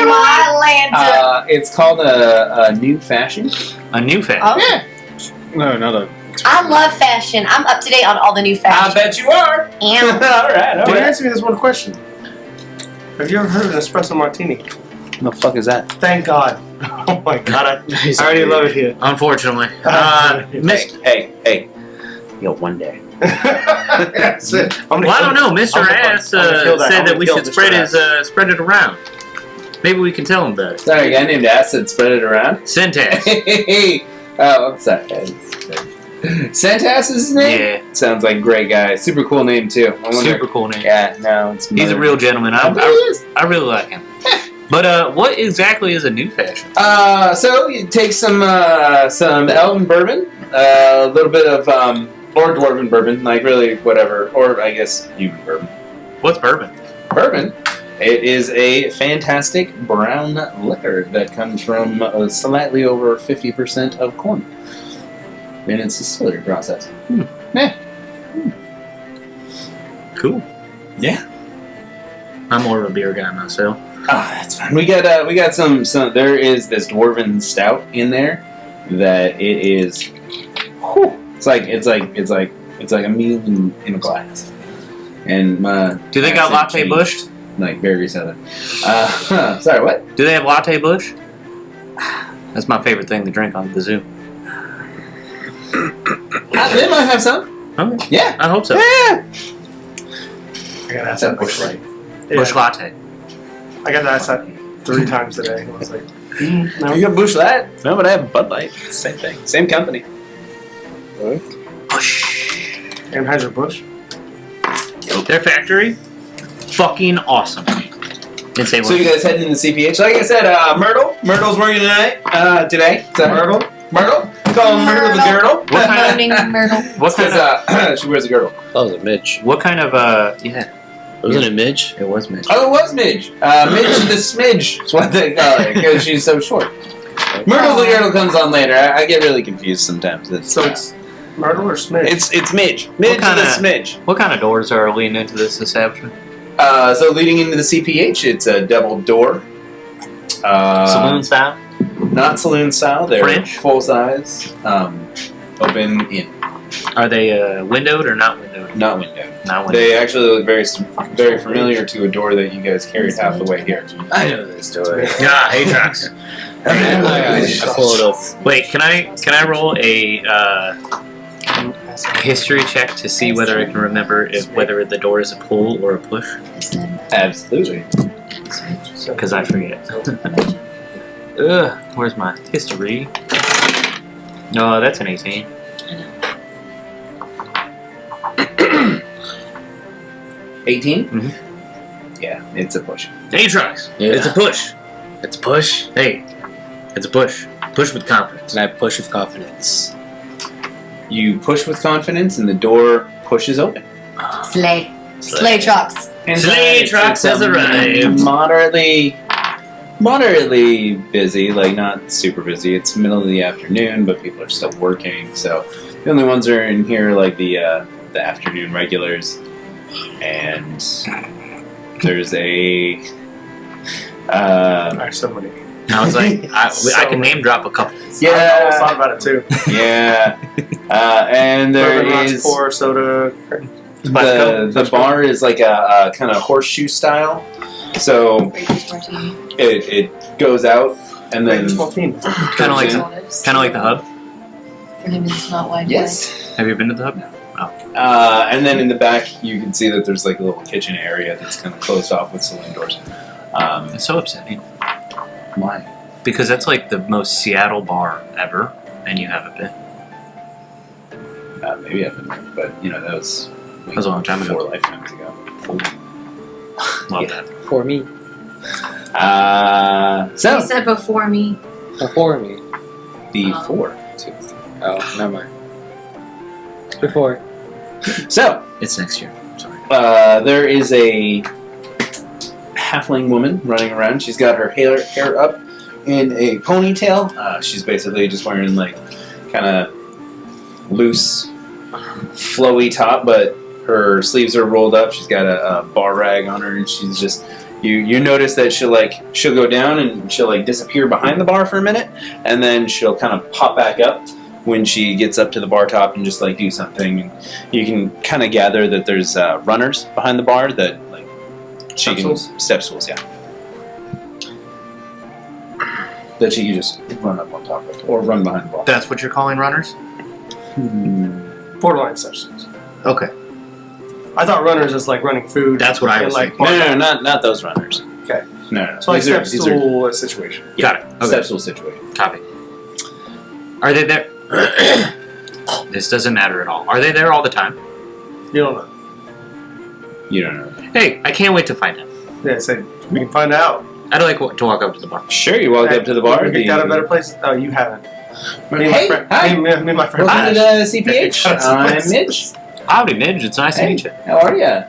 Lanta! It's called a new fashion. A new fan. Oh. Yeah, No, not a. I love fashion. I'm up to date on all the new I fashion. bet you are. all And right, all Can you right. answer me this one question? Have you ever heard of an espresso martini? What the fuck is that? Thank God. Oh my God, I already love it here. Unfortunately. Hey. Yo, one day. That's it. Well, I don't know. Mr. Ass I'm gonna kill that. said I'm that gonna we kill should Mr. spread it around. Maybe we can tell him about it. Sorry, a guy named Ass said spread it around. Syntax. Oh, what's that? Santas is his name? Yeah. Sounds like a great guy. Super cool name, too. I wonder. Super cool name. Yeah, no, it's He's a real gentleman. I bet he is. I really like him. But what exactly is a new fashion? So you take some elven bourbon, a little bit of or dwarven bourbon, like really whatever, or I guess human bourbon. What's bourbon? Bourbon. It is a fantastic brown liquor that comes from slightly over 50% of corn in its distillery process. Cool. Yeah. I'm more of a beer guy myself. That's fine. We got some. There is this dwarven stout in there that it is. Whew, it's like a meal in a glass. And Do they got latte cheese, bush? like very southern. Sorry, what? Do they have latte bush? That's my favorite thing to drink on the zoo. They might have some. Okay. Yeah. I hope so. Yeah. I gotta ask That's a that bush question. light. Yeah, Bush latte. I got to ask that 3 times today. I was like, no. You got Bush Light? No, but I have Bud Light. Same thing. Same company. Bush. Anheuser Busch. Their factory, fucking awesome. Didn't say So you guys heading in the CPH? Like I said, Myrtle's working today. Is that Myrtle? Myrtle? Call him Myrtle the Girdle. What kind of? Moaning Myrtle. What kind of? Because she wears a girdle. That was a Midge. What kind of? Yeah, Wasn't it Midge? it was Mitch. Oh, it was Midge. Midge the Smidge is what they call her because she's so short. Myrtle the Girdle comes on later. I get really confused sometimes. So it's Myrtle or Smith? It's Midge. Midge kinda- the Smidge. What kind of doors are leading into this establishment? So leading into the CPH, it's a double door. Saloon style. Not saloon style. They're French? full size. Open in. Are they windowed or not windowed? Not window. Not windowed. They actually look very familiar to a door that you guys carried half the way here. I know this story. Yeah, Aatrox. I pull it up. Wait, can I roll a history check to see whether I can remember whether the door is a pull or a push? Absolutely. Because I forget. Ugh, where's my history? No, that's an 18. 18? Mhm. Yeah, it's a push. Aatrox, Yeah. it's a push. It's a push, Hey, it's a push. Push with confidence. and I push with confidence. You push with confidence, and the door pushes open. Slay. Slay trucks. Sleigh trucks has arrived. Moderately busy, like not super busy. It's middle of the afternoon, but people are still working. So the only ones that are in here, like the afternoon regulars, and there's a. Somebody. I was like, I can name drop a couple. I always thought about it too. Yeah, and there is pour soda. the bar is like a kind of horseshoe style, so it goes out and then small team. Kind of like the hub. For him, it's not wide. yes. Have you been to the hub? And then in the back, you can see that there's like a little kitchen area that's kind of closed off with saloon doors. It's so upsetting. Why? Because that's like the most Seattle bar ever, and you haven't been. Maybe I've been there, but you know that was That was a long time ago. 4 lifetimes ago. Love Yeah. that. For me. So You said before me. Before me. before. Oh, never mind. Before. So It's next year. Sorry. there is a halfling woman running around. She's got her hair up in a ponytail. She's basically just wearing like kind of loose, flowy top, but her sleeves are rolled up. She's got a bar rag on her, and she's just you notice that she'll go down and she'll like disappear behind the bar for a minute, and then she'll kind of pop back up when she gets up to the bar top and just like do something. And you can kind of gather that there's runners behind the bar that like she can step stools, yeah. That she can just run up on top of or run behind the bar. That's what you're calling runners? Borderline substance. Okay. I thought runners is like running food. That's what I and, was like. No, not those runners. Okay. No. So like These are- step these are- stool situation. Got it. Okay. Step stool situation. Copy. Are they there? This doesn't matter at all. Are they there all the time? You don't know. You don't know. Hey, I can't wait to find out. Yeah, say we can find out. I'd like to walk up to the bar. Sure, you walk up to the bar. You got a better place? Oh, you haven't. Me and my Hey, friend. hi. Me and my friend. Welcome to the CPH. I'm Mitch. Howdy, Midge. It's nice to Hey, meet you. how are you?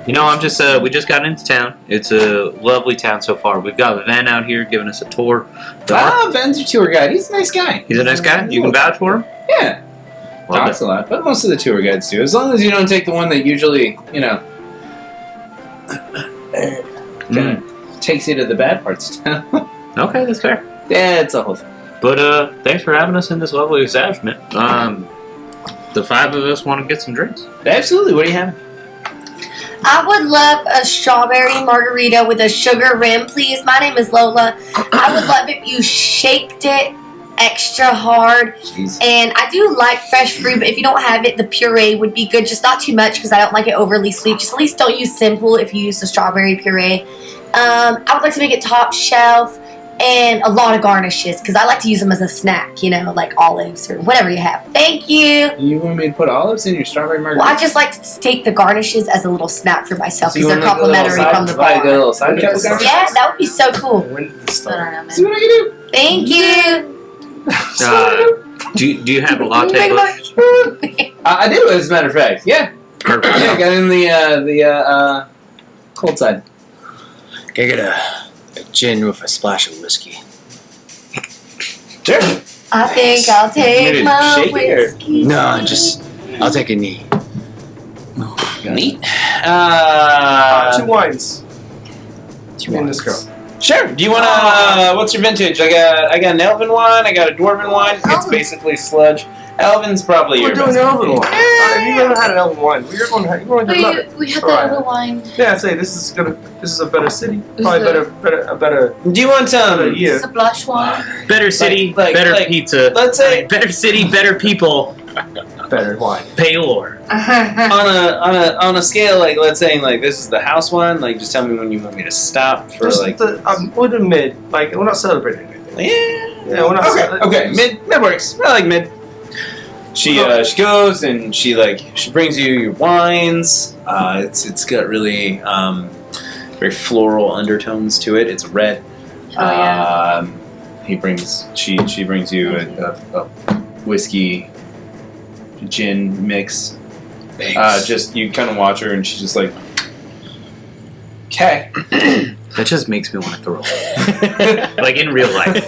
You know, I'm just, we just got into town. It's a lovely town so far. We've got Van out here giving us a tour. Ben's your tour guide. He's a nice guy. He's a nice guy. You can vouch for him? Yeah. Well, Talks a lot, but most of the tour guides do. As long as you don't take the one that usually, kind of takes you to the bad parts of town. Okay, that's fair. Yeah, it's a whole thing. But thanks for having us in this lovely establishment. The 5 of us want to get some drinks. Absolutely. What do you have? I would love a strawberry margarita with a sugar rim, please. My name is Lola. I would love if you shaked it extra hard. Jeez. And I do like fresh fruit, but if you don't have it, the puree would be good. Just not too much because I don't like it overly sweet. Just at least don't use simple if you use the strawberry puree. I would like to make it top shelf and a lot of garnishes because I like to use them as a snack, like olives or whatever you have. Thank you. You want me to put olives in your strawberry margarita? Well, I just like to take the garnishes as a little snack for myself So you because they're wanna make a little complimentary from the like a bar. little side cup of garnish? Yeah, that would be so cool. When did this I start? don't know, See man. what I can do. Thank you. Do you have a latte? Big Bush? I do, as a matter of fact. Yeah. Perfect. Yeah, got in the cold side. Can I get a gin with a splash of whiskey? Sure. I think I'll You need take to my shake it, or- whiskey. No, I'll take a knee. Neat. 2 wines. Me and this girl. Sure. Do you want to? What's your vintage? I got an elven wine. I got a dwarven wine. It's basically sludge. Elven's probably We're your doing best. elven wine. You never had an elven wine. You're going to love it. We had Alright. the other wine. Yeah, I say this is a better city. Is Probably the- better Do you want better some? year. It's a blush wine. Better city, Like- better like- pizza. Let's say Better city, better people. Better wine. Pylor. on a scale, like let's say like this is the house one. Like just tell me when you want me to stop for like. We're the mid. Like we're not celebrating anything. Yeah. Yeah, we're not. Okay. Mid works. I like mid. She goes and she brings you your wines. It's got really very floral undertones to it. It's red. Oh, yeah. She brings you a whiskey gin mix. Thanks. Just you kind of watch her and she's just like Okay. That just makes me want to throw up. Like in real life.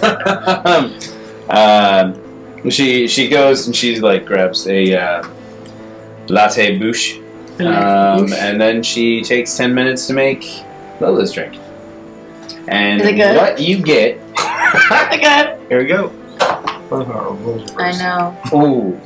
She goes and she like grabs a latte bouche, and then she takes 10 minutes to make Lola's drink. And Is it good? what you get? Good. Here we go. I know. Ooh.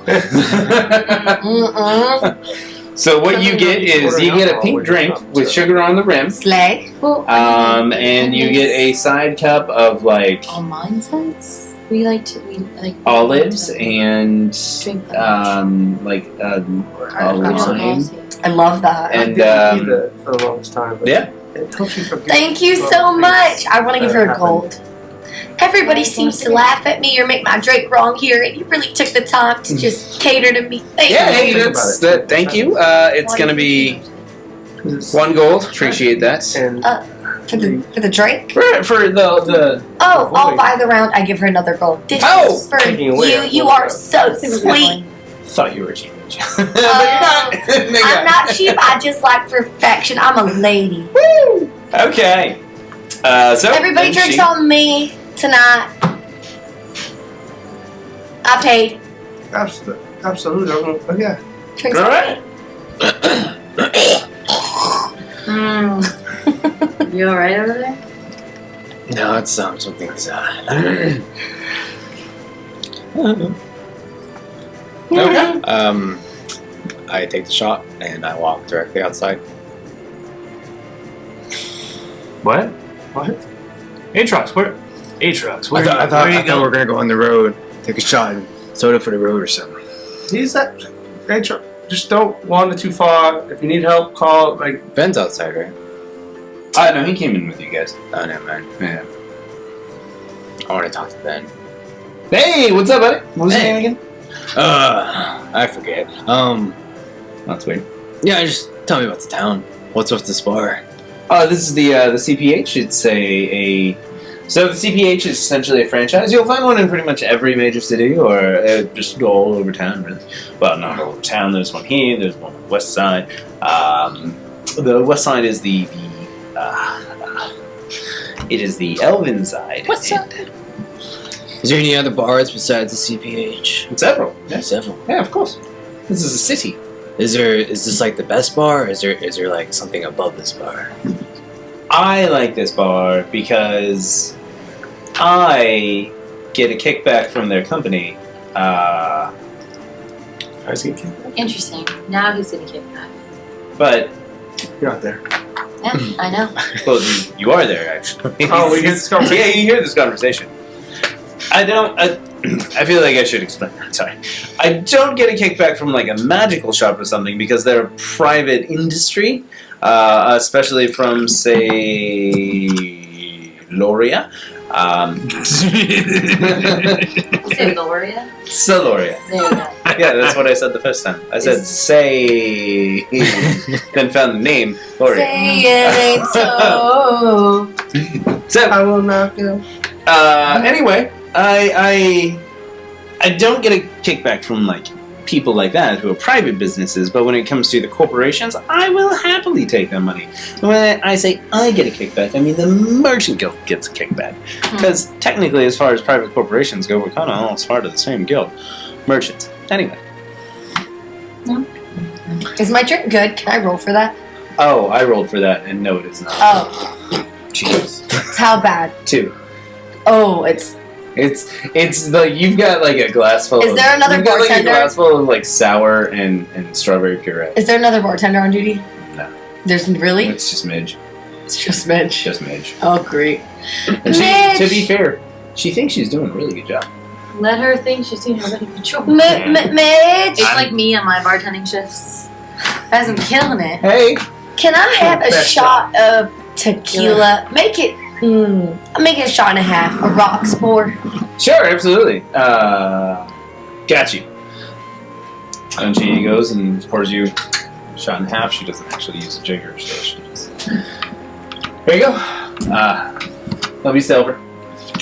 So what you get is you get a pink drink with sugar on the rim, Slay. Well, and you get a side cup of like on mine says we like olives and drink that like We don't lime. glass it. I love that. And for the longest time. But yeah. it helps you forget. Thank you so much. I want to give her a gold. Everybody seems to laugh at me or make my drink wrong here, and you really took the time to just cater to me. Thank Yeah, you. hey, Think that's about it. that. Thank you. It's gonna be 1 gold. Appreciate that. And For the drink? For the Oh, I'll buy the round. I give her another gold. This Oh! is for Taking away you. our You gold. are so sweet. thought you were a cheap bitch. But you're I'm not. not cheap. I just like perfection. I'm a lady. Okay. So Everybody then drinks she- on me tonight. I paid. absolutely. Oh, yeah. Drinks All on right. me. You alright over there? No, it's something's Okay. I take the shot and I walk directly outside. What? What? Aatrox, where? Aatrox, where, I where thought are you we were going? gonna go on the road, take a shot, and soda for the road or something. He's that. Just don't wander too far. If you need help, call. Like, Ben's outside, right? No, he came in with you guys. Oh, never mind. Yeah. I want to talk to Ben. Hey, what's up, buddy? What was your Hey. name again? I forget. That's weird. Yeah, just tell me about the town. What's with this bar? This is the CPH. It's so the CPH is essentially a franchise. You'll find one in pretty much every major city, or just all over town, really. Well, not all over town. There's one here. There's one on the west side. The west side is it is the Elven side. What's up? Is there any other bars besides the CPH? Several. Yes. Several. Yeah, of course. This is a city. Is this like the best bar? Or is there like something above this bar? I like this bar because I get a kickback from their company. I was getting Interesting. Now he's gonna kick back. But You're out there. Yeah, I know. well, you are there actually. Oh, we hear this conversation? Yeah, you hear this conversation. I don't. I feel like I should explain that. Sorry. I don't get a kickback from like a magical shop or something because they're a private industry, especially from say Loria. Say Gloria. Saloria. There you go. Yeah, that's what I said the first time. I said say, then found the name Loria. Say it ain't so. So I will not go. anyway, I don't get a kickback from like people like that who are private businesses, but when it comes to the corporations, I will happily take their money. And when I say I get a kickback, I mean the merchant guild gets a kickback. Because technically, as far as private corporations go, we're kind of all part of the same guild. Merchants. Anyway. Is my drink good? Can I roll for that? Oh, I rolled for that, and no, it is not. Oh, Jeez. how bad? 2. Oh, it's. It's like you've got like a glass full. Is there another You've got like a bartender? glass full of like sour and strawberry puree. Is there another bartender on duty? No. There's really? It's just Midge. It's just Mitch. Just Midge. Oh, great. And she, Midge! to be fair, she thinks she's doing a really good job. Let her think she's doing a really good job. Mitch! It's like me on my bartending shifts. Guys, I'm killing it. Hey. Can I have a Best shot of tequila? Make it. I'll make it a shot and a half. A rock spore. Sure, absolutely. Got you. And she goes and pours you a shot in half. She doesn't actually use a jigger, so she just. Here you go. Love you, Silver.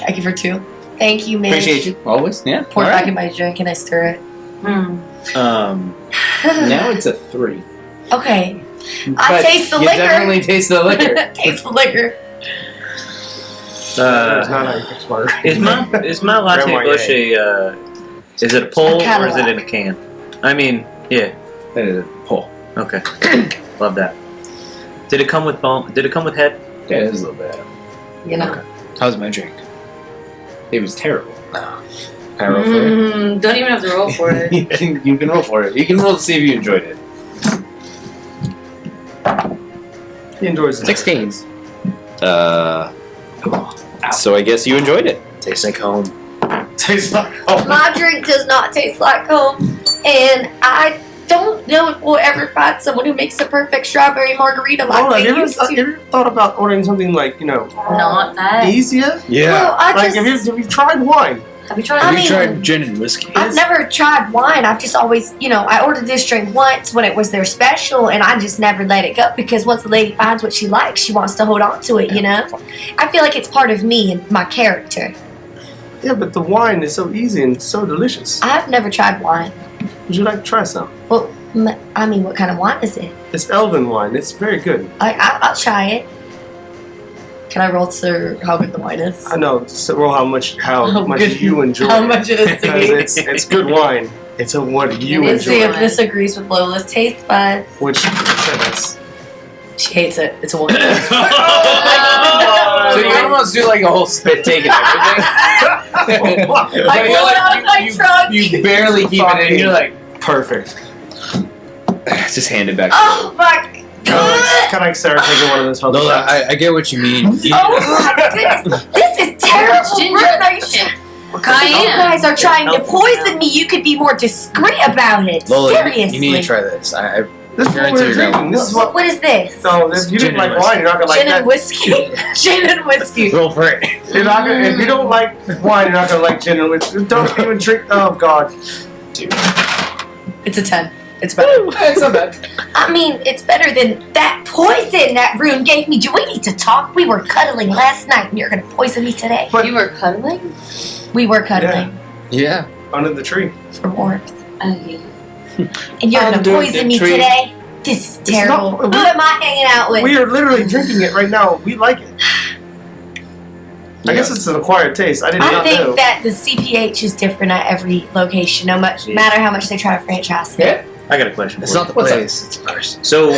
I give her 2. Thank you, Mitch. Appreciate you always. Yeah. Pour it All back right. in my drink and I stir it. Now it's a 3. Okay. I taste the you liquor. definitely taste the liquor. Taste the liquor. That's not how you fix margarita. Is my latte Grandma, bush a? Is it a pole A or is it in a Cadillac. can? I mean, yeah. Pull. Okay. Love that. Did it come with foam? Did it come with head? Yeah, it is a little bit. You know. How's my drink? It was terrible. Can I roll for it? Don't even have to roll for it. You can roll for it. You can roll to see if you enjoyed it. He enjoys it. 16. So I guess you enjoyed it. Tastes like home. Tastes like home. My drink does not taste like home, and I don't know if we'll ever find someone who makes a perfect strawberry margarita like Hold on, they have used you to. ever thought about ordering something like, Not that. easier? Well, Like, have you tried wine? Have you tried? I Have you mean- tried gin and whiskey? I've never tried wine. I've just always, I ordered this drink once when it was their special, and I just never let it go because once the lady finds what she likes, she wants to hold on to it, I feel like it's part of me and my character. Yeah, but the wine is so easy and so delicious. I've never tried wine. Would you like to try some? Well, I mean, what kind of wine is it? It's elven wine. It's very good. I'll try it. Can I roll to how good the wine is? I know. So, how much good- you enjoy. How much it is to me. Because it's good wine. It's a what you It is See enjoy. if this agrees with Lola's taste buds. Which says She hates it. It's a one. So you almost do like a whole spit take and everything. I pulled it out of my trunk. You barely keep it in. You're like, perfect. just hand it back. Oh my god! Kind of like Sarah taking one of those healthy Lola, shots. I get what you mean. Oh my goodness! This is terrible. Ginger Ruth. Are you Or You cayenne. guys are trying to poison me. You could be more discreet about it. Lola, Seriously. you need to try this. This is what guarantee we're you're drinking. This is what. What is this? No, if you Gin didn't and like wine, you're not gonna like Gin that. and whiskey. Gin and whiskey. Roll for it. You're not gonna, if you don't like wine, you're not gonna like gin and whiskey. Don't even drink. Oh God. It's a 10. It's better. It's not bad. I mean, it's better than that poison that Rune gave me. Do we need to talk? We were cuddling last night, and you're gonna poison me today. You were cuddling? We were cuddling Yeah. Under the tree. for warmth, Okay. and you're gonna Under poison the me tree. today. This is terrible. not- Who am I hanging out with? We are literally drinking it right now. We like it. I guess it's an acquired taste. I did I not think know. that the CPH is different at every location, no matter how much they try to franchise it. Yeah. I got a question. It's for not the What's place, it's a person. So,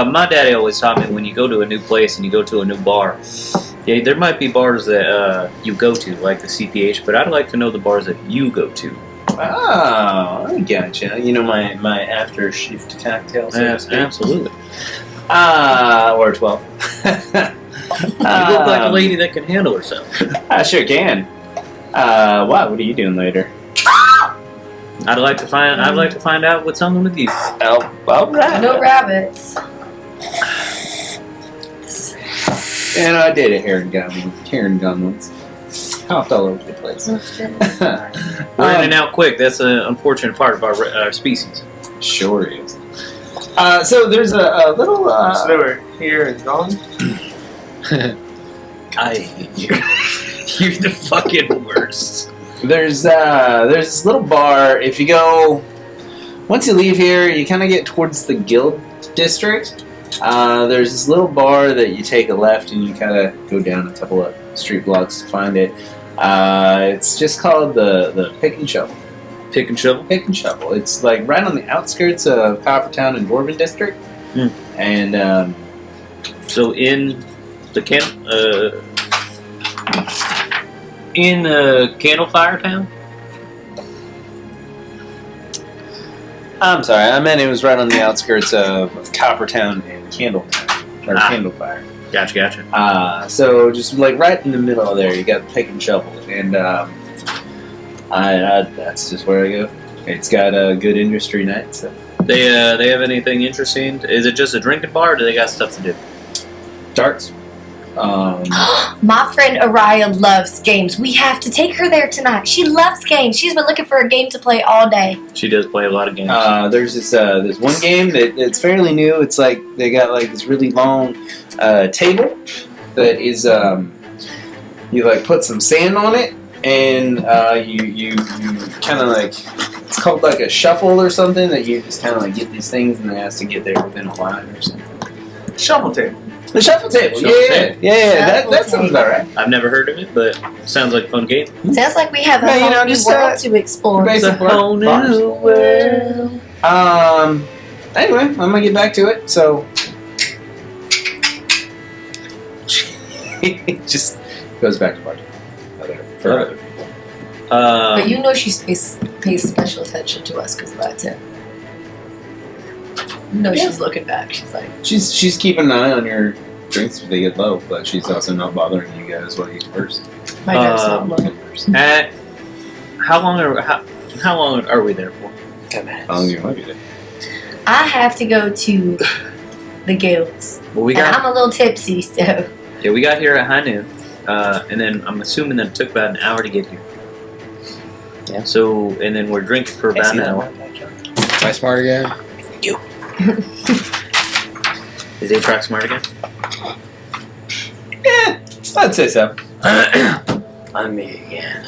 my daddy always taught me when you go to a new place and you go to a new bar, yeah, there might be bars that you go to, like the CPH, but I'd like to know the bars that you go to. Oh, I gotcha. You know my after shift cocktail. So to speak. Absolutely. Or 12. You look like a lady that can handle herself. I sure can. What are you doing later? I'd like to find out what's on with you. Oh, all right. No rabbits. And I did a Heron gun once. Hopped all over the place. We're in and out quick. That's an unfortunate part of our species. Sure is. So there's a little. So they were here and gone. I hate you. You're the fucking worst. There's this little bar. If you go, once you leave here, you kind of get towards the Guild District. There's this little bar that you take a left and you kind of go down a couple of street blocks to find it. It's just called the Pick and Shovel. Pick and shovel. Pick and Shovel. It's like right on the outskirts of Coppertown and Dwarven District. And So in the Candlefire Town. I'm sorry, I meant it was right on the outskirts of Coppertown and Candletown, or Candlefire. Gotcha. So just like right in the middle of there, you got the Pick and Shovel, and that's just where I go. It's got a good industry night. So They have anything interesting? Is it just a drinking bar, or do they got stuff to do? darts. My friend Araya loves games. We have to take her there tonight. She loves games. She's been looking for a game to play all day. She does play a lot of games. There's this one game that's fairly new. It's like they got like this really long table that is you like put some sand on it, and you kind of like, it's called like a shuffle or something, that you just kind of like get these things and it has to get there within a line or something. Shuffle table. The shuffle table. Shuffle Yeah. That sounds about right. I've never heard of it, but sounds like a fun game. Sounds like we have a No, you whole know, new just, world to explore. basic whole new bars. world. Anyway, I'm gonna get back to it. So, it just goes back to bartending. For other people. But you know she pays special attention to us because of that too. You know she's looking back. She's like, She's keeping an eye on your drinks if they get low, but she's also not bothering you guys while you first. my drink's not low. How long are we there for? 10 minutes. How long do you want to be there? I have to go to the guilds, Well, we and got I'm a little tipsy, so we got here at high noon, and then I'm assuming that it took about an hour to get here. Yeah. So, and then we're drinking for about an hour. Am I smart again? Is A-Track smart again? Yeah, I'd say so. I'm me again.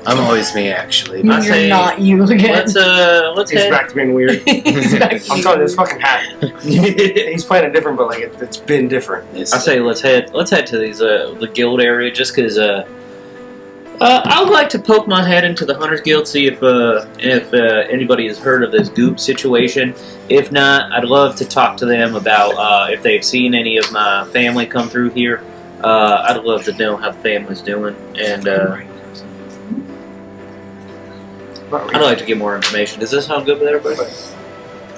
I'm always me, actually. I you're say- not you again. Let's He's head. back to being weird. He's back I'm telling you, this fucking hat. He's playing it different, but like it's been different. I say let's head to these the guild area just because I would like to poke my head into the Hunters Guild, see if anybody has heard of this goop situation. If not, I'd love to talk to them about if they've seen any of my family come through here. I'd love to know how the family's doing, and I'd like to get more information. Does this sound good with everybody?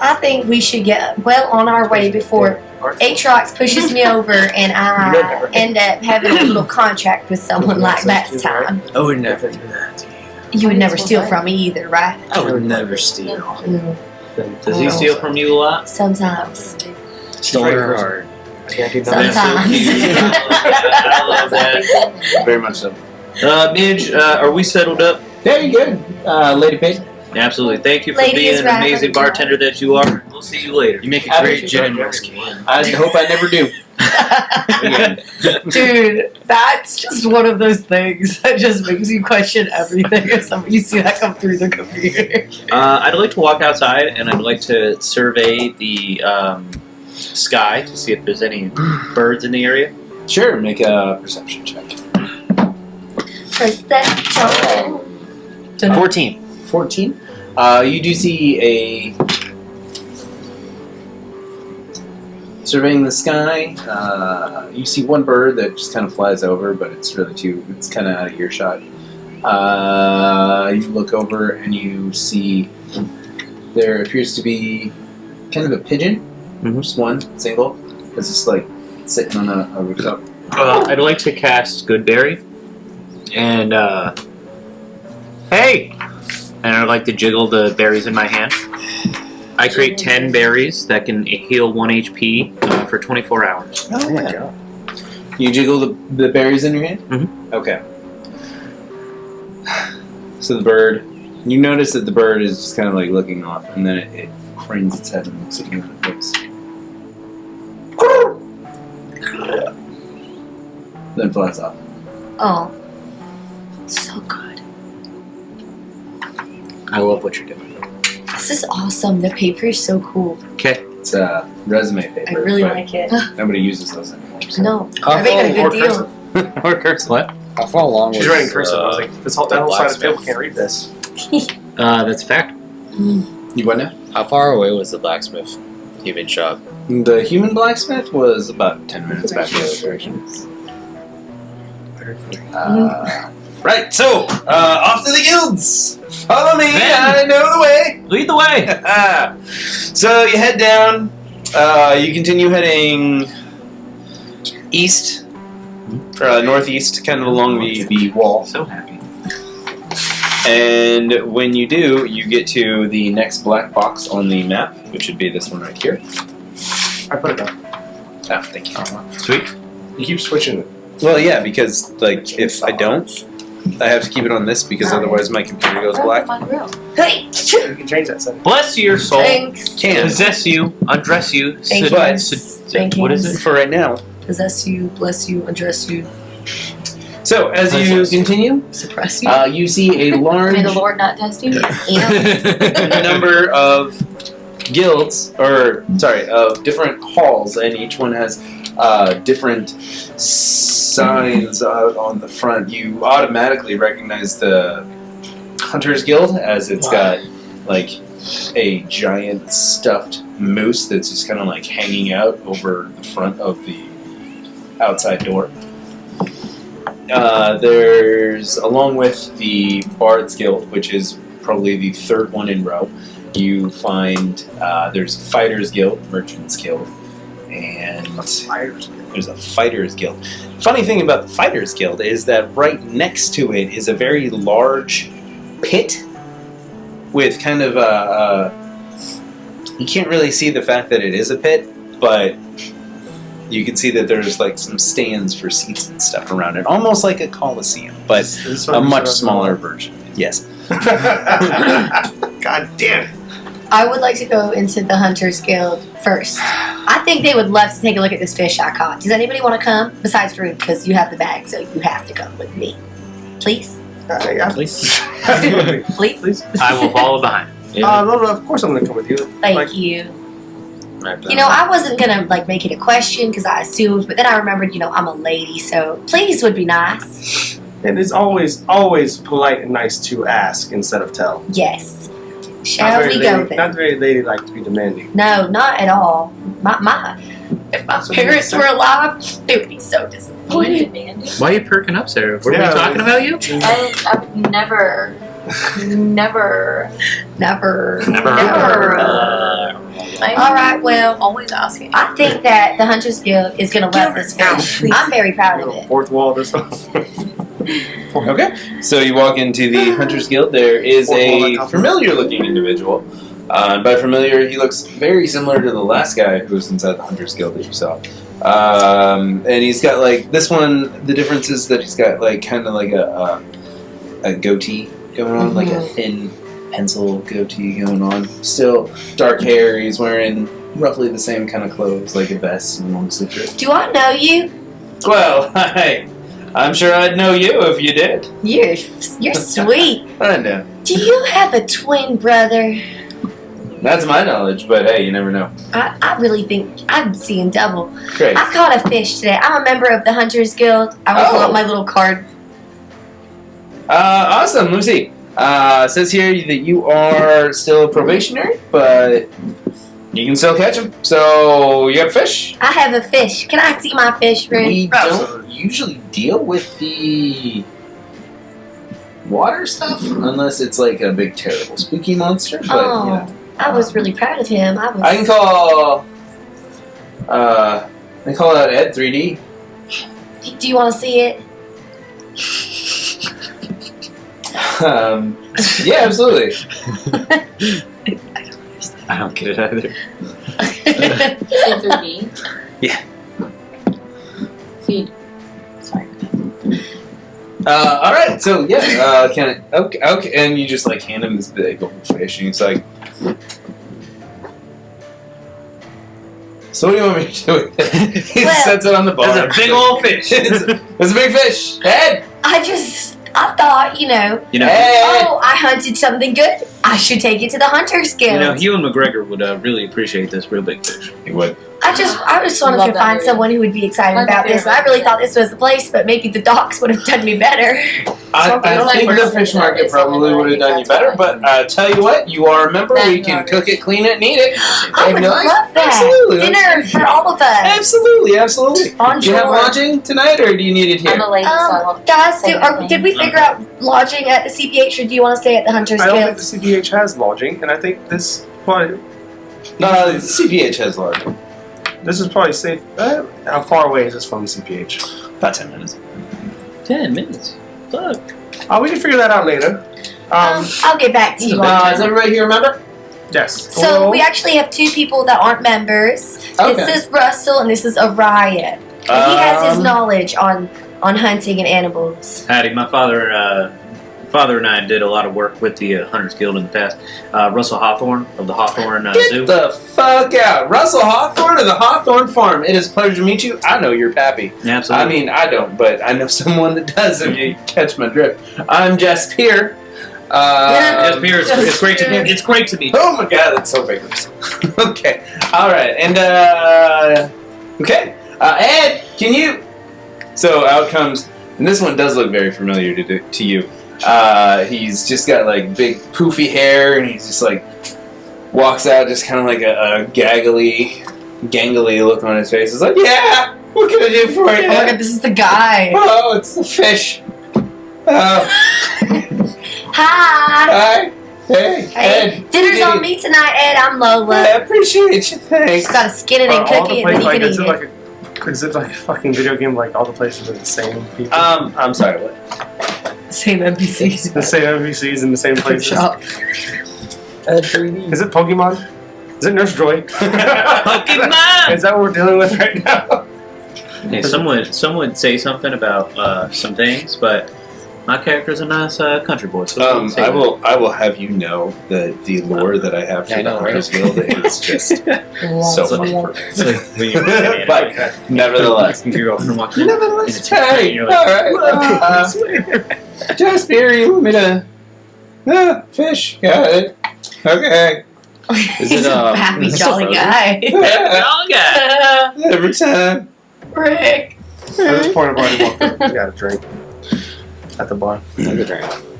I think we should get well on our way before Aatrox pushes me over and I end up having a little contract with someone like that time. I would never do that to you. You would never steal from me either, right? I would never steal. Mm, Does he steal from you a lot? sometimes. Stole her heart. I can't do Sometimes. that. I love that. Very much so. Midge, are we settled up? There you go, Lady Pig. Absolutely. Thank you for Lady being is an right. amazing bartender that you are. We'll see you later. You make a Absolutely. great gin and whiskey. I hope I never do. Again. Dude, that's just one of those things that just makes you question everything if you see that come through the computer. I'd like to walk outside and I'd like to survey the sky to see if there's any birds in the area. Sure, make a perception check. Perception. 14. 14. You do see surveying the sky. You see one bird that just kind of flies over, but it's kind of out of earshot. You look over and you see there appears to be kind of a pigeon, just one single, that's just like sitting on a rooftop. I'd like to cast Goodberry and hey! And I'd like to jiggle the berries in my hand. I create 10 berries that can heal 1 HP for 24 hours. Oh my god. You jiggle the berries in your hand? Mhm. Okay. So the bird, you notice that the bird is just kind of like looking off, and then it cranes its head and looks at you in the face. Then flies off. Oh. So good. I love what you're doing. This is awesome. The paper is so cool. Okay. It's a resume paper. I really but like it. Nobody uses those anymore. So. No. How I think a Or good deal. cursive. Or curse. What? How far along She's was, writing cursive. I was like, that whole side of the table can't read this. That's a fact. You what now? how far away was the blacksmith human shop? The human blacksmith was about 10 minutes back the other direction. Right, so, off to the guilds! Follow me, Ben. I know the way! Lead the way. So you head down, you continue heading east, northeast, kind of along the wall. So happy. And when you do, you get to the next black box on the map, which would be this one right here. I put it down. Ah, thank you. Sweet. You keep switching it. Well, yeah, because, like, if I don't, I have to keep it on this because otherwise my computer goes black. Hey! You can change that setting. Bless your soul. Thanks. Can. Possess you. Undress you. Thank you. What is it? For right now. Possess you, bless you, undress you, So, as you continue, suppress you. you see a large May the Lord not test you. Yeah. number of guilds, different halls, and each one has different signs out on the front. You automatically recognize the Hunters Guild as it's got like a giant stuffed moose that's just kind of like hanging out over the front of the outside door. There's, along with the Bards Guild, which is probably the third one in row, you find there's a Fighters Guild, Merchants Guild, and there's a Fighters Guild. Funny thing about the Fighters Guild is that right next to it is a very large pit with kind of you can't really see the fact that it is a pit, but you can see that there's like some stands for seats and stuff around it, almost like a coliseum, but a much smaller version. Yes. God damn it. I would like to go into the Hunters Guild first. I think they would love to take a look at this fish I caught. Does anybody want to come? Besides Rude, because you have the bag, so you have to come with me. Please? Yeah. Please. Please? I will follow behind. No, of course I'm going to come with you. Thank you. You know, I wasn't going to like make it a question because I assumed, but then I remembered, you know, I'm a lady, so please would be nice. And it's always polite and nice to ask instead of tell. Yes. Shall we go then? Not very ladylike to be demanding. No, not at all. If my parents were alive, they would be so disappointed. Why are you perking up, Sarah? Were we Yeah. talking about you? I would never. All right, well, Always asking. I think that the Hunters Guild is going to love this fish. I'm very proud of it. Fourth wall this one. Okay. So you walk into the Hunters Guild. There is a familiar-looking individual. By familiar, he looks very similar to the last guy who was inside the Hunters Guild that you saw. And he's got like this one. The difference is that he's got like kind of like a goatee going on, like a thin pencil goatee going on. Still dark hair. He's wearing roughly the same kind of clothes, like a vest and long sleeve shirt. Do I know you? Well, I'm sure I'd know you if you did. You're sweet. I know. Do you have a twin brother? That's my knowledge, but hey, you never know. I really think I'm seeing double. Great. I caught a fish today. I'm a member of the Hunters Guild. I will pull out my little card. Awesome. Let me see. It says here that you are still probationary, but you can still catch them. So you have fish. I have a fish. Can I see my fish, Rude? We don't usually deal with the water stuff unless it's like a big, terrible, spooky monster. But Oh, you know. I was really proud of him. I can call. I can call out Ed 3D. Do you want to see it? Yeah, absolutely. I don't get it either. Say 3D. Yeah. See. Sorry. All right. So yeah, can I? Okay, and you just like hand him this big old fish, and he's like, "So what do you want me to do with it?" He sets it on the bar. That's a big old fish. It's a big fish. Ed. I thought, you know, Ed. oh, I hunted something good. I should take it to the Hunters Guild. You know, Hugh and McGregor would really appreciate this real big fish. He would. I just wanted Love to that find movie. someone who would be excited Love about that this. movie. I really thought this was the place, but maybe the docks would have done me better. I think the fish market probably would have done you better, but tell you what, you are a member. We can cook it, clean it, and eat it. I would love that. Absolutely. Dinner for all of us. Absolutely, absolutely. On Do you have shore. lodging tonight, or do you need it I'm a here? lady, so I won't Guys, say anything. did we figure out lodging at the CPH, or do you want to stay at the Hunters I don't Guild? think the CPH has lodging, and I think this probably The CPH has lodging. this is probably safe. How far away is this from the CPH? About 10 minutes. 10 minutes. Fuck. We can figure that out later. I'll get back to you. Is everybody here a member? Yes. So we actually have two people that aren't members. Okay. This is Russell and this is Orion. And he has his knowledge on hunting and animals. Hattie, my father and I did a lot of work with the Hunters Guild in the past. Russell Hawthorne of the Hawthorne Zoo. Get the fuck out. Russell Hawthorne of the Hawthorne Farm. It is a pleasure to meet you. I know you're Pappy. Absolutely. I mean, I don't, but I know someone that does if you catch my drift. I'm Jess Peer. Just beer. It's great to meet. It's great to meet. Oh my god, that's so vigorous. Okay. All right. And okay. Ed, can you? So out comes, and this one does look very familiar to you. He's just got like big poofy hair, and he's just like walks out, just kind of like a gangly look on his face. It's like, yeah, what can I do for you? Oh my god, this is the guy. Oh, it's the fish. Hi. Hi. Hey, Hey, Ed. dinner's on me tonight, Ed. I'm Lola. I appreciate you. Just Thanks. gotta skin it and All cook the it, and then places, you can eat it. is it like a fucking video game? Like all the places are the same people. I'm sorry. What? Same NPCs. The same NPCs in the same places. Shop. Is it Pokemon? Is it Nurse Joy? Pokemon! Is that what we're dealing with right now? Hey, some would say something about some things, but my character's a nice country boy. So I I will have you know that the lore that I have for I the know, Hunters Guild is just so fun for me. when you're looking at But nevertheless, your girlfriend walks in. nevertheless, And hey, you're all like, right. Just beer. You want me to? Fish. Got it. Okay. Is He's it, a happy, is it still jolly frozen? guy. Oh, God. Every time. Rick. At this point, I've already walked up and got a drink at the bar.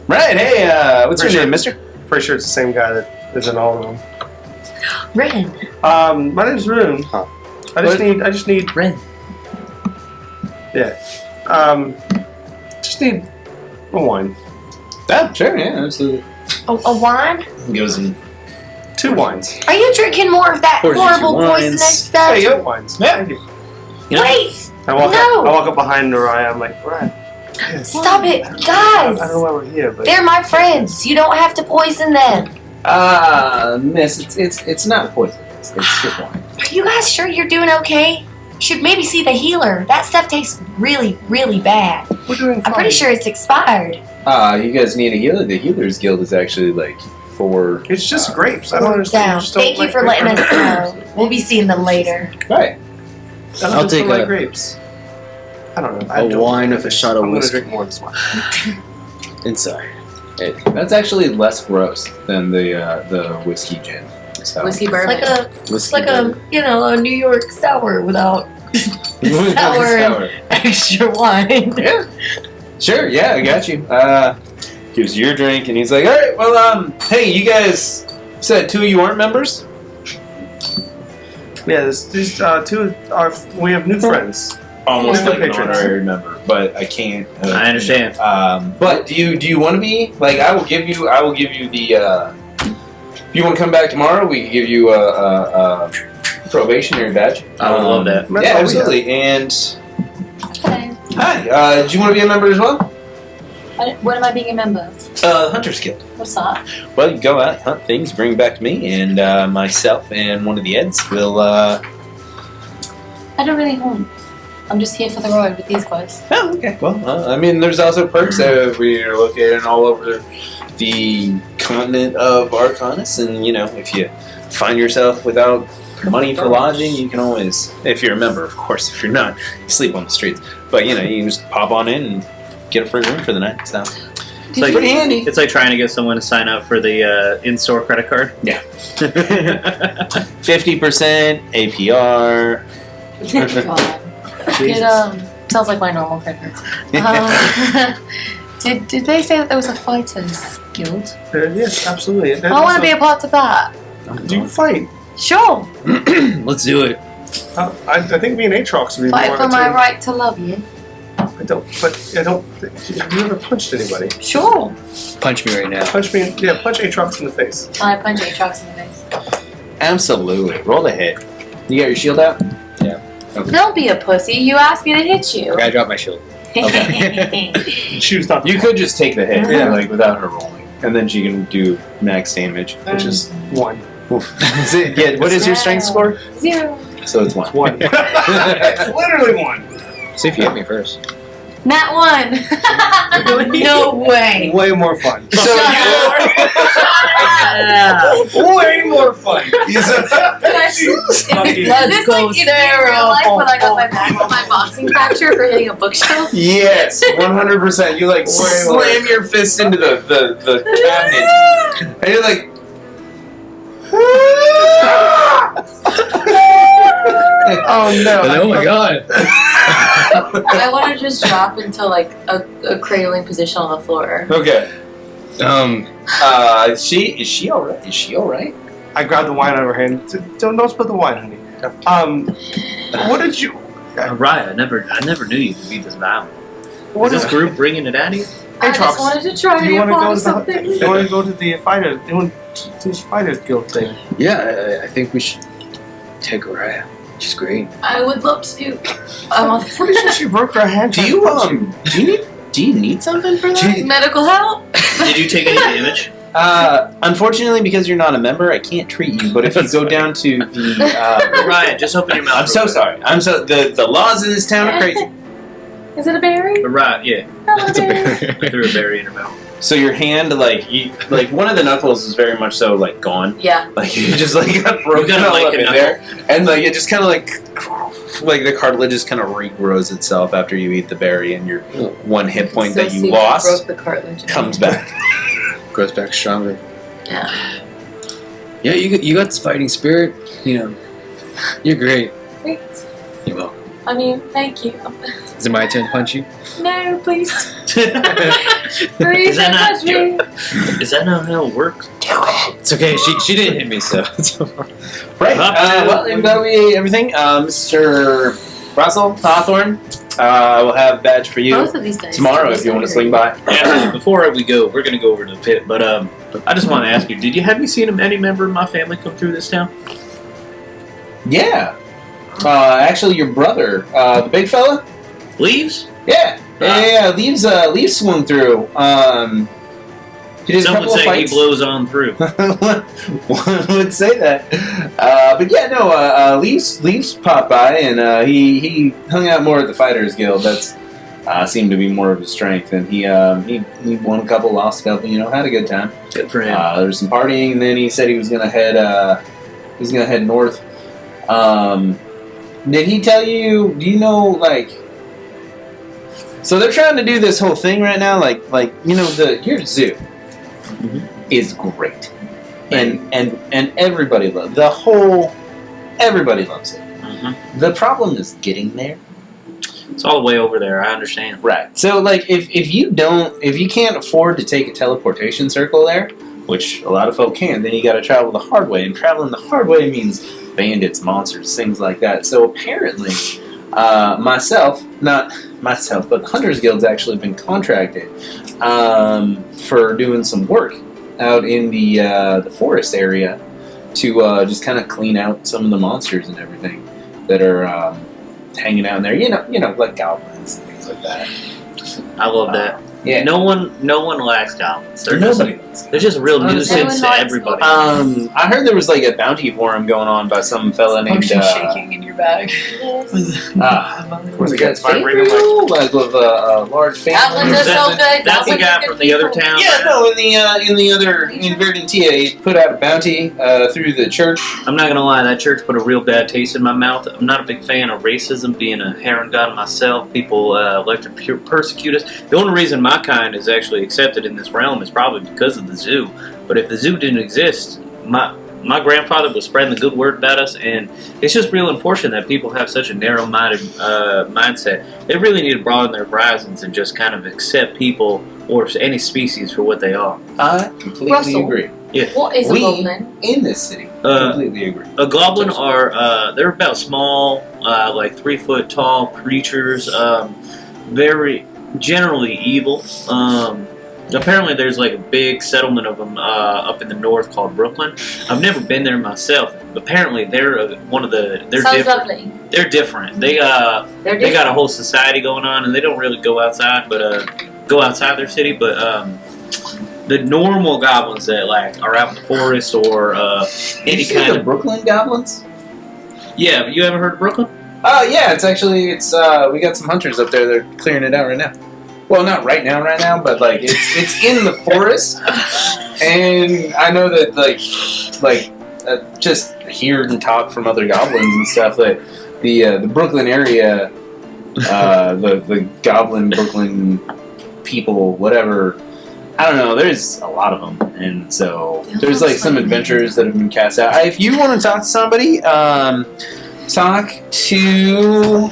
Right. Hey. What's your Richard. name, Mister? Pretty sure it's the same guy that is in all of them. Ren. My name's Rune. Huh. I just need. Ren. Yeah. Just need a wine. Oh, sure. Yeah, absolutely. A wine? Goes in. 2 wines. Are you drinking more of that Pours you horrible 2 wines. poisonous stuff? There you go. Wines. Yeah. Thank you. You know, Wait! I walk No. up behind Naraya. I'm like, right. Stop it! I don't Guys! know why we're here, but They're my friends. You don't have to poison them. Miss, it's not poison. It's just wine. Are you guys sure you're doing okay? You should maybe see the healer. That stuff tastes really, really bad. we're doing fine. I'm pretty sure it's expired. You guys need a healer. The Healers Guild is actually like for. It's just grapes. I don't understand. Down. Just don't Thank you like for letting grapes. us know. We'll be seeing them later. Right. I don't I'll just take like a- grapes. I don't know. I A don't wine like with a grapes. shot of I'm gonna whiskey. drink more of this wine. Inside. That's actually less gross than the whiskey gin. So. Whiskey It's bourbon. like a a New York sour without sour extra wine. Yeah. Sure. Yeah, I got you. Gives you your drink, and he's like, "All right. Well, hey, you guys said 2 of you aren't members. Yeah, these 2 are. We have new friends. Almost Yeah. like an Patrons. honorary member, but I can't. I understand. But do you want to be like? I will give you the. If you want to come back tomorrow, we can give you a probationary badge. I would love that. That's all we Yeah, have. absolutely. And Hello. hi, do you want to be a member as well? When am I being a member? Hunters Guild. What's that? Well, you go out, hunt things, bring it back to me, and myself and one of the Eds will. I don't really hunt. I'm just here for the ride with these guys. Oh, okay. Well, I mean, there's also perks that we are located all over the continent of Arcanus, and if you find yourself without money for lodging, you can always, if you're a member, of course. If you're not, you sleep on the streets. But you can just pop on in and get a free room for the night. So It's like, pretty handy. it's like trying to get someone to sign up for the in-store credit card. Yeah. 50% APR. God. It sounds like my normal credit card. Did they say that there was a fighters guild? Yes, absolutely. I want to be a part of that. Do you fight? Sure. Let's do it. I think me and Aatrox would be Fight more for of a my team. right to love you. I don't. Have you ever punched anybody? Sure. Punch me right now. Punch Aatrox in the face. I punch your trucks in the face. Absolutely. Roll the hit. You got your shield out? Don't be a pussy. You asked me to hit you. I gotta drop my shield. Choose not. You could just take the hit, Yeah. like without her rolling, and then she can do max damage, which is 1. Is it? Yeah. What is your strength score? 0. So it's 1. 1. It's literally 1. See if you hit me first. Nat 1. No way. Way more fun. So Way more fun. Can I Let's go, Sarah. When I got my boxing fracture for hitting a bookshelf? Yes, 100%. You like slam your fist into the cabinet, and you're like. Oh no! Oh my god. I want to just drop into like a cradling position on the floor. Okay. Um, Is she all right? Is she all right? I grabbed the wine out of her hand. Don't spill the wine, honey. What did you? Raya, I never knew you could be this violent. What Is this group bringing it out of you? I just Trox, wanted to try do you to want to go apply to something. you want to go to the fighter? You want to this fighters guild thing? yeah, I think we should take her out. She's great. I would love to. I'm on Pretty sure she broke her hand. Do you need something for that? medical help. Did you take any damage? Unfortunately, because you're not a member, I can't treat you. But if you go down to the, Raya, just open your mouth. I'm so sorry. The laws in this town are crazy. Is it a berry? Raya, yeah. Oh, It's a berry. bear. Threw a berry in her mouth. So your hand, like one of the knuckles is very much so like gone. Yeah. Like you just like got broken got, all like, up a in knuckle. there, and like it just kind of like the cartilage just kind of regrows itself after you eat the berry, and your one hit point So that see you if lost broke the cartilage. comes back. Grows back stronger. Yeah. Yeah, you got this fighting spirit. You know, you're great. Thanks. You're welcome. I mean, thank you. Is it my turn to punch you? No, please. Is Please don't that touch me. Is that not how it works? It's okay. She didn't hit me, so. Right. Well, that'll be everything. Mr. Russell Hawthorne, we'll have a badge for you Both of these guys. tomorrow if you want to swing by. Yeah, before we go, we're gonna go over to the pit. But I just want to ask you: have you seen any member of my family come through this town? Yeah. Actually, your brother, the big fella. Leaves? Yeah. Leaves swung through. He did a Some would couple of say fights. he blows on through. One would say that. But yeah, no. Leaves popped by, and he hung out more at the Fighters Guild. That's seemed to be more of his strength, and he won a couple, lost a couple. Had a good time. Good for him. There was some partying, and then he said he was gonna head north. Did he tell you? Do you know like? So they're trying to do this whole thing right now, your zoo is great, and everybody loves everybody loves it. Mhm. The problem is getting there. It's all the way over there. I understand. Right. So like if you can't afford to take a teleportation circle there, which a lot of folk can, then you got to travel the hard way, and traveling the hard way means bandits, monsters, things like that. So apparently, not myself, but the Hunters Guild's actually been contracted for doing some work out in the forest area to just kind of clean out some of the monsters and everything that are hanging out in there. You know, like goblins and things like that. I love that. Yeah. No one likes goblins. They're Nobody. just a real No one nuisance to likes everybody. I heard there was like a bounty for him going on by some fella named shaking in your bag. was it It's vibrating Gabriel? Like with a large family. Goblins are so good. That's the Goblins guy are from good the other people. town. Yeah, no, in Verdantia, he put out a bounty through the church. I'm not gonna lie, that church put a real bad taste in my mouth. I'm not a big fan of racism, being a Heron god myself. People like to persecute us. The only reason my kind is actually accepted in this realm is probably because of the zoo. But if the zoo didn't exist, my grandfather was spreading the good word about us, and it's just real unfortunate that people have such a narrow-minded mindset. They really need to broaden their horizons and just kind of accept people or any species for what they are. I completely Russell. agree. What is a We- goblin? In this city, completely agree. A goblin they're about small, like 3 foot tall creatures, very generally evil. Apparently there's like a big settlement of them up in the north called Brooklyn. I've never been there myself. Apparently they're they're Sounds different. lovely. They're different. They got a whole society going on, and they don't really go outside, but go outside their city. But the normal goblins that like are out in the forest or any You see kind the of Brooklyn goblins? yeah. You ever heard of Brooklyn? Yeah, it's we got some hunters up there. They're clearing it out right now. Well, not right now, but like it's in the forest, and I know that like just heard and talk from other goblins and stuff that the Brooklyn area, the Goblin Brooklyn people, whatever. I don't know. There's a lot of them, and so there's like some adventures that have been cast out. If you want to talk to somebody, talk to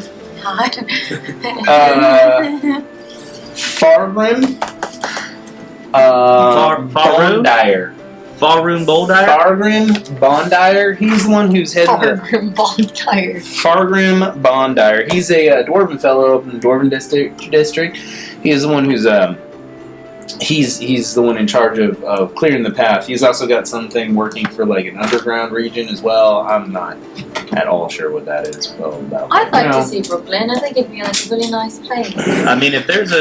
Fargrim. Bondyre. Fargrim Bondyre? Fargrim Bondyre. He's the one who's heading Fargrim Bondyre. Fargrim Bondyre. He's a dwarven fellow up in the Dwarven district. He is the one who's he's the one in charge of clearing the path. He's also got something working for like an underground region as well. I'm not at all sure what that is about. I'd like to see Brooklyn. I think it'd be like a really nice place. I mean, if there's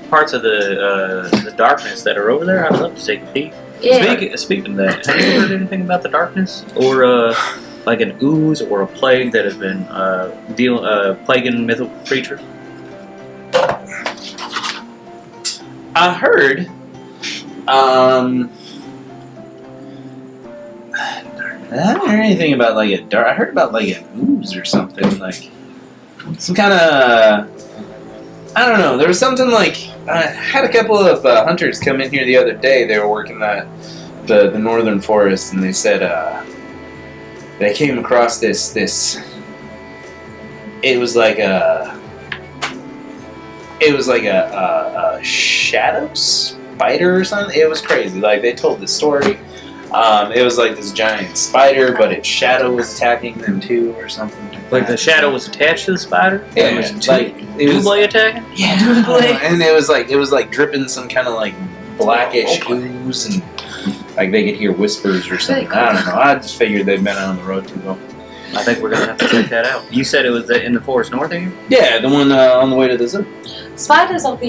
parts of the darkness that are over there, I'd love to take a peek. Yeah. Speaking of that, have you heard anything about the darkness? Or like an ooze or a plague that has been plaguing mythical creatures? I heard, I haven't heard anything about like a dark. I heard about like an ooze or something, like some kind of. I don't know. There was something like I had a couple of hunters come in here the other day. They were working the northern forest, and they said they came across this. It was like a shadow spider or something. It was crazy. Like they told this story. It was like this giant spider, but its shadow was attacking them too, or something. Like the shadow was attached to the spider? Yeah, It was like it was Double attacking? yeah, and it was like dripping some kind of like blackish ooze, and like they could hear whispers or something. I don't know. I just figured they'd been on the road too long. I think we're gonna have to check that out. You said it was in the forest north of here? Yeah, the one on the way to the zoo. Spiders are the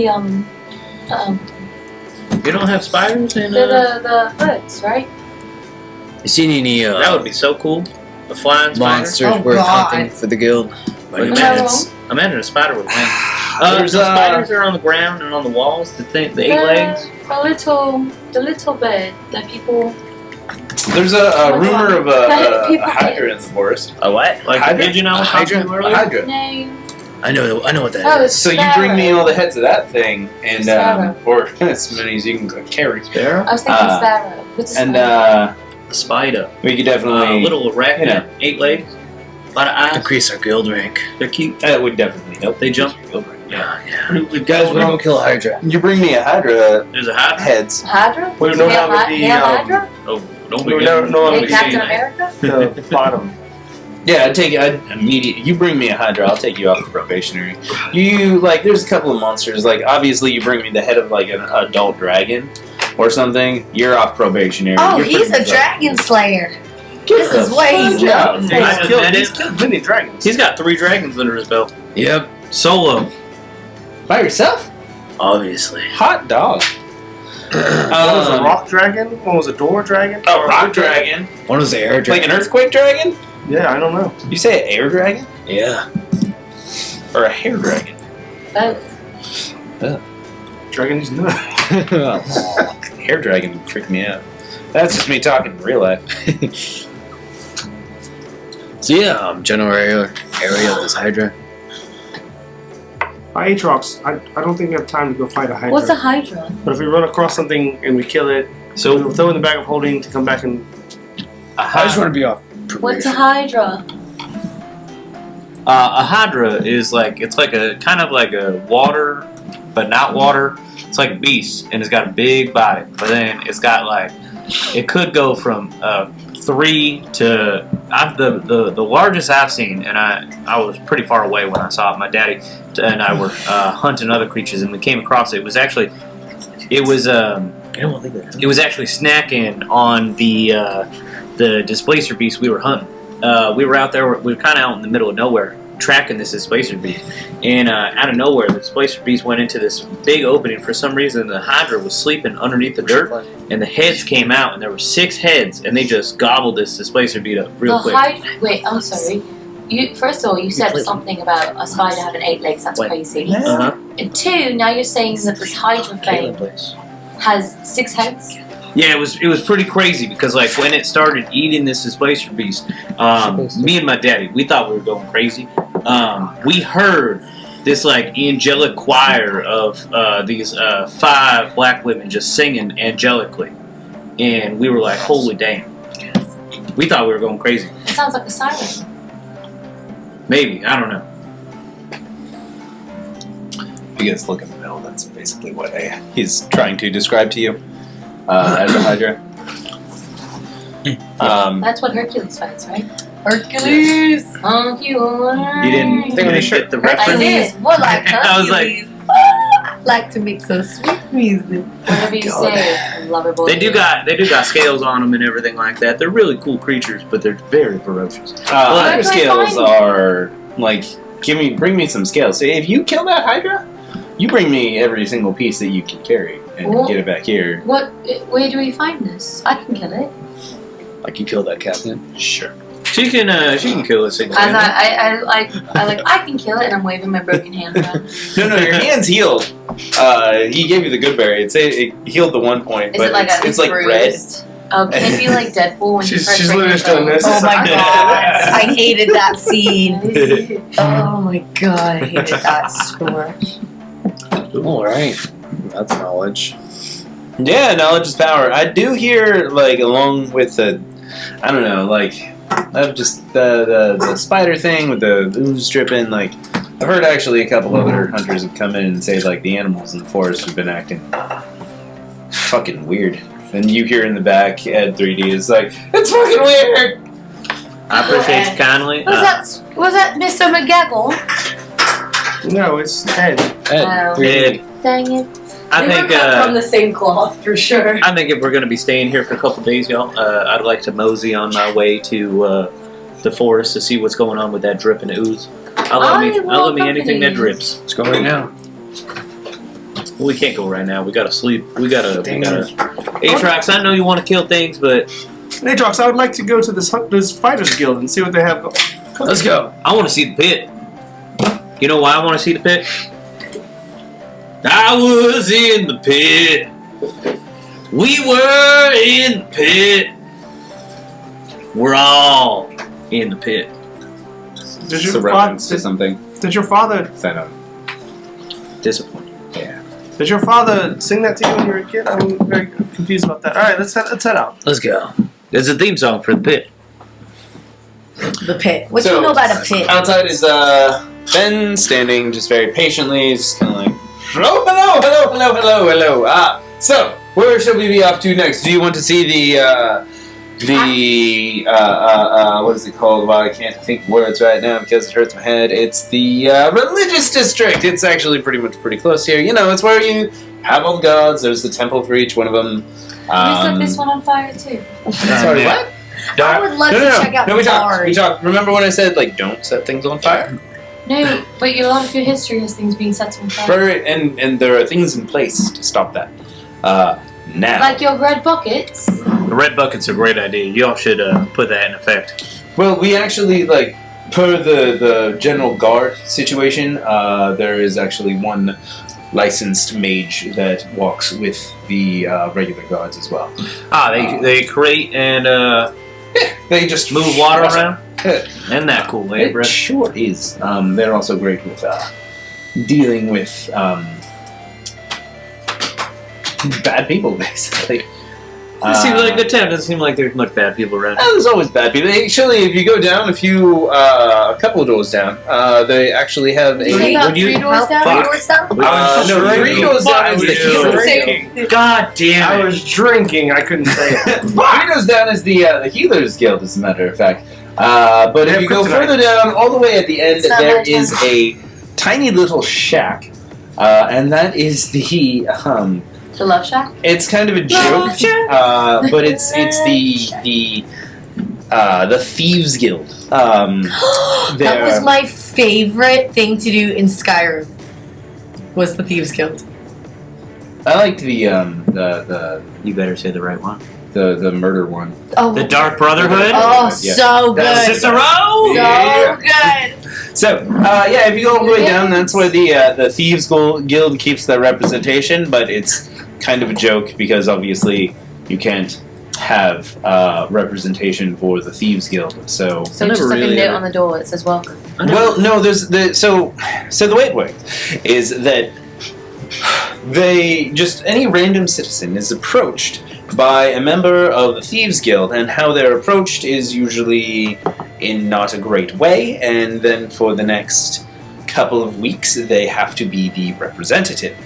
You don't have spiders in the birds, right? You seen any that would be so cool. The flying spider. monsters Oh, worth God. hunting for the guild? By any Look at chance? Imagine a spider with wings. There's the spiders are on the ground and on the walls. The 8 legs. The little bird that people. There's a rumor of a People hydra in the forest. A what? Like Hydra? the pigeon I was A talking hydra? to A earlier? hydra. No. I know what that Oh, is. it's So you bring me all the heads of that thing, and Sparrow. or as many as you can carry. Sparrow? I was thinking sparrow. What's a sparrow? A spider. We could definitely. Little arachnid. you know. 8 legs. A lot of eyes. Increase our guild rank. They're cute. That would definitely help. They jump. Yeah. Guys, We're gonna kill a hydra. You bring me a hydra There's a hydra. heads. Hydra? We know how with the, Hail Hydra? Oh, don't be We good. know how Hey, to Captain see America? the bottom. Yeah, I'd immediately. You bring me a hydra, I'll take you off the probationary. You like, there's a couple of monsters. Like, obviously, you bring me the head of like an adult dragon or something. You're off probationary. Oh, You're he's pretty a dragon slayer. This is way he's Yeah. known. I just met He's him. killed many dragons. He's got 3 dragons under his belt. Yep, Solo. By yourself? obviously. Hot dog. One was a rock dragon. One was a door dragon. A rock dragon? One was the air Like dragon. an earthquake dragon? Yeah, I don't know. You say an air dragon? Yeah. Or a hair dragon? Both. Dragon's nuts. Hair dragon would freak me out. That's just me talking in real life. So yeah, general area of this hydra. Aatrox, I don't think we have time to go fight a hydra. What's a Hydra? But if we run across something and we kill it, so we'll throw it in the bag of holding to come back and. I just want to be off. What's a Hydra? A hydra is like, it's like a kind of like a water, but not water. It's like a beast, and it's got a big body. But then it's got like, it could go from 3 to the largest I've seen, and I was pretty far away when I saw it. My daddy and I were hunting other creatures, and we came across it. It was actually snacking on the displacer beast we were hunting. We were out there. We were kind of out in the middle of nowhere, tracking this displacer beast, and out of nowhere, the displacer beast went into this big opening. For some reason, the hydra was sleeping underneath the dirt, and the heads came out, and there were 6 heads, and they just gobbled this displacer beast up real quick. Wait, I'm sorry. First of all, you said something about a spider having 8 legs. That's crazy. Uh-huh. And 2, now you're saying that this Hydra thing has 6 heads. Yeah, it was pretty crazy because like when it started eating this displacer beast, me and my daddy, we thought we were going crazy. We heard this like angelic choir of these 5 black women just singing angelically, and we were like, "Holy damn!" We thought we were going crazy. It sounds like a siren. Maybe, I don't know. If you guys look in the middle, that's basically what he's trying to describe to you as a Hydra. That's what Hercules fights, right? Hercules. Hercules. You didn't get the reference? Hercules. More like I was like- Hercules. I like to make some sweet music. Whatever you say, lover boy. They do got scales on them and everything like that. They're really cool creatures, but they're very ferocious. Hydra Where can I scales find are like, bring me some scales. So if you kill that Hydra, you bring me every single piece that you can carry and Well- get it back here. Where do we find this? I can kill it. Like you killed that captain. Sure. She can kill a single As animal. I can kill it, and I'm waving my broken hand around. No, your hand's healed. He gave you the good berry. It healed the 1 point, Is but it like it's like red. bruised? Oh, can it be like Deadpool when She's he first literally just doing this. Oh my god. I hated that scene. Oh my god, I hated that so much. All right, that's knowledge. Yeah, knowledge is power. I do hear, like, along with the, I don't know, like, just the spider thing with the ooze dripping, like, I've heard actually a couple other hunters have come in and say, like, the animals in the forest have been acting fucking weird. And you hear in the back, Ed 3D is like, it's fucking weird! I appreciate you kindly. Was that Mr. McGaggle? No, it's Ed. Wow. Ed, Dang it. I think from the same cloth for sure. I think if we're going to be staying here for a couple days, y'all, I'd like to mosey on my way to the forest to see what's going on with that dripping ooze. I'll let me anything that drips. Let's go right now. Well, we can't go right now. We gotta sleep. We gotta. Atrax, I know you want to kill things, but Atrox, I would like to go to this Fighters Guild and see what they have going. Let's go. I want to see the pit. You know why I want to see the pit? I was in the pit. We were in the pit. We're all in the pit. Did It's a your, reference to father, something. did your father I know. Disappointing. Yeah. did your father sing that to you when you were a kid? I'm very confused about that. All right, let's head out. Let's go. There's a theme song for the pit. The pit. What So, you know about a pit? Outside is Ben standing just very patiently, just kind of like, hello. So where should we be off to next? Do you want to see the what is it called? Well, I can't think of words right now because it hurts my head. It's the religious district. It's actually pretty close here. You know, it's where you have all the gods. There's the temple for each one of them. We set this one on fire too. Sorry, Yeah. what? I would love to check out No, the we talked. Bards. We talked. Remember when I said like don't set things on fire? No, but a lot of your history has things being set on fire. Right, and there are things in place to stop that. Now. Like your red buckets. The red bucket's a great idea. Y'all should put that in effect. Well, we actually, like, per the general guard situation, there is actually one licensed mage that walks with the regular guards as well. They create and They just move water Awesome. around. Isn't that cool, eh, It Brett? sure is. They're also great with dealing with bad people, basically. It seems like the town doesn't seem like there's much bad people around. There's always bad people. Actually, if you go down a couple of doors down, they actually have Did you say a. about would you- 3 doors down? Fuck. Doors down? No, 3 doors down is the healer. God damn I it! was drinking. I couldn't say it. 3 doors down is the healers guild, as a matter of fact. But if you go further down, all the way at the end, It's not there my is a tiny little shack, and that is the The Love Shack? It's kind of a joke, but it's the Thieves Guild. That was my favorite thing to do in Skyrim. Was the Thieves Guild. I liked the You better say the right one. the murder one. Oh, The Dark Brotherhood. oh, Yeah. so good. Cicero. Yeah. So good. So yeah, if you go all the way down, that's where the Thieves Guild keeps their representation, but it's kind of a joke because obviously you can't have representation for the Thieves Guild. So So I just never like really a note ever- on the door that says welcome. well, no, there's so the way it works is that any random citizen is approached by a member of the Thieves Guild, and how they're approached is usually in not a great way, and then for the next couple of weeks they have to be the representative.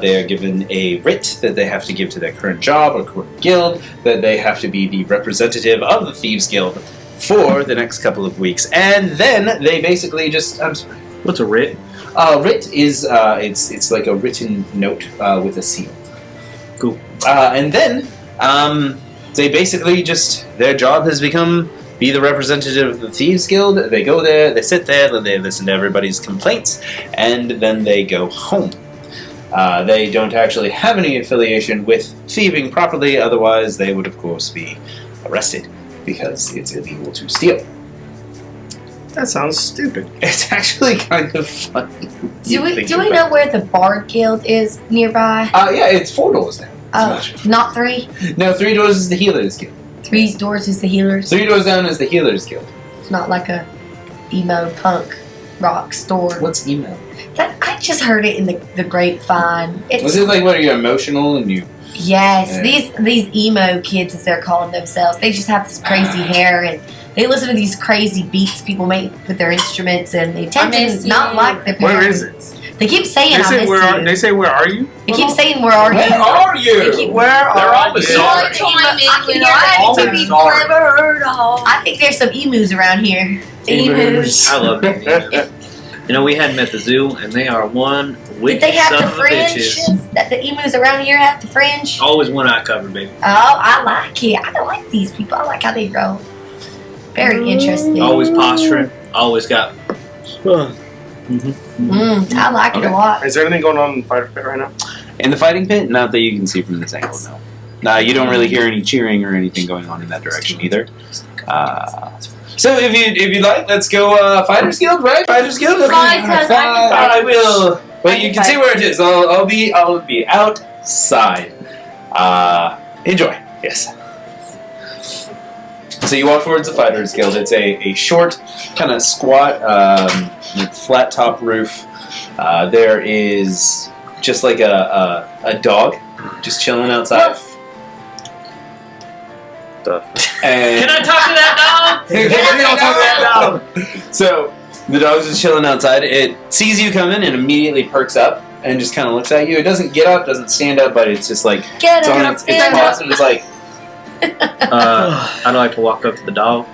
They are given a writ that they have to give to their current job or current guild, that they have to be the representative of the Thieves Guild for the next couple of weeks, and then they basically just What's a writ? writ is it's like a written note with a seal. Cool. And then they basically just their job has become be the representative of the Thieves Guild. They go there, they sit there, they listen to everybody's complaints, and then they go home. They don't actually have any affiliation with thieving properly, otherwise they would of course be arrested because it's illegal to steal. That sounds stupid. It's actually kind of funny. Do we know where the Bard Guild is nearby? Yeah, it's 4 doors down. Oh, not 3? No, 3 doors is the Healers Guild. 3 doors is the healers. 3 doors down is the Healers Guild. It's not like a emo punk rock store. What's email? I just heard it in the grapevine. Was it like, what, are you emotional and you... Yes, Yeah. these emo kids, as they're calling themselves, they just have this crazy hair and they listen to these crazy beats people make with their instruments, and they tend miss to not you. like their Where parents. is it? They keep saying, They "I say miss where are you." they say where are you? They keep saying, "Where are you?" Where are They you? keep, Where They're are always you? sorry. I can hear Sorry. I think there's some emus around here. Emus. I love it. You know, we had them at the zoo, and they are one Did wicked they have son the of a bitches. fringes? That the emus around here have the fringe? Always one eye covered, baby. Oh, I like it. I like these people. I like how they grow. Very interesting. Always posturing. Always got. I like it a lot. Is there anything going on in the fighter pit right now? In the fighting pit? Not that you can see from this angle, no. You don't really hear any cheering or anything going on in that direction either. So if you'd like, let's go Fighters Guild, right? Fighters Guild? Okay. Fighters, I can fight. I will. But I you can can see fight. where it is. I'll be outside. Enjoy. Yes. So you walk towards the Fighters Guild. It's a short, kind of squat, flat top roof. There is just like a dog just chilling outside. And Can I talk to that dog? So the dog's just chilling outside. It sees you coming and immediately perks up and just kind of looks at you. It doesn't get up, doesn't stand up, but it's just like Get it's on up, its stand paws up. and it's like, I'd like to walk up to the dog.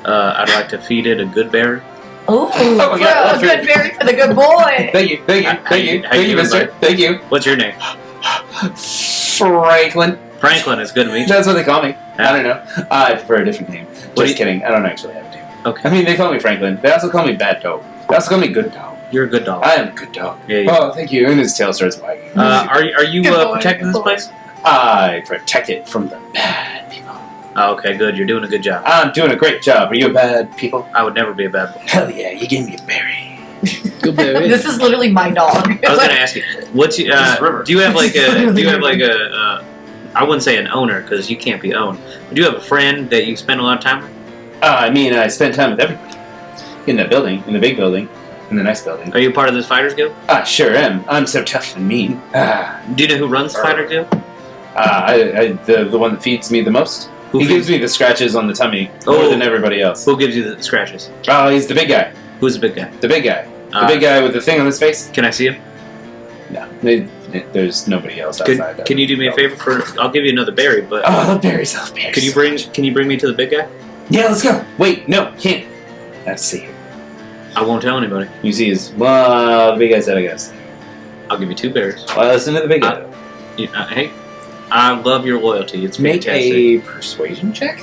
I'd like to feed it a good berry. Ooh, my God, a that's good berry for the good boy. thank you, How you mister. doing, Thank you. What's your name? Franklin. Franklin. It's good to meet you. That's what they call me. I don't know. I prefer a different name. What Just do you- kidding. I don't actually have a name. Okay. I mean, they call me Franklin. They also call me Bad Dog. They also call me Good Dog. You're a good dog. I am a good dog. Yeah, yeah. Oh, thank you. And his tail starts wagging. Are you Good boy, protecting good this boy. place? I protect it from the bad people. Oh, okay, good. You're doing a good job. I'm doing a great job. Are you a bad people? I would never be a bad boy. Hell yeah, you gave me a berry. Good berry. This is literally my dog. I was gonna ask you, what's you, do you have like a I wouldn't say an owner because you can't be owned. But do you have a friend that you spend a lot of time with? I mean, I spend time with everybody. In the building, in the big building, in the nice building. Are you part of this Fighters Guild? I sure am. I'm so tough and mean. Do you know who runs the Fighters Guild? The one that feeds me the most. Who He feeds- gives me the scratches on the tummy more Oh. than everybody else. Who gives you the scratches? Oh, he's the big guy. Who's the big guy? The big guy. The Uh, big guy with the thing on his face. Can I see him? No, there's nobody else outside. Can you do me a favor for? I'll give you another berry, but Oh, I love berries. I love berries. Can you bring me to the big guy? Yeah, let's go. Wait, no, can't. Let's see. I won't tell anybody. You see his. Well, the big guy said, I guess. I'll give you 2 berries. Well, listen to the big guy. Hey, I love your loyalty. It's Make fantastic. a persuasion check.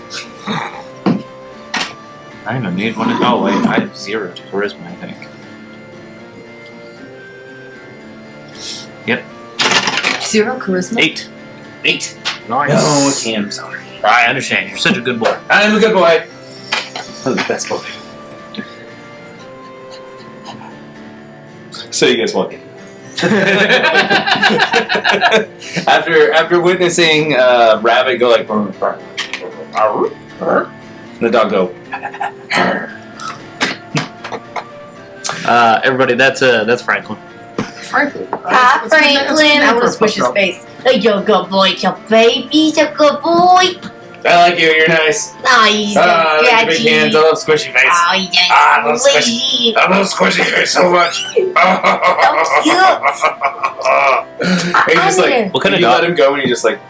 I don't need one. Oh wait, I have 0 to charisma. I think. 0 charisma. 8. 8. Nice. No, Cam, sorry. I understand. You're such a good boy. I'm a good boy. I'm the best boy. So you guys walk in. after witnessing Rabbit go like, "Brr, brr, brr, brr," the dog go. Everybody, that's Franklin. Franklin. Hi, Franklin. I want to squish his face. Oh, you're a good boy, your baby. You're a good boy. I like you. You're nice. Oh, he's so I like your big scratchy. hands. I love squishy face. Oh, yes. I love squishy. I love squishy face so much. He's just like, What kind of you dog? let him go and he just like.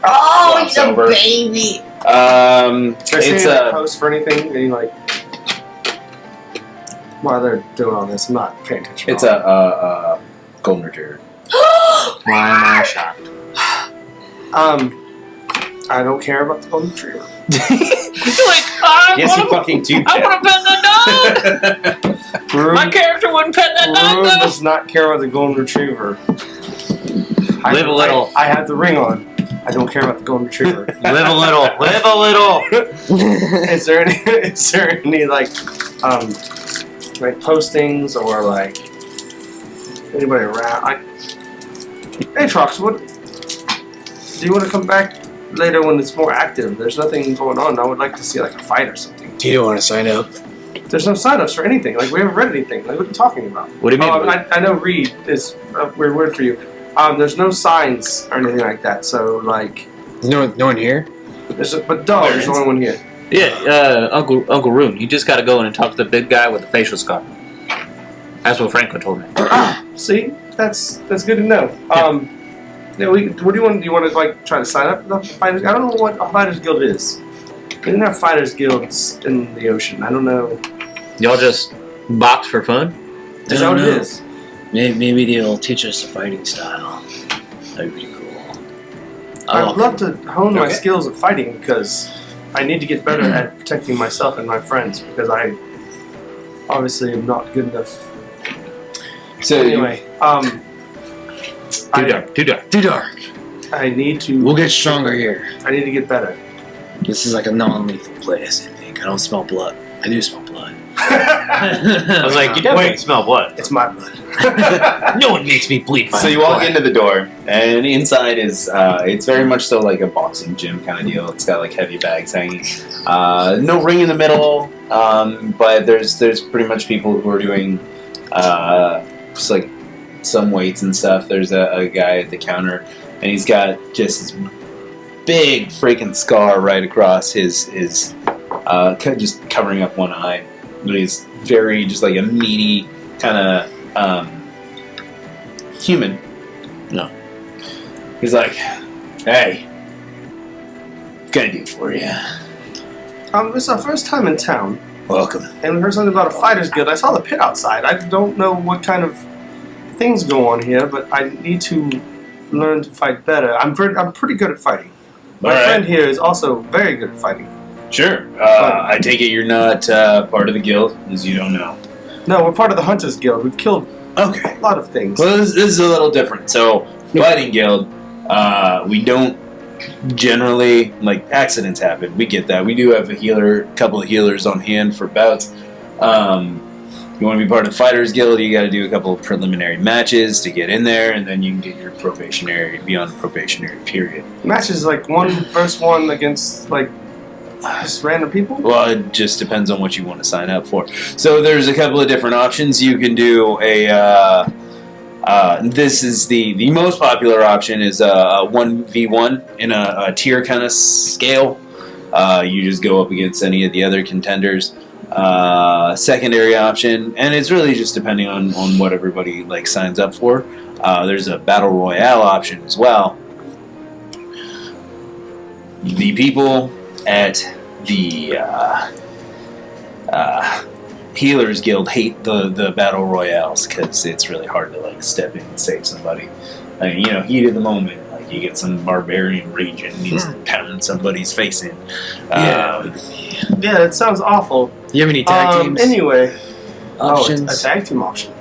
Oh, Flops he's a over. baby. It's a post for anything. Any like while they're doing all this, I'm not paying attention. it's a golden retriever. Why am I shocked? I don't care about the golden retriever. You're like, I Yes, you want fucking do. to pet the dog. My character wouldn't pet that dog Rune though. does not care about the golden retriever. Live a little. I have the ring on. I don't care about the golden retriever. Live a little. Live a little. Is there any like postings or like anybody around? Hey Trox, what do you want to come back later when it's more active? There's nothing going on. I would like to see like a fight or something. Do you want to sign up? There's no sign-ups for anything. Like we haven't read anything. Like what are you talking about? What do you mean? I know read is a weird word for you. There's no signs or anything like that. So like, No one here? but dog is the only one here. Yeah, Uncle Rune. You just got to go in and talk to the big guy with the facial scar. That's what Franklin told me. See, that's good to know. Yeah, what do you want? Do you want to like try to sign up for the fighters? I don't know what a fighters guild is. We didn't have fighters guilds in the ocean. I don't know. Y'all just box for fun? Is that what it is? Maybe they'll teach us a fighting style. That'd be cool. I'd love to hone my Okay. skills of fighting because I need to get better at protecting myself and my friends because I obviously am not good enough. So Anyway, Too dark. I need to. We'll get stronger here. I need to get better. This is like a non-lethal place, I think. I don't smell blood. I do smell blood. I was like, you definitely smell blood. It's my blood. No one makes me bleed. So you walk into the door, and inside is it's very much so like a boxing gym kind of deal. It's got like heavy bags hanging, no ring in the middle, but there's pretty much people who are doing just like some weights and stuff. There's a guy at the counter, and he's got just this big freaking scar right across his just covering up one eye. But he's very just like a meaty kind of human. No. He's like, hey, what can I do for you? This is our first time in town, Welcome. and we heard something about a fighters guild. I saw the pit outside. I don't know what kind of things go on here, but I need to learn to fight better. I'm pretty good at fighting. My All right. friend here is also very good at fighting. Sure. I take it you're not part of the guild, as you don't know. No, we're part of the Hunters Guild. We've killed Okay. a lot of things. Well, this is a little different. So, fighting guild, we don't generally, like, accidents happen. We get that. We do have a couple of healers on hand for bouts. You want to be part of the Fighters Guild, you got to do a couple of preliminary matches to get in there, and then you can get your beyond the probationary period. Matches like 1 versus 1 against like just random people. Well, it just depends on what you want to sign up for. So there's a couple of different options. You can do this is the most popular option is a 1v1 in a tier kind of scale. You just go up against any of the other contenders. Secondary option, and it's really just depending on what everybody like signs up for. There's a battle royale option as well. The people at the Healers Guild hate the battle royales because it's really hard to like step in and save somebody. I mean, heat of the moment. Like you get some barbarian raging and he's pounding somebody's face in. Yeah, it sounds awful. You have any tag teams? Anyway, Options? a tag team option.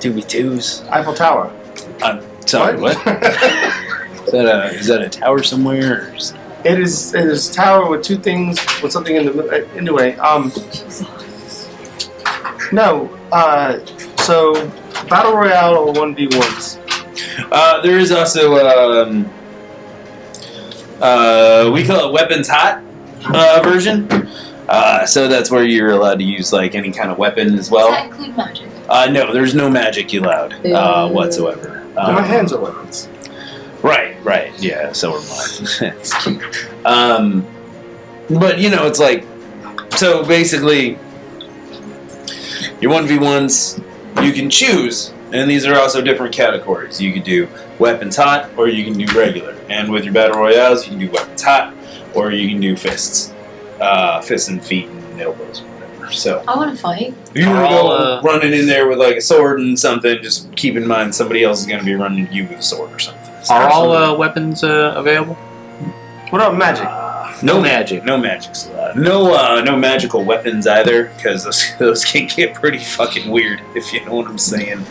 2v2s. Eiffel Tower. Sorry, what? Is that a tower somewhere? Or is It is tower with 2 things with something in the middle. Anyway, no. So Battle Royale or 1v1s? There is also we call it Weapons Hot version. So that's where you're allowed to use like any kind of weapon as Does well. that include magic? No, there's no magic allowed whatsoever. My hands are weapons. Right, yeah, so are mine. It's cute. But it's like, so basically, your 1v1s, you can choose, and these are also different categories. You can do Weapons Hot, or you can do regular. And with your Battle Royales, you can do Weapons Hot, or you can do fists. Fists and feet and elbows, whatever. So, I want to fight. if you want to go running in there with like a sword and something, just keep in mind somebody else is going to be running at you with a sword or something. Are all weapons available? What about magic? No magic. No magic's allowed. No magical weapons either, because those can get pretty fucking weird, if you know what I'm saying.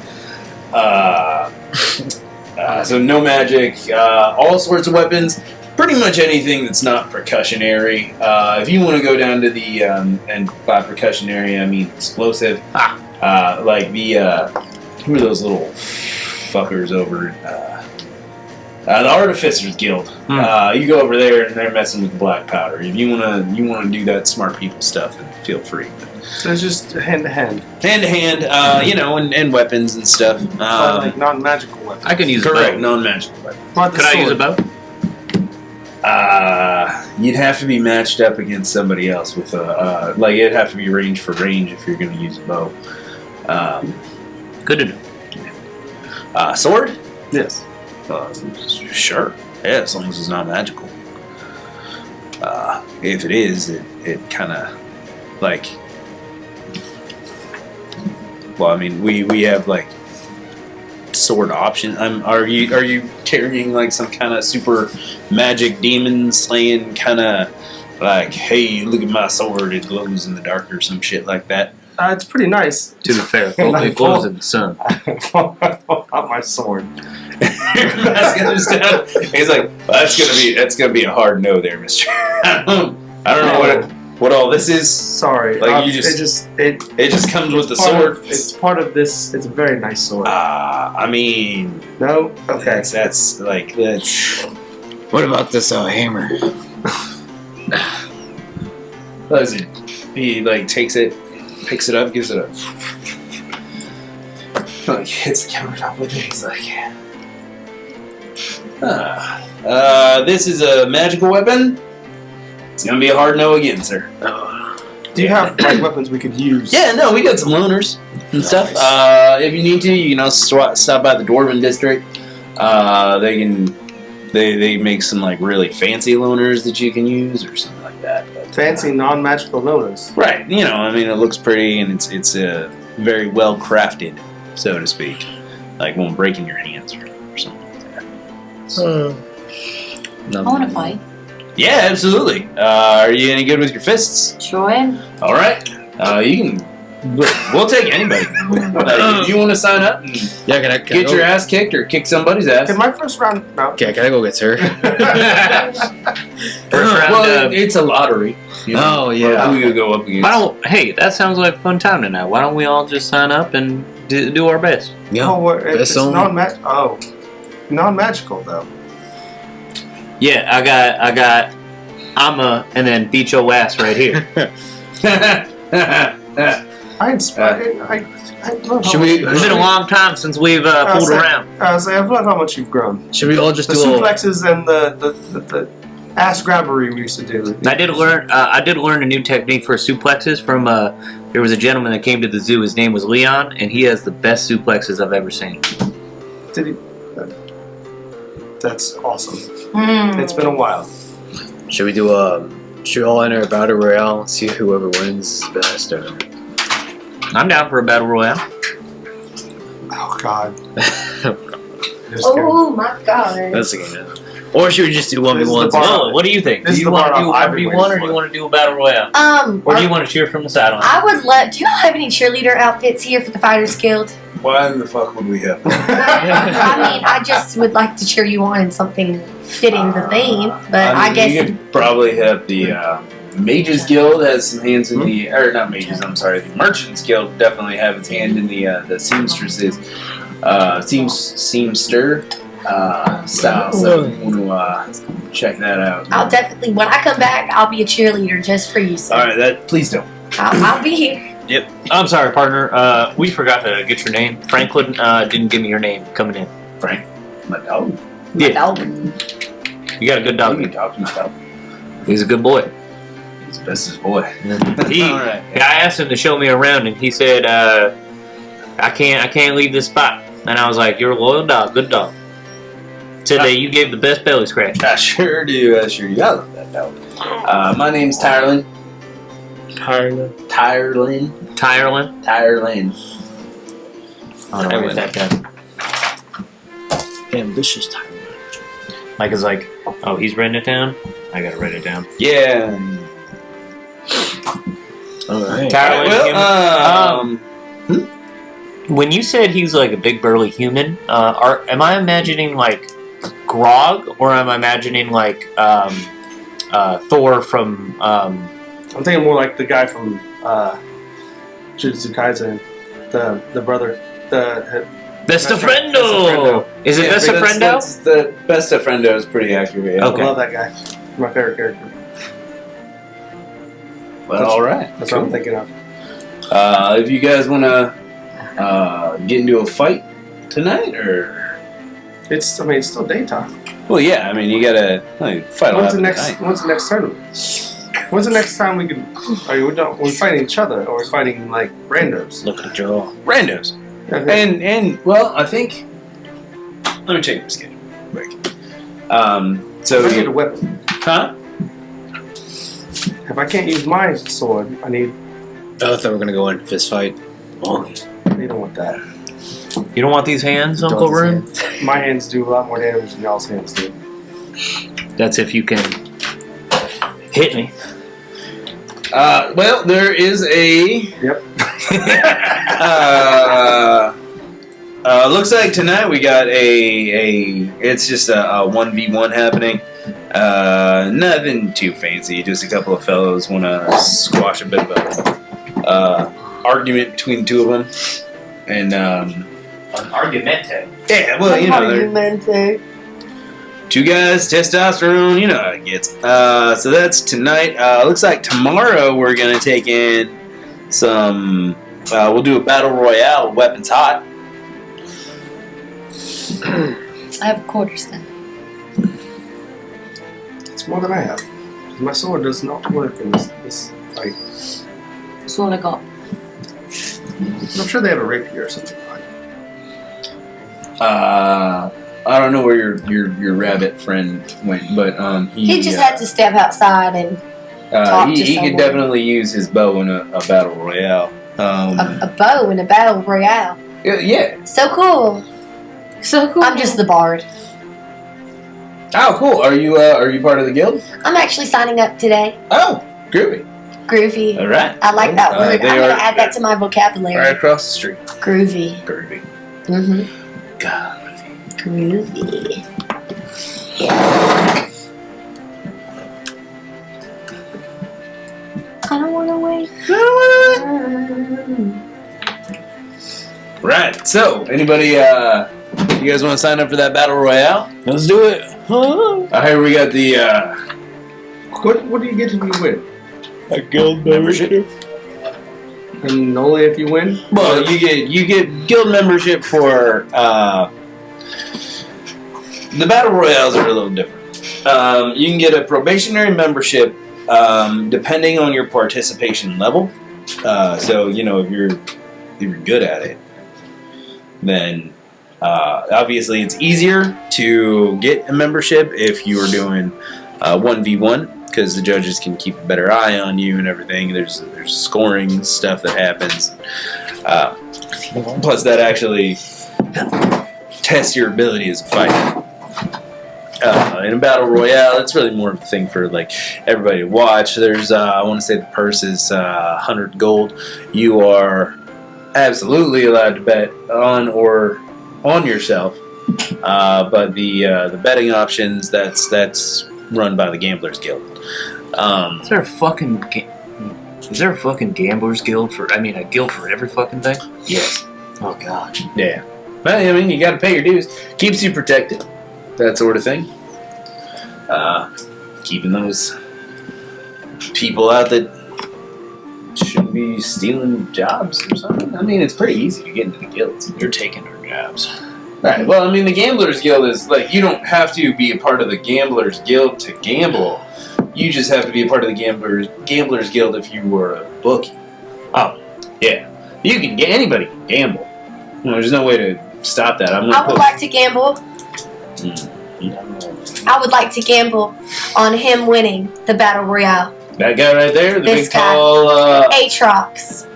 So no magic. All sorts of weapons. Pretty much anything that's not percussionary. If you want to go down to the and by percussionary I mean explosive. Like the who are those little fuckers over? The Artificers Guild. You go over there and they're messing with black powder. If you wanna do that smart people stuff, then feel free. So it's just hand to hand. Hand to hand, and weapons and stuff. Like non-magical weapons. I can use correct, a bow. non-magical weapons. Could I use a bow? You'd have to be matched up against somebody else with a it'd have to be range for range if you're going to use a bow. Good to know. Sword? Yes. Sure. Yeah, as long as it's not magical. If it is, it kind of like. Well, I mean, we have like sword option. Are you carrying like some kind of super magic demon slaying kind of like, hey, look at my sword, it glows in the dark or some shit like that? It's pretty nice. To be fair, it glows in the sun. Not my sword. He's like, well, that's gonna be a hard no there, Mister. I don't know what all this is. Sorry, Like it just comes with the sword. It's part of this. It's a very nice sword. I mean, no. Okay. That's. What about this hammer? What is it? He like takes it, picks it up, gives it a. Like hits the countertop with it. He's like, this is a magical weapon. It's gonna be a hard no again, sir. Do you have like weapons we could use? Yeah, no, we got some loners and stuff. If you need to, you can also stop by the Dwarven District. They make some like really fancy loners that you can use or something like that. But, Fancy non-magical loners. right? I mean, it looks pretty and it's very well crafted, so to speak. Like won't break in your hands or something like that. I want to fight. Yeah, absolutely. Are you any good with your fists? Sure am. All right. You can. We'll take anybody. If you want to sign up and Yeah, can I get your ass kicked or kick somebody's ass. Okay, my first round. No. Okay, can I go get her? First round. Well, it's a lottery. Oh, yeah. Who you go up against? Hey, that sounds like a fun time tonight. Why don't we all just sign up and do our best? Yeah. Oh, it's Fist only. non-magical though. Yeah, I got I'ma and then beat your ass right here. I love Should how we- It's been a long time since we've fooled around. I love how much you've grown. Should we all just The do a little... suplexes and the ass grabbery we used to do. I did learn a new technique for suplexes from there was a gentleman that came to the zoo. His name was Leon, and he has the best suplexes I've ever seen. Did he? That's awesome. Mm. It's been a while. Should we do should we all enter a battle royale and see whoever wins is best? Or... I'm down for a battle royale. Oh God. Oh my God. That's the game. Or should we just do 1v1s? bar. Well, what do you think? This Do is you the want bar to do I've been 1v1 or waiting do you for. want to do a battle royale? Or do you want to cheer from the sideline? I would love. Do y'all have any cheerleader outfits here for the Fighters Guild? Why in the fuck would we have? I mean, I just would like to cheer you on in something fitting the theme, but I guess you could probably have the Mages Guild has some hands in the, or not Mages, I'm sorry, the Merchants Guild definitely have its hand in the seamstresses, seamster style. So if you want to check that out. I'll definitely, when I come back, I'll be a cheerleader just for you, sir. All right, please don't. I'll be here. Yep. I'm sorry, partner. We forgot to get your name. Franklin didn't give me your name coming in. Frank, my dog. Yeah. Dog. You got a good You dog. can talk to my dog. He's a good boy. He's the bestest boy. He, All right. I asked him to show me around, and he said, "I can't leave this spot." And I was like, "You're a loyal dog, good dog." Said that you gave the best belly scratch. I sure do. I sure do. I love that dog. My name's Tyrelin. Tyrelin. Tyrelin. I don't know where that down. Ambitious time. Mike is like, "Oh, he's writing it down. I gotta write it down." Yeah. All right. Tyrelin. When you said he's like a big burly human, am I imagining like Grog, or am I imagining like Thor from? I'm thinking more like the guy from Jujutsu Kaisen, the brother, Bestafrendo. Is it Bestafrendo? That's the Bestafrendo is pretty accurate. Yeah. Okay. I love that guy. My favorite character. Well, all right. That's what I'm thinking of. If you guys want to get into a fight tonight, or It's still daytime. well, yeah. I mean, you gotta fight a lot When's the tonight. next tournament? When's the next time we can? We're fighting each other, or we're fighting like randos? Look at Joel. Randos. Okay. And well, I think. Let me check my schedule. Quick. So I need a weapon. huh? If I can't use my sword, I need. I thought we were gonna go in fist fight. Only. You don't want that. You don't want these hands, Uncle Rune? My hands do a lot more damage than y'all's hands do. That's if you can hit me. Well, there is a. Yep. Looks like tonight we got it's just a 1v1 happening. Nothing too fancy. Just a couple of fellows want to squash a bit of a argument between the two of them, and An argumente. yeah, well, you know, they're two guys, testosterone. You know how it gets. So that's tonight. Looks like tomorrow we're gonna take in some. We'll do a battle royale, weapons hot. I have quarters then. It's more than I have. My sword does not work in this fight. That's all I got. I'm sure they have a rapier or something. I don't know where your rabbit friend went, but He just had to step outside and talk to he someone. could definitely use his bow in a battle royale. a bow in a battle royale. Yeah. So cool. So cool. I'm just the bard. Oh, cool. Are you part of the guild? I'm actually signing up today. Oh, groovy. Groovy. All right. I like that word. I'm they going are to add that to my vocabulary. right across the street. Groovy. Groovy. Mm-hmm. God. Groovy. Yeah. I don't want to wait. Right. So, anybody? You guys want to sign up for that battle royale? Let's do it. I hear we got the What do you get if you win? A guild membership. And only if you win? Well, you get guild membership for the battle royales are a little different. You can get a probationary membership depending on your participation level. So you know if you're good at it, then obviously it's easier to get a membership if you are doing 1v1 because the judges can keep a better eye on you and everything. There's scoring stuff that happens. Plus that actually tests your ability as a fighter. In a battle royale, it's really more of a thing for like everybody to watch. There's I want to say the purse is 100 gold. You are absolutely allowed to bet on yourself, but the betting options that's run by the Gamblers Guild. Is there a fucking gamblers guild for? I mean, a guild for every fucking thing. Yes. Oh god. Yeah. Well, I mean, you got to pay your dues. Keeps you protected. That sort of thing. Keeping those people out that shouldn't be stealing jobs or something. I mean, it's pretty easy to get into the guilds. You're taking our jobs. Right. Well, I mean, the Gamblers Guild is like, you don't have to be a part of the Gamblers Guild to gamble. You just have to be a part of the Gamblers Guild if you were a bookie. Oh, yeah. You can get anybody can gamble. You know, there's no way to stop that. I would like to gamble. I would like to gamble on him winning the battle royale. That guy right there, the This big guy. tall. Aatrox.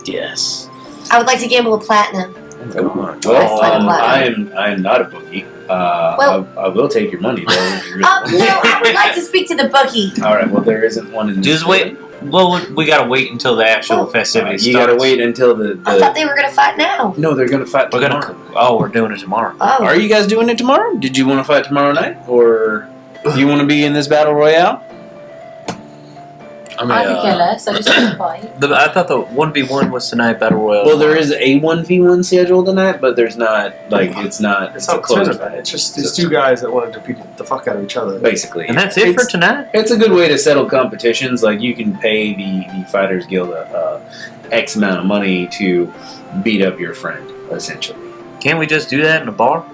Yes. I would like to gamble a platinum. Come on. Well, That's like I am not a bookie. Well- I will take your money though. If you really want. No, I would like to speak to the bookie. All right. Well, there isn't one in. Just wait. Well, we gotta wait until the actual festivities You starts. gotta wait until the. I thought they were gonna fight now. No, they're gonna fight We're tomorrow. gonna. Oh, we're doing it tomorrow. Oh. Are you guys doing it tomorrow? Did you want to fight tomorrow night, or do you want to be in this battle royale? I mean, I could care less. I just want to fight. I thought the 1v1 was tonight battle royale. Well, there is a 1v1 schedule tonight, but there's not It's a not closed tournament. fight. It's just these two guys that want to beat the fuck out of each other. Basically, and that's it for tonight. It's a good way to settle competitions. Like you can pay the Fighters Guild X amount of money to beat up your friend, essentially. Can't we just do that in a bar?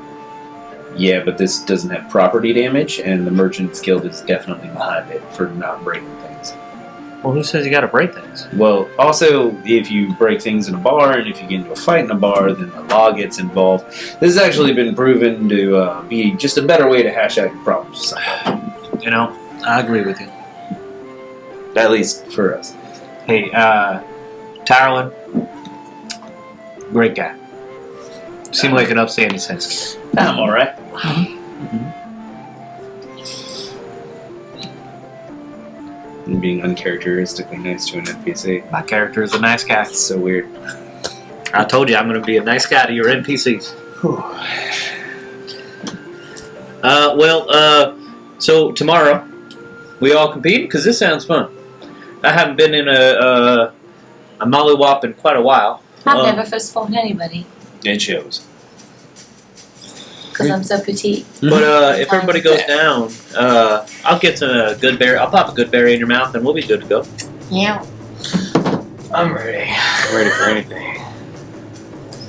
Yeah, but this doesn't have property damage, and the Merchants Guild is definitely behind it for not breaking things. Well, who says you gotta break things? Well, also, if you break things in a bar, and if you get into a fight in a bar, then the law gets involved. This has actually been proven to be just a better way to hash out your problems. You know, I agree with you. At least for us. Hey, Tyrone, great guy. Seemed like an upstanding citizen. I'm alright. And being uncharacteristically nice to an NPC. My character is a nice guy. It's so weird. I told you I'm gonna be a nice guy to your NPCs. So tomorrow we all compete because this sounds fun. I haven't been in a mollywop in quite a while. I've never first fought anybody It shows. because I'm so petite. But if everybody goes down, I'll get a good berry. I'll pop a good berry in your mouth, and we'll be good to go. Yeah. I'm ready. I'm ready for anything.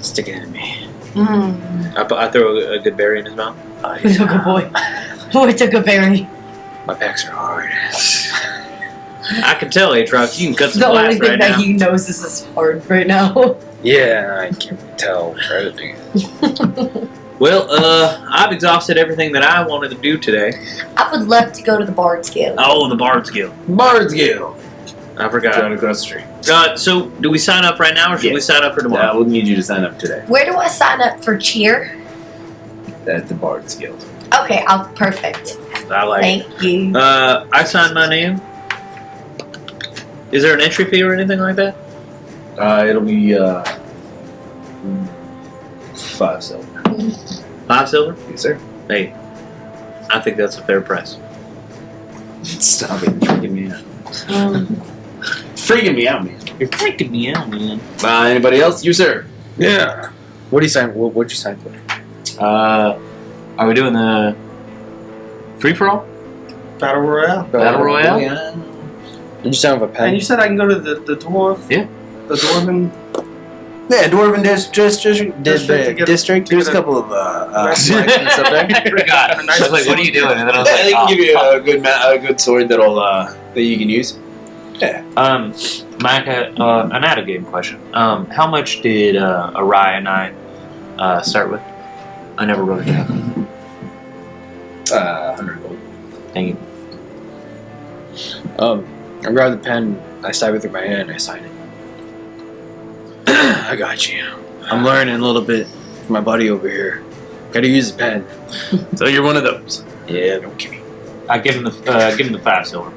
Stick it in me. I throw a good berry in his mouth. Who's a good boy? Boy took a berry. My backs are hard. I can tell, Aatrox, you can cut some The only glass thing right that now. he knows is hard right now. Yeah, I can't really tell what other thing is. Well, I've exhausted everything that I wanted to do today. I would love to go to the Bards Guild. Oh, the Bards Guild. Bards Guild! I forgot. Right across the street. So, do we sign up right now, or should Yeah. we sign up for tomorrow? We'll need you to sign up today Where do I sign up for cheer? at the Bards Guild. Okay, perfect. I like it. Thank you. I signed my name. Is there an entry fee or anything like that? It'll be 5 silver. 5 silver? Yes, sir. Hey, I think that's a fair price. Stop it. You're freaking me out. Freaking me out, man. You're freaking me out, man. Anybody else? You, sir. Yeah. What do you sign? What'd you sign for? Are we doing the free for all? Battle Royale. Battle Royale? Yeah. Did you sign with a pen? And you said I can go to the dwarf. Yeah. The dwarven. Yeah, Dwarven District. District. There's a couple of blacksmiths up there. I forgot. I was like, what are you doing? And then I was Yeah, like, they can oh, give you fuck. a good sword that you can use. Yeah. Mike, an out of game question. How much did Arai and I start with? I never wrote it down. 100 gold. Thank you. I grab the pen. I stab it through my hand. I sign it. I got you. I'm learning a little bit from my buddy over here. Gotta use the pen. So you're one of those. Yeah, okay. I give him the 5 silver.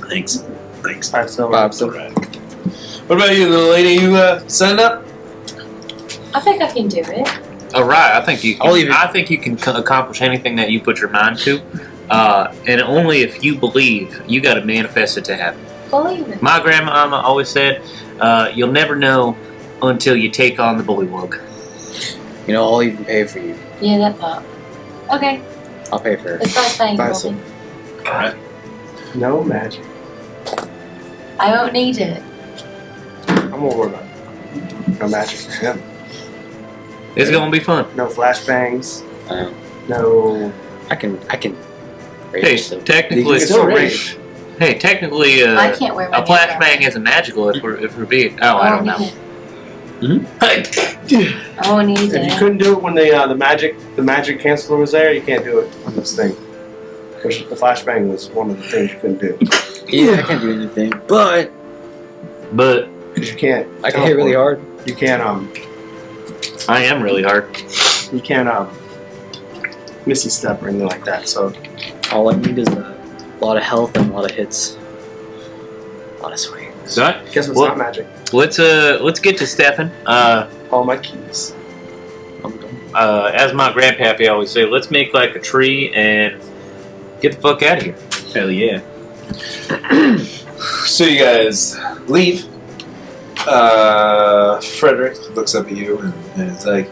Thanks. 5 silver. 5 silver. What about you, little lady? You signed up? I think I can do it. All right, I think you. I'll even- I think you can accomplish anything that you put your mind to, and only if you believe. You got to manifest it to happen. Believe it. My grandmama always said, "You'll never know until you take on the bullywug." You know, I'll even pay for you. Yeah, that part. Okay, I'll pay for let's start playing. Buy Robin. Alright. No magic. I won't need it. I'm more worried about it. No magic for him. It's gonna be fun. No flashbangs. Um, No. I can. Hey, raise it. technically, It's still rage. hey, technically, I can't wear my a flashbang isn't magical if we're being. Oh, I don't know. I won't need If you it. couldn't do it when the magic canceller was there, you can't do it on this thing. Because the flashbang was one of the things you couldn't do. Yeah, I can't do anything, but But Because you can't. I can hit really hard. You can't I am really hard. Misty step or anything like that. So All I need is a lot of health and a lot of hits. A lot of swings. So guess what's Well- not magic? let's get to Stefan. All my keys. As my grandpappy always say, let's make like a tree and get the fuck out of here. Hell yeah. So you guys leave. Frederick looks up at you and is like,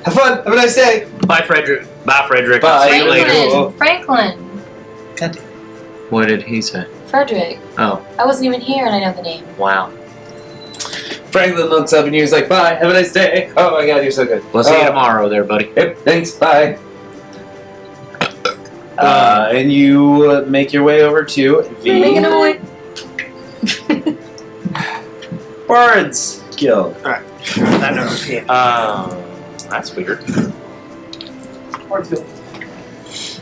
"Have fun. Have a nice day." Bye, Frederick. Bye, Frederick. Bye. I'll see you later. Franklin. What did he say? Frederick. Oh, I wasn't even here and I know the name. wow. Franklin looks up and he's like, "Bye. Have a nice day." Oh my God, you're so good. We'll see you tomorrow, there, buddy. Yep. Thanks. Bye. And you make your way over to Making a the noise. Bards Guild. I know. Yeah. That's weird.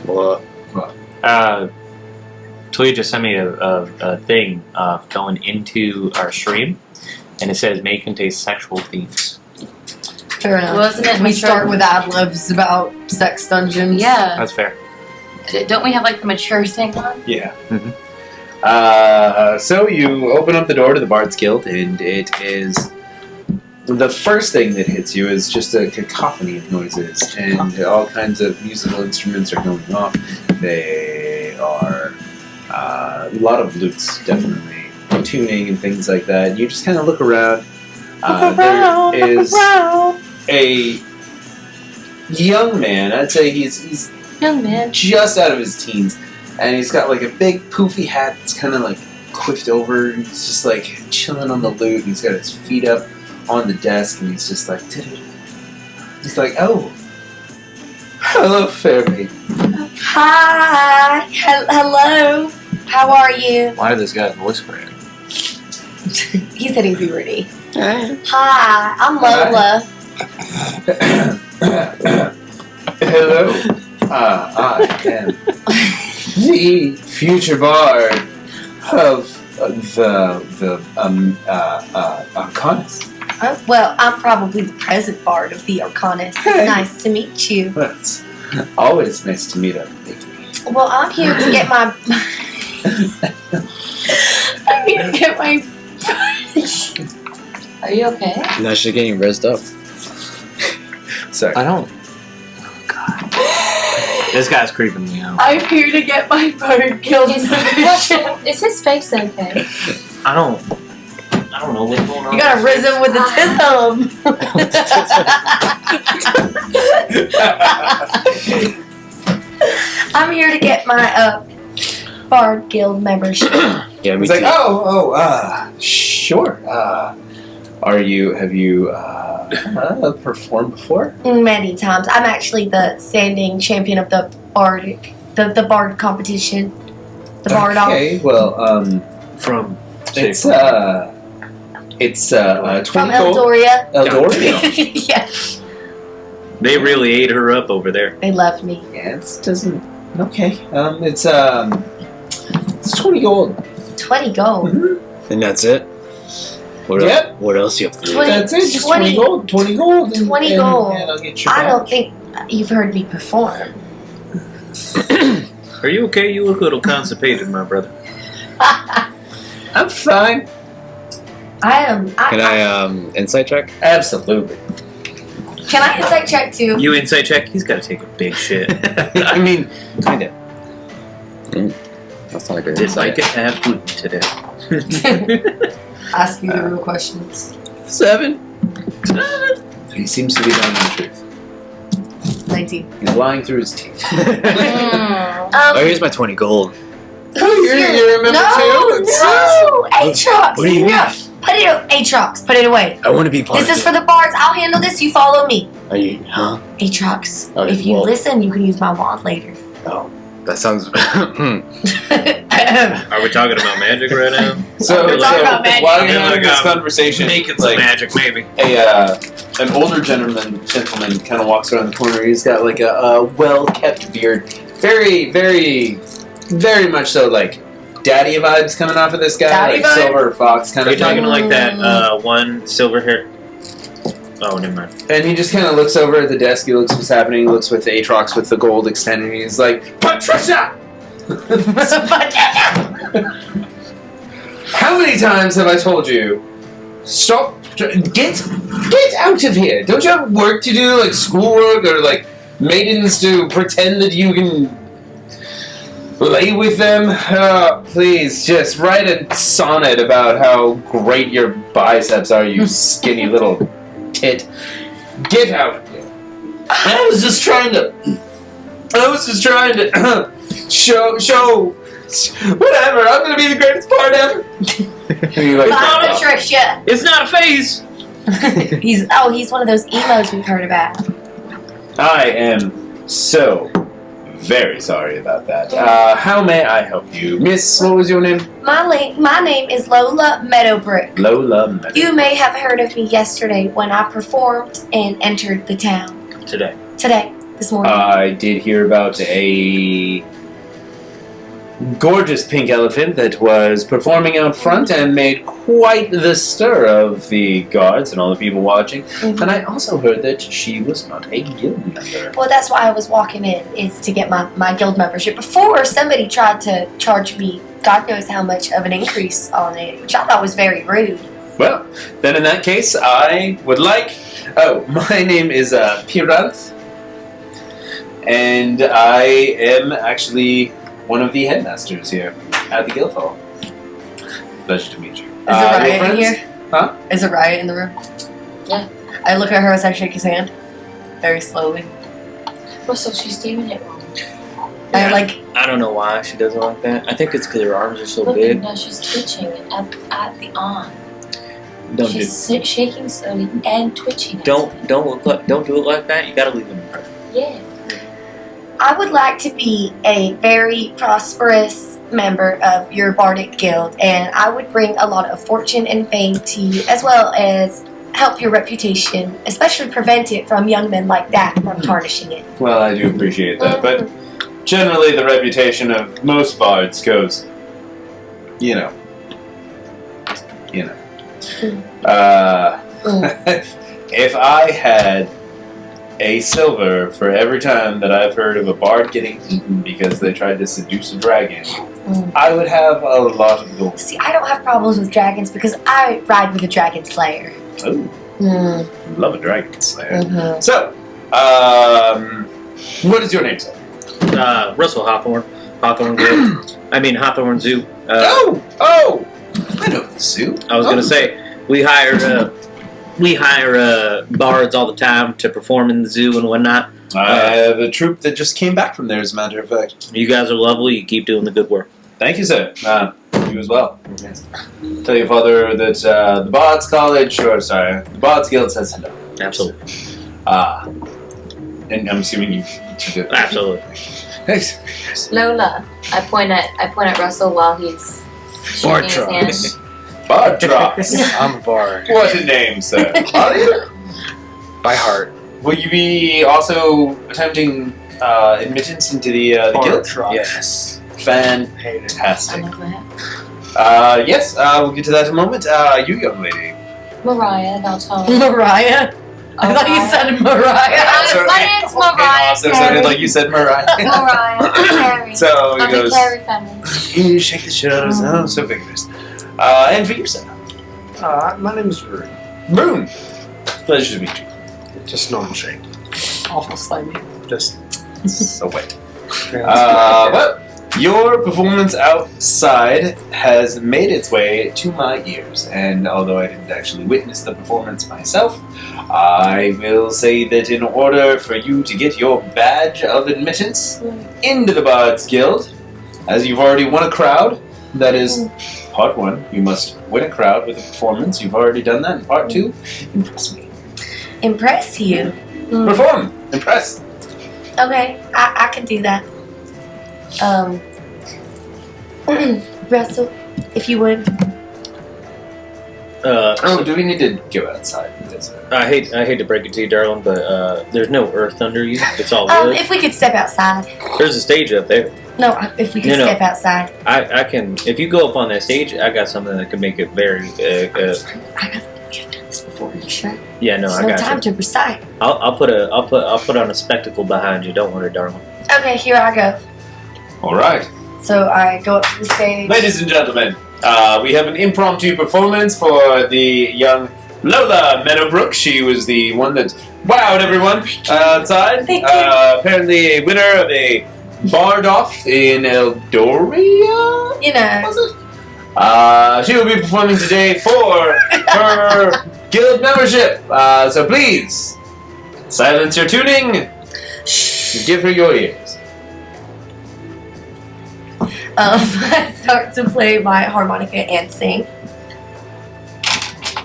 Well, Talia just sent me a thing going into our stream, and it says may contain sexual themes. Fair enough. Wasn't it We mature? start with ad libs about sex dungeons. Yeah. That's fair. Don't we have like the mature thing on? Yeah. Mhm. So you open up the door to the Bards Guild, and it is the first thing that hits you is just a cacophony of noises, and all kinds of musical instruments are going off. They are a lot of lutes, definitely tuning and things like that. You just kind of look around. There is a young man. I'd say he's Young man. just out of his teens, and he's got like a big poofy hat that's kind of like quiffed over. He's just like chilling on the lute, and he's got his feet up on the desk, and he's just like, he's like, "Oh, hello, fair maiden." Hi. Hello. How are you? Why did this guy's voice crack? He's hitting puberty. Hi. I'm Lola. Hello, I am the future bard of the Arcanus. Well, I'm probably the present bard of the Arcanus. It's Hey. nice to meet you. Well, it's always nice to meet a lady. Well, I'm here to get my. I'm here to get my. Are you okay? now she's getting rezzed up. Sorry. I don't. Oh God. This guy's creeping me out. I'm here to get my bird killed. Is his face okay? I don't know what's going on. You gotta rizz him with the tism. I'm here to get my Bard Guild membership. Yeah, me He's like, too. sure. Have you performed before? Many times. I'm actually the standing champion of the the Bard competition. The Bard off. Okay, well, From it's From Twinkle Eldoria. Eldoria. Yeah. They really ate her up over there. They left me. Yeah, it doesn't. Okay. It's 20 gold. 20 gold. And that's it? What, Yep. what else you have to do? 20 That's it. Just 20 gold. 20 gold. 20 gold. And I'll get your I don't badge. think you've heard me perform. Are you okay? You look a little constipated, my brother. I'm fine. I am. Can I insight check? Absolutely. Can I insight check too? You insight check. He's got to take a big shit. I mean, kind of. That's not a good Did insight. Micah have gluten today? Ask you the real questions. 7. He seems to be telling the truth. 19. He's lying through his teeth. Oh, here's my 20 gold. You remember No, too? no! Aatrox! What do you No. Put it Aatrox, put it away. I want to be part This of is for the bards. I'll handle this. You follow me. Are you? Huh? Aatrox, Okay, if you well- listen, you can use my wand later. Oh, that sounds. Are we talking about magic right now? So, We're talking about magic. while you're Yeah, having like, this conversation, Making some like magic, maybe. an older gentleman kind of walks around the corner. He's got like a well-kept beard, very, very, very much so like daddy vibes coming off of this guy, Daddy like vibes? silver fox kind Are you of thing. talking like that one silver hair? Oh, never mind. And he just kind of looks over at the desk. He looks what's happening. He looks with Aatrox with the gold extended. And he's like, Patricia! How many times have I told you? Stop! Get out of here! Don't you have work to do, like schoolwork or like maidens to pretend that you can lay with them? Please, just write a sonnet about how great your biceps are, you skinny little tit. Get out of here! I was just trying to show. Whatever. I'm gonna be the greatest part ever. And he, like, Bye, Patricia. It's not a phase! He's one of those emos we've heard about. I am so very sorry about that. How may I help you, Miss? What was your name? My name is Lola Meadowbrook. Lola. Meadow. You may have heard of me yesterday when I performed and entered the town. Today. Today, this morning. I did hear about a gorgeous pink elephant that was performing out front and made quite the stir of the guards and all the people watching. Mhm. And I also heard that she was not a guild member. Well, that's why I was walking in, is to get my guild membership. Before, somebody tried to charge me God knows how much of an increase on it, which I thought was very rude. Well, then in that case, I would like... Oh, my name is Piranth. And I am actually one of the headmasters here at the guild hall. Pleasure to meet you. Is there your Riot in friends? here? Huh? Is there Riot in the room? Yeah. I look at her as I shake his hand, very slowly. Russell, she's doing it wrong. I like, I don't know why she does it like that. I think it's because her arms are so Look, big. no, she's twitching at the arm. Don't do She's shaking slowly and twitching. at don't it. don't do it like that. You gotta leave them in her. Yeah. I would like to be a very prosperous member of your bardic guild, and I would bring a lot of fortune and fame to you, as well as help your reputation, especially prevent it from young men like that from tarnishing it. Well, I do appreciate that, but generally the reputation of most bards goes, you know. If I had a silver for every time that I've heard of a bard getting eaten because they tried to seduce a dragon, I would have a lot of gold. See, I don't have problems with dragons because I ride with a dragon slayer. Oh, love a dragon slayer. Mhm. So, what is your name, sir? Russell Hawthorne. Hawthorne Guild. I mean Hawthorne Zoo. Oh, I know the zoo. I was gonna say we hire bards all the time to perform in the zoo and whatnot. I have a troupe that just came back from there, as a matter of fact. You guys are lovely. You keep doing the good work. Thank you, sir. You as well. Tell your father that the Bards College, the Bards Guild says hello. Absolutely. And I'm assuming you do. Absolutely. Lola, I point at Russell while he's shaking his hand. Bartrox. Bartrox. I'm a bard. What a name, sir. Are you? By heart. Will you be also attempting admittance into the guild? Yes. Fantastic. I love that. Yes, we'll get to that in a moment. You, young lady. Mariah Valtone. Mariah? I thought you said Mariah. My name's Mariah. Also sounded like you said Mariah. Mariah. Carrie. So he I'm a goes, Carrie family. you shake the shit out of his nose, so vigorous. And for yourself. My name is Rune. Moon. Pleasure to meet you. Just normal shake. Awful slimy. Just. So wait. Well, your performance outside has made its way to my ears, and although I didn't actually witness the performance myself, I will say that in order for you to get your badge of admittance into the Bards Guild, as you've already won a crowd, that is part 1, you must win a crowd with a performance. You've already done that. In part 2, impress me. Impress you. Perform. Impress. Okay, I can do that. Russell, if you would. Do we need to go outside? Because, I hate to break it to you, darling, but there's no earth under you. It's all wood. If we could step outside. There's a stage up there. No, if we could No. step outside. I can. If you go up on that stage, I got something that could make it very. I got this before, you sure? Yeah, no, There's I no got time you. to recite. I'll put on a spectacle behind you. Don't worry, darling. Okay, here I go. all right. So I go up to the stage. Ladies and gentlemen, we have an impromptu performance for the young Lola Meadowbrook. She was the one that wowed everyone outside. Thank you. Apparently a winner of a Bard-off in Eldoria? You know. Was it? She will be performing today for her guild membership. So please, silence your tuning. Give her your ears. I start to play my harmonica and sing.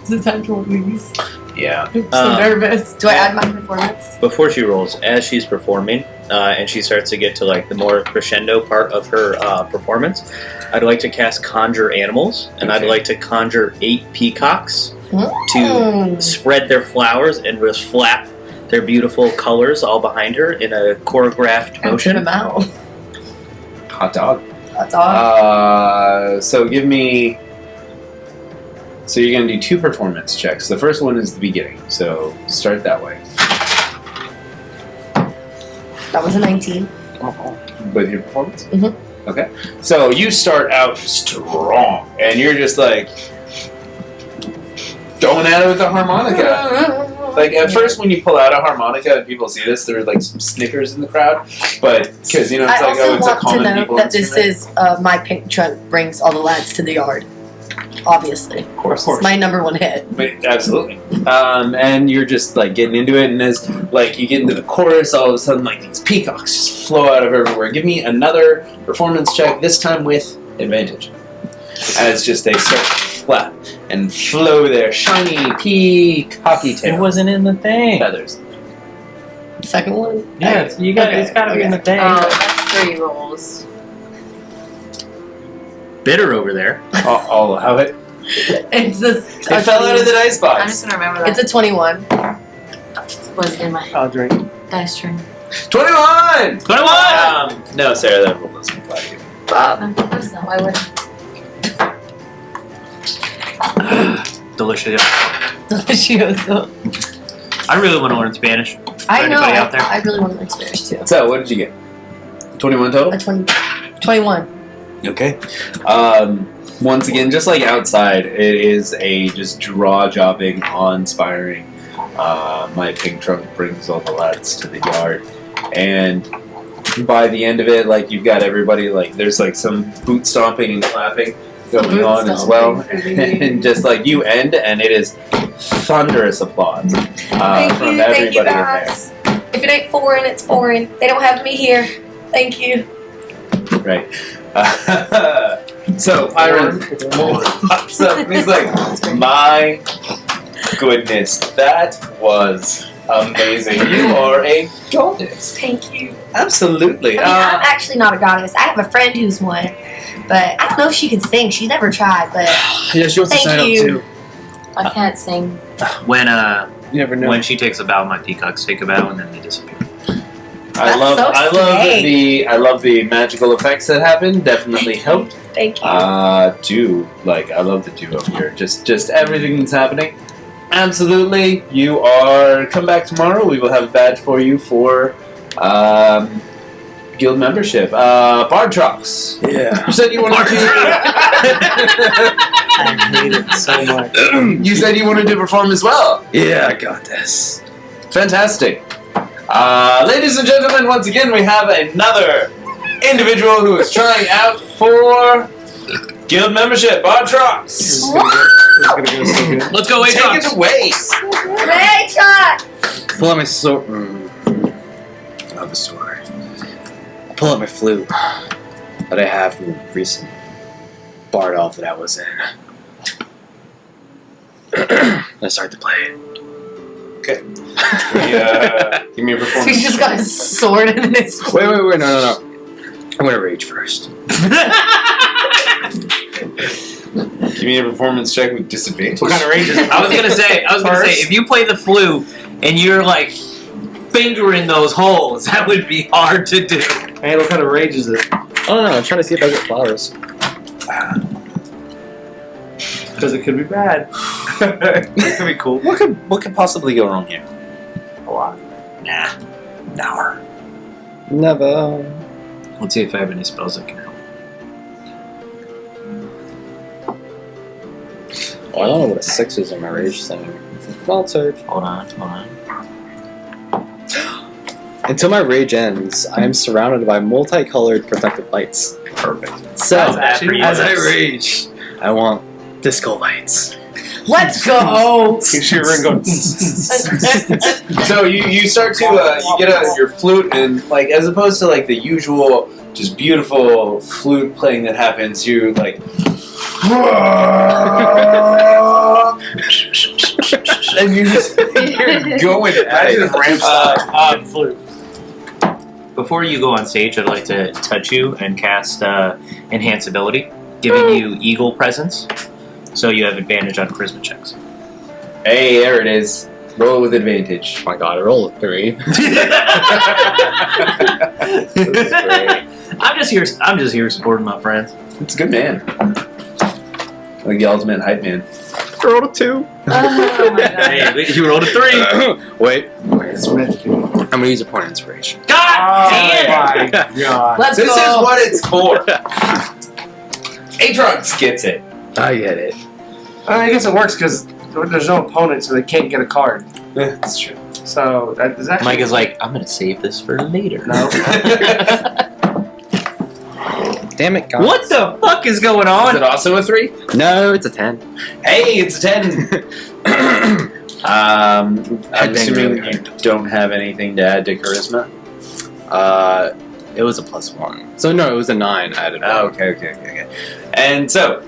Is it time to release? Yeah. I'm so nervous. Do I add my performance? Before she rolls, as she's performing, and she starts to get to like the more crescendo part of her performance, I'd like to cast Conjure Animals, and I'd Okay. like to conjure 8 peacocks to Mm. spread their flowers and just flap their beautiful colors all behind her in a choreographed Motion motion. them out. Hot dog. That's all. So give me. So you're going to do 2 performance checks. The first one is the beginning, so start that way. That was a 19. With your performance? Mhm. Okay. So you start out strong, and you're just like going at it with the harmonica. Like at first, when you pull out a harmonica and people see this, there's like some snickers in the crowd. But because it's I like, also oh, it's a want to common note people that this instrument. is my pink trunk brings all the lads to the yard. Obviously. Of course. It's my number 1 hit. But absolutely. And you're just like getting into it, and as like you get into the chorus, all of a sudden like these peacocks just flow out of everywhere. Give me another performance check, this time with advantage. As just they start to flap and flow their shiny peacocky It tail wasn't in the thing. feathers. Second one? Yeah, you got. Okay, It's got to be in the okay. thing. Oh, that's 3 rolls. Bitter over there. I'll have it. It's It fell out of the dice I'm box. just gonna remember that. It's a 21. wasn't in my I'll drink. dice tray. 21! 21! No, Sarah, that roll doesn't apply to you. That's not why I would. Delicious. Delicioso. I really want to learn Spanish. I know. anybody out there? I really want to learn Spanish too. So, what did you get? 21 total? A 21. Okay. Once again, just like outside, it is a just jaw-dropping, awe-inspiring. My pink trunk brings all the lads to the yard, and by the end of it, like you've got everybody like there's like some boot stomping and clapping going boot on as well, stomping for me. and just like you end, and it is thunderous applause Thank from you everybody in there. guys. If it ain't foreign, it's foreign. They don't have me here. Thank you. Right. So, Iron pops up and he's like, my goodness, that was amazing. You are a goddess. Thank you. Absolutely. I mean, I'm actually not a goddess. I have a friend who's one, but I don't know if she can sing. She's never tried, but Yeah, she wants to Thank sign you. up too. I can't sing. When You never know. when she takes a bow, my peacocks take a bow and then they disappear. I love so the magical effects that happen. Definitely helped. thank you. I love the duo here. Just everything that's happening. Absolutely. You are come back tomorrow. We will have a badge for you for guild membership. Bard trucks. Yeah. You said you wanted to. I hate it so much. You said you wanted to perform as well. Yeah, I got this. Fantastic. Ladies and gentlemen, once again, we have another individual who is trying out for guild membership. Aatrox. This is gonna go so good. Let's go, Take Aatrox. it away. Ray shot! Pull out my sword. I love the sword. Pull out my flute that I have from the recent bard off that I was in. And I start to play it. Okay. Give me a So performance. he's just got his sword in his. Wait, no. I'm gonna rage first. Give me a performance check with disadvantage. What kind of rage is it? I was gonna say, if you play the flute and you're like fingering those holes, that would be hard to do. Hey, what kind of rage is it? I don't know. I'm trying to see if I get flowers. Because it could be bad. It could be cool. What could possibly go wrong here? A lot. Nah. Dour. Never. Let's see if I have any spells that can help. Oh, I don't know what a 6 is on my rage thing. Well, search. Hold on. Until my rage ends, I am surrounded by multicolored protective lights. Perfect. So, That's actually as I nice. rage, I want disco lights. Let's go! You shoot her and go. So you start to you get out your flute and like as opposed to like the usual just beautiful flute playing that happens, you like and you're going at it. Flute. Before you go on stage, I'd like to touch you and cast Enhance Ability, giving you Eagle Presence, so you have advantage on Charisma checks. Hey, there it is. Roll with advantage. Oh my god, I rolled a 3. I'm just here supporting my friends. It's a good man. Like the ultimate hype man. I rolled a 2. Oh my god. Hey, you rolled a 3. Wait, It's meant to be. I'm gonna use a point of inspiration. God damn! my god. Let's This go! is what it's for. Aatrox gets it. I get it. I guess it works because there's no opponent, so they can't get a card. Yeah, that's true. So that is actually. Mike is like, I'm gonna save this for later. No. Damn it, guys. What the fuck is going Is on? it also a 3? No, it's a 10. Hey, it's a 10. I'm Headbang assuming really you don't have anything to add to charisma. It was a +1. So no, it was a 9 added. Oh, okay. And so,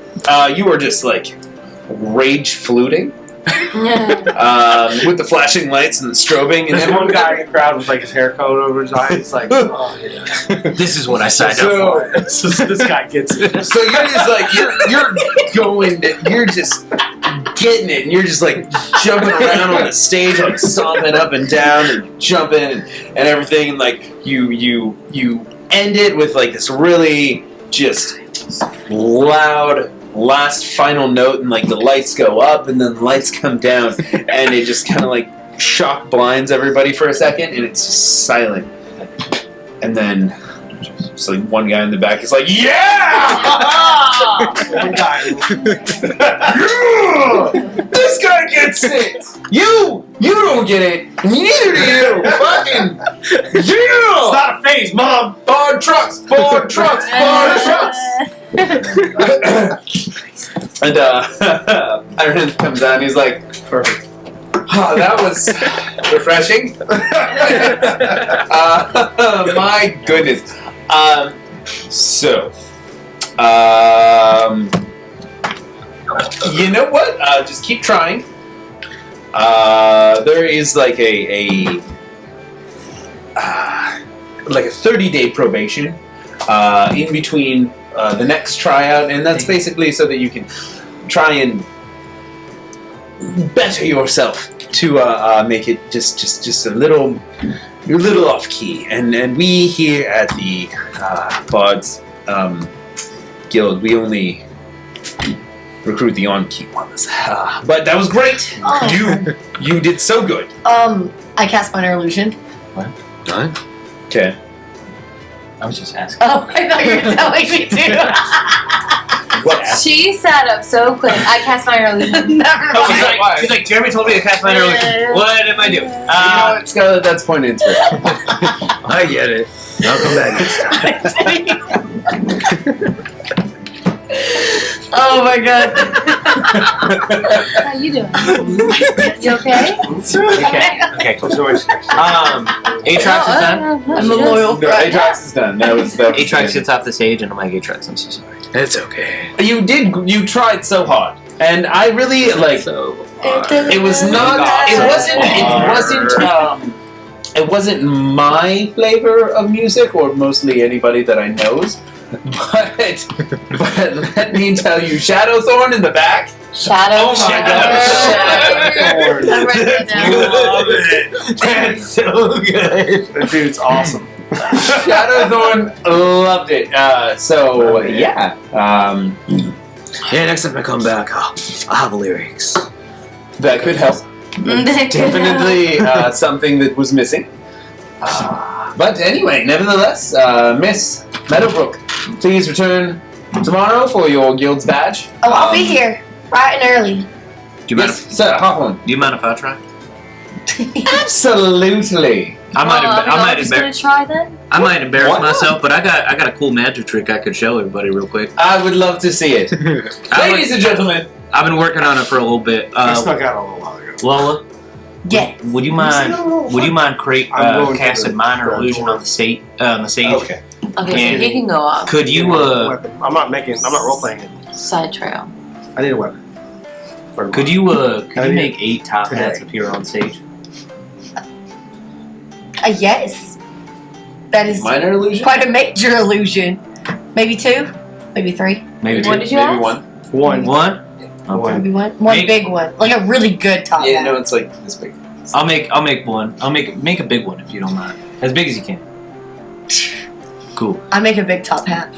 you were just like rage fluting with the flashing lights and the strobing, and There's then one guy in the crowd with like his hair coat over his eyes. Like, oh yeah. This is what I signed up So- for. This guy gets it. So you're just like you're you're just getting it, and you're just like jumping around on the stage, like stomping up and down and jumping and everything, and like you end it with like this really just loud last final note, and like the lights go up and then the lights come down, and it just kind of like shock blinds everybody for a second, and it's just silent, and then. Just like one guy in the back is like, yeah! One guy. This guy gets it! You don't get it! Neither do you! Fucking It's yeah! not a phase, Mom. Bar trucks! And Iron comes out and he's like, perfect. Oh, that was refreshing. My goodness. You know what? Just keep trying. There is like a 30-day probation in between the next tryout, and that's basically so that you can try and better yourself to make it just a little off key. And we here at the Bards Guild, we only recruit the on key ones. But that was great. Oh. You did so good. I cast Minor Illusion. Done? Okay. I was just asking. Oh, I thought you were telling me to. She sat up so quick. I cast my illusion. Never Oh, mind. she's like, Jeremy told me to cast my illusion. What did I do? You know what, Scarlett? That's point of inspiration. I get it. I'll come back. Oh my god. How you doing? You okay? Okay, cool. Aatrox is done. I'm a loyal No, friend. Aatrox is done. That was Aatrox sits off the stage, and I'm like, Aatrox, I'm so sorry. It's okay. You tried so hard, and I really like. So It was not. It wasn't my flavor of music, or mostly anybody that I knows. But let me tell you, Shadowthorn in the back. Shadow. Oh my God. I'm right now. love it. That's so good. That dude's awesome. Shadowthorn loved it. So yeah. Yeah, next time I come back, I'll have lyrics. That could help. Definitely something that was missing. But anyway, nevertheless, Miss Meadowbrook, please return tomorrow for your guild's badge. Oh, I'll be here. Bright and early. Do you mind? Yes, sir, hop on. Do you mind if I try? Absolutely. I might just gonna try then. I might embarrass Why not? myself, but I got a cool magic trick I could show everybody real quick. I would love to see it. Ladies and gentlemen. I've been working on it for a little bit. I snuck out a little while ago. Lola, Yes. would you mind? Would you mind I'm going to casting the minor front illusion door. on the stage? Okay. Okay, so he can go off. Could you Weapon. I'm not role playing it. Side trail. I need a weapon. could you I need make 8 top today. hats appear on stage? Yes. That is Minor illusion? quite a major illusion. Maybe 2, maybe 3, Maybe What 2. did you Maybe ask? one. One. One? Okay. maybe 1. One Make- big one, like a really good top Yeah, hat. no, it's like this big. I'll make one. I'll make a big one if you don't mind. As big as you can. Cool. I make a big top hat.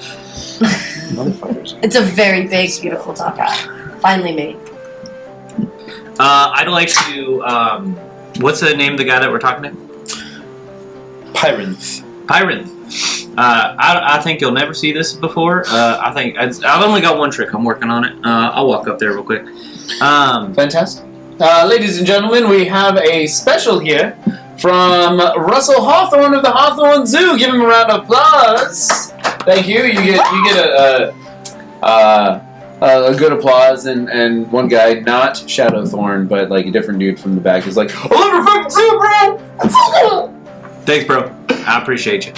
Motherfuckers. It's a very big, beautiful top hat. Finally made. I'd like to. What's the name of the guy that we're talking to? Pyrinth. Pyrin. I think you'll never see this before. I think I've only got one trick. I'm working on it. I'll walk up there real quick. Fantastic. Ladies and gentlemen, we have a special here from Russell Hawthorne of the Hawthorne Zoo. Give him a round of applause. Thank you. You get a good applause, and one guy, not Shadowthorn, but like a different dude from the back, is like, I love your fucking zoo, bro. That's so cool. Thanks, bro. I appreciate you.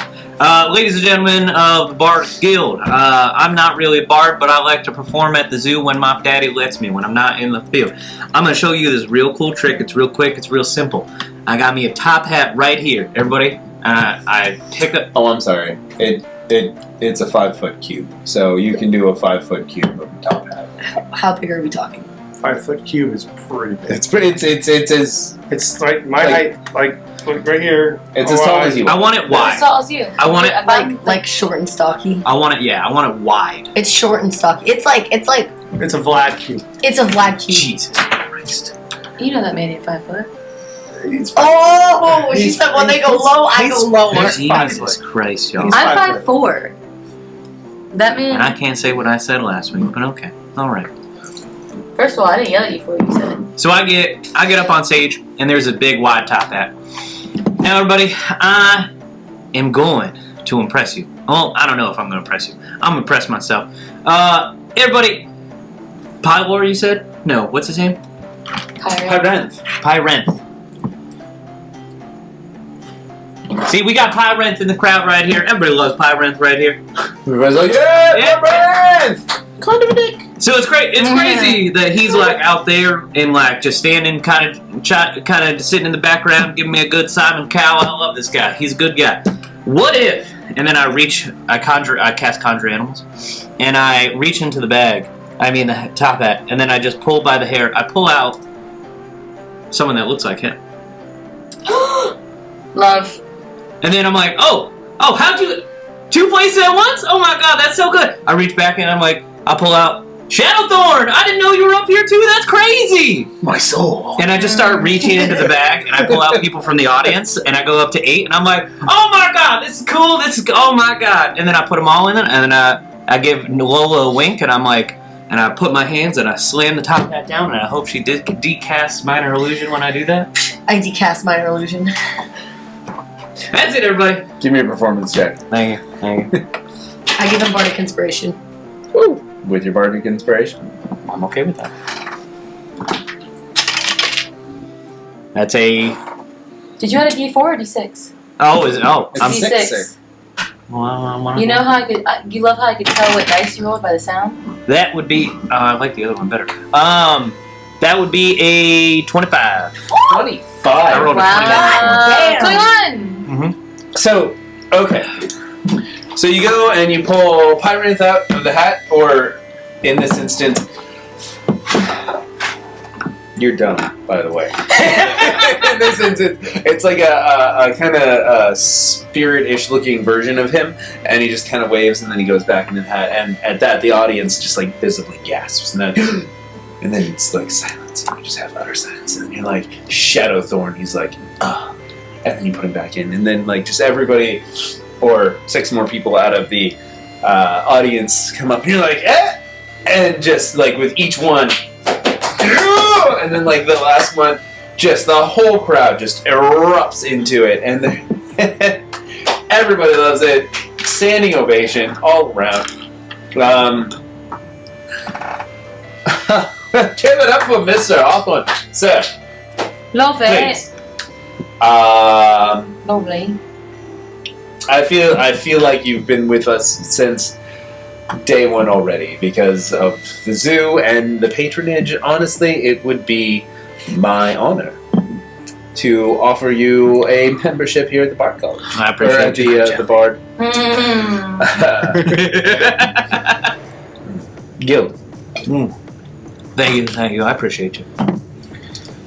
Ladies and gentlemen of the Bards Guild, I'm not really a bard, but I like to perform at the zoo when my daddy lets me, when I'm not in the field. I'm going to show you this real cool trick. It's real quick. It's real simple. I got me a top hat right here. Everybody, I pick up... Oh, I'm sorry. It's a 5-foot cube, so you can do a 5-foot cube of a top hat. How big are we talking? 5-foot cube is pretty big. It's pretty. It's as It's like my height, like right here. it's as tall as you. I want it wide. As tall as you. I want it Like short and stocky. I want it wide. It's short and stocky. It's like It's a Vlad cube. it's a Vlad cube. Jesus Christ. You know that made it 5 foot. He's Oh, she He's- said when they go low, I go lower. Jesus Christ, y'all. He's I'm 5 5'4". That And I means, can't say what I said last week, but okay. All right. first of all, I didn't yell at you for what you said. So I get up on stage, and there's a big wide top hat. Now, everybody, I am going to impress you. Well, I don't know if I'm going to impress you. I'm going to impress myself. Everybody, Pylor, you said? No, what's his name? Pyrinth. Pyrenth. See, we got Pyrenth in the crowd right here. Everybody loves Pyrenth right here. Everybody's like, yeah, Pyrinth. Kind of a dick. So it's great. It's crazy that he's like out there and like just standing, kind of sitting in the background, giving me a good Simon Cowell. I love this guy. He's a good guy. What if? And then I cast conjure animals, and I reach into the bag. I mean the top hat, and then I just pull by the hair. I pull out someone that looks like him, Love. and then I'm like, oh, how'd you? 2 places at once? Oh my god, that's so good. I reach back and I'm like, I pull out Shadowthorn. I didn't know you were up here too. That's crazy. My soul. And I just start reaching into the bag, and I pull out people from the audience, and I go up to 8, and I'm like, oh my god, this is cool, oh my god. And then I put them all in it, and then I give Lola a wink, and I'm like, and I put my hands and I slam the top hat down, and I hope she did decast minor illusion when I do that. I decast minor illusion. That's it, everybody. Give me a performance check. Thank you. Thank you. I give him bardic inspiration. Woo! With your bardic inspiration. I'm okay with that. That's a. Did you add a D4 or D6? I'm It's D6. six. You know how I could. You love how I could tell what dice you rolled by the sound. That would be. I like the other one better. That would be a 25. 25. I rolled Wow. Damn. 21. So, okay. So you go and you pull Pyranth out of the hat, or in this instance, you're dumb, by the way. In this instance, it's like a kind of spirit-ish looking version of him, and he just kind of waves, and then he goes back in the hat, and at that, the audience just like visibly gasps, and then it's like silence, and you just have utter silence, and then you're like, Shadowthorn, he's like, and then you put him back in, and then like just everybody, or 6 more people out of the audience come up, and you're like, eh! And just like with each one, and then like the last one, just the whole crowd just erupts into it, and everybody loves it. Standing ovation all around. Give it up for Mr. Hawthorne, sir. Love Please. it. Lovely. I feel like you've been with us since day one already because of the zoo and the patronage. Honestly, it would be my honor to offer you a membership here at the Bard College. I Or appreciate at you. the Bard Guild. Thank you. I appreciate you.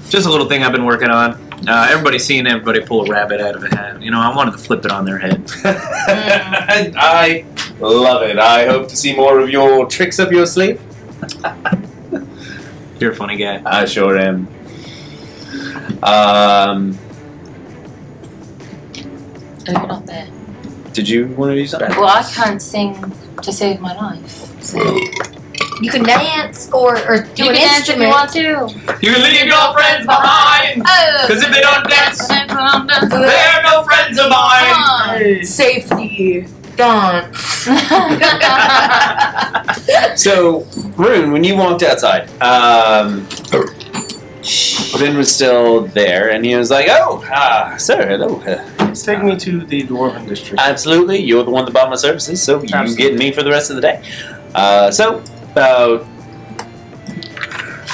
Just a little thing I've been working on. Everybody's seen everybody pull a rabbit out of a hat. You know, I wanted to flip it on their head. And I love it. I hope to see more of your tricks up your sleeve. You're a funny guy. I sure am. Oh, you're not there. Did you want to do something? Well, I can't sing to save my life. So. You can dance or do You an can dance if you instrument. want to. You can leave your friends behind, Oh. because if they don't dance, Dance. they're no friends of mine. Safety. Dance. So, Rune, when you walked outside, Vin was still there, and he was like, "Oh, sir, hello. Please take me to the Dwarven District. Absolutely, you're the one that bought my services, so you can Absolutely. get me for the rest of the day." So, about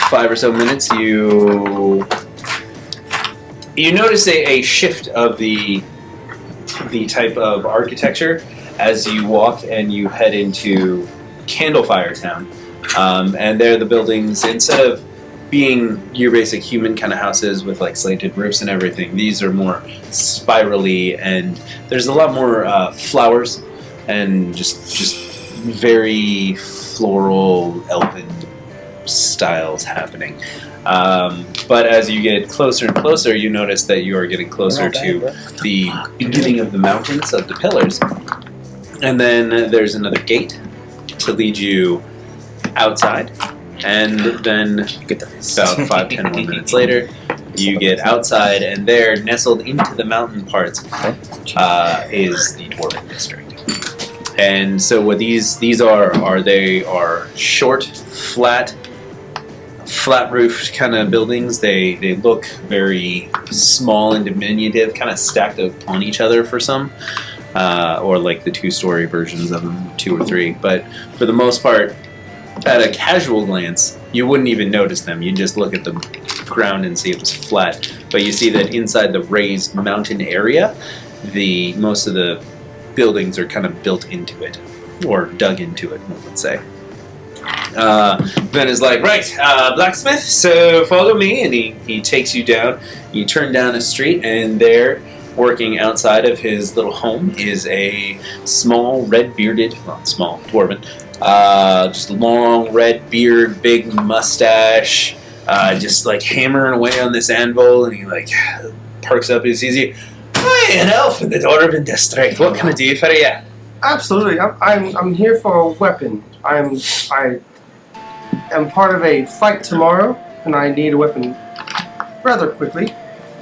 5 or so minutes, you notice a shift of the type of architecture as you walk and you head into Candlefire Town. And there the buildings, instead of being your basic human kind of houses with like slanted roofs and everything, these are more spirally, and there's a lot more flowers and just very floral, elven styles happening. But as you get closer and closer, you notice that you are getting closer to the beginning of the mountains of the Pillars. And then there's another gate to lead you outside. And then about 5-10 more minutes later, you get outside, and there, nestled into the mountain parts, is the Dwarven District. And so what these are they are short, flat roofed kind of buildings. They look very small and diminutive, kind of stacked upon each other for some, or like the 2-story versions of them, 2 or 3. But for the most part, at a casual glance, you wouldn't even notice them. You'd just look at the ground and see it was flat. But you see that inside the raised mountain area, most of the buildings are kind of built into it, or dug into it, one would say. Ben is like, right, blacksmith, so follow me, and he takes you down. You turn down a street, and there, working outside of his little home, is a small, red-bearded, well, small, dwarven, just long red beard, big mustache, just like hammering away on this anvil, and he like perks up and sees you. Hi, an elf in the Dwarven District. What can I do for you? Absolutely. I'm here for a weapon. I am part of a fight tomorrow, and I need a weapon rather quickly.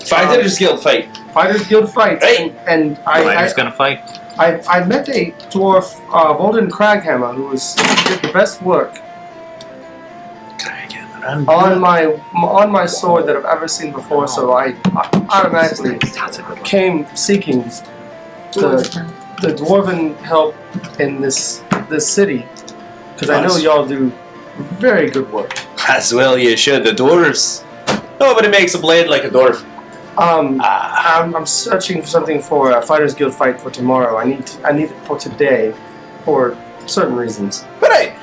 Fighters Guild fight. Fighters Guild fight. Hey! And Fighters gonna fight. I met a dwarf, Volden Craghammer, who did the best work on my sword that I've ever seen before. So I automatically came seeking the dwarven help in this city, because I know y'all do very good work. As well you should. The dwarves. Nobody makes a blade like a dwarf. I'm searching for something for a Fighters Guild fight for tomorrow. I need it for today, for certain reasons. Alright.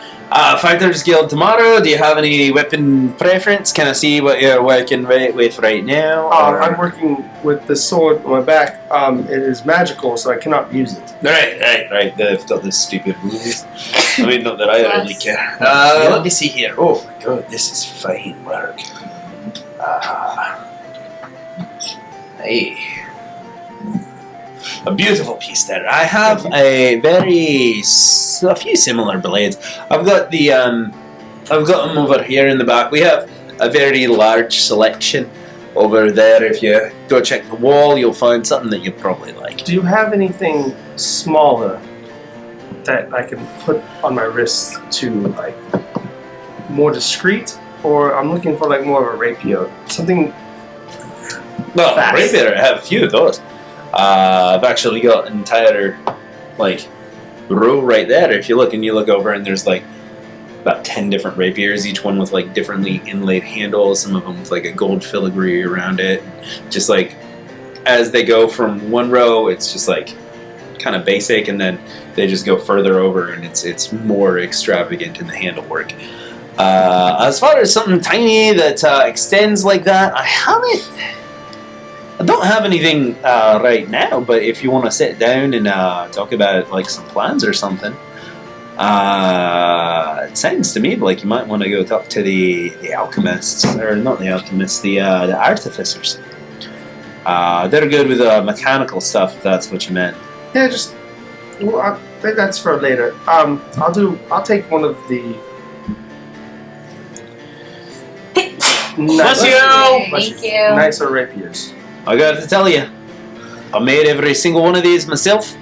Fighters Guild tomorrow. Do you have any weapon preference? Can I see what you're working with right now? I'm working with the sword on my back. It is magical, so I cannot use it. Right. They've got this stupid rules. I mean, not that I really care. Let me see here. Oh my god, this is fine work. Hey. A beautiful piece there. I have a few similar blades. I've got them over here in the back. We have a very large selection over there. If you go check the wall, you'll find something that you probably like. Do you have anything smaller that I can put on my wrist to like more discreet? Or I'm looking for like more of a rapier, something. No, fast. rapier. I have a few of those. I've actually got an entire row right there. If you look over, and there's like about 10 different rapiers, each one with like differently inlaid handles. Some of them with like a gold filigree around it. Just like as they go from one row, it's just like kind of basic, and then they just go further over, and it's more extravagant in the handle work. As far as something tiny that extends like that, I don't have anything right now, but if you want to sit down and talk about like some plans or something, it sounds to me like you might want to go talk to the alchemists, or not the alchemists, the artificers. They're good with mechanical stuff, if that's what you meant. Yeah, that's for later. I'll take one of the. Bless you! Thank you. Nicer rapiers. I got to tell you, I made every single one of these myself.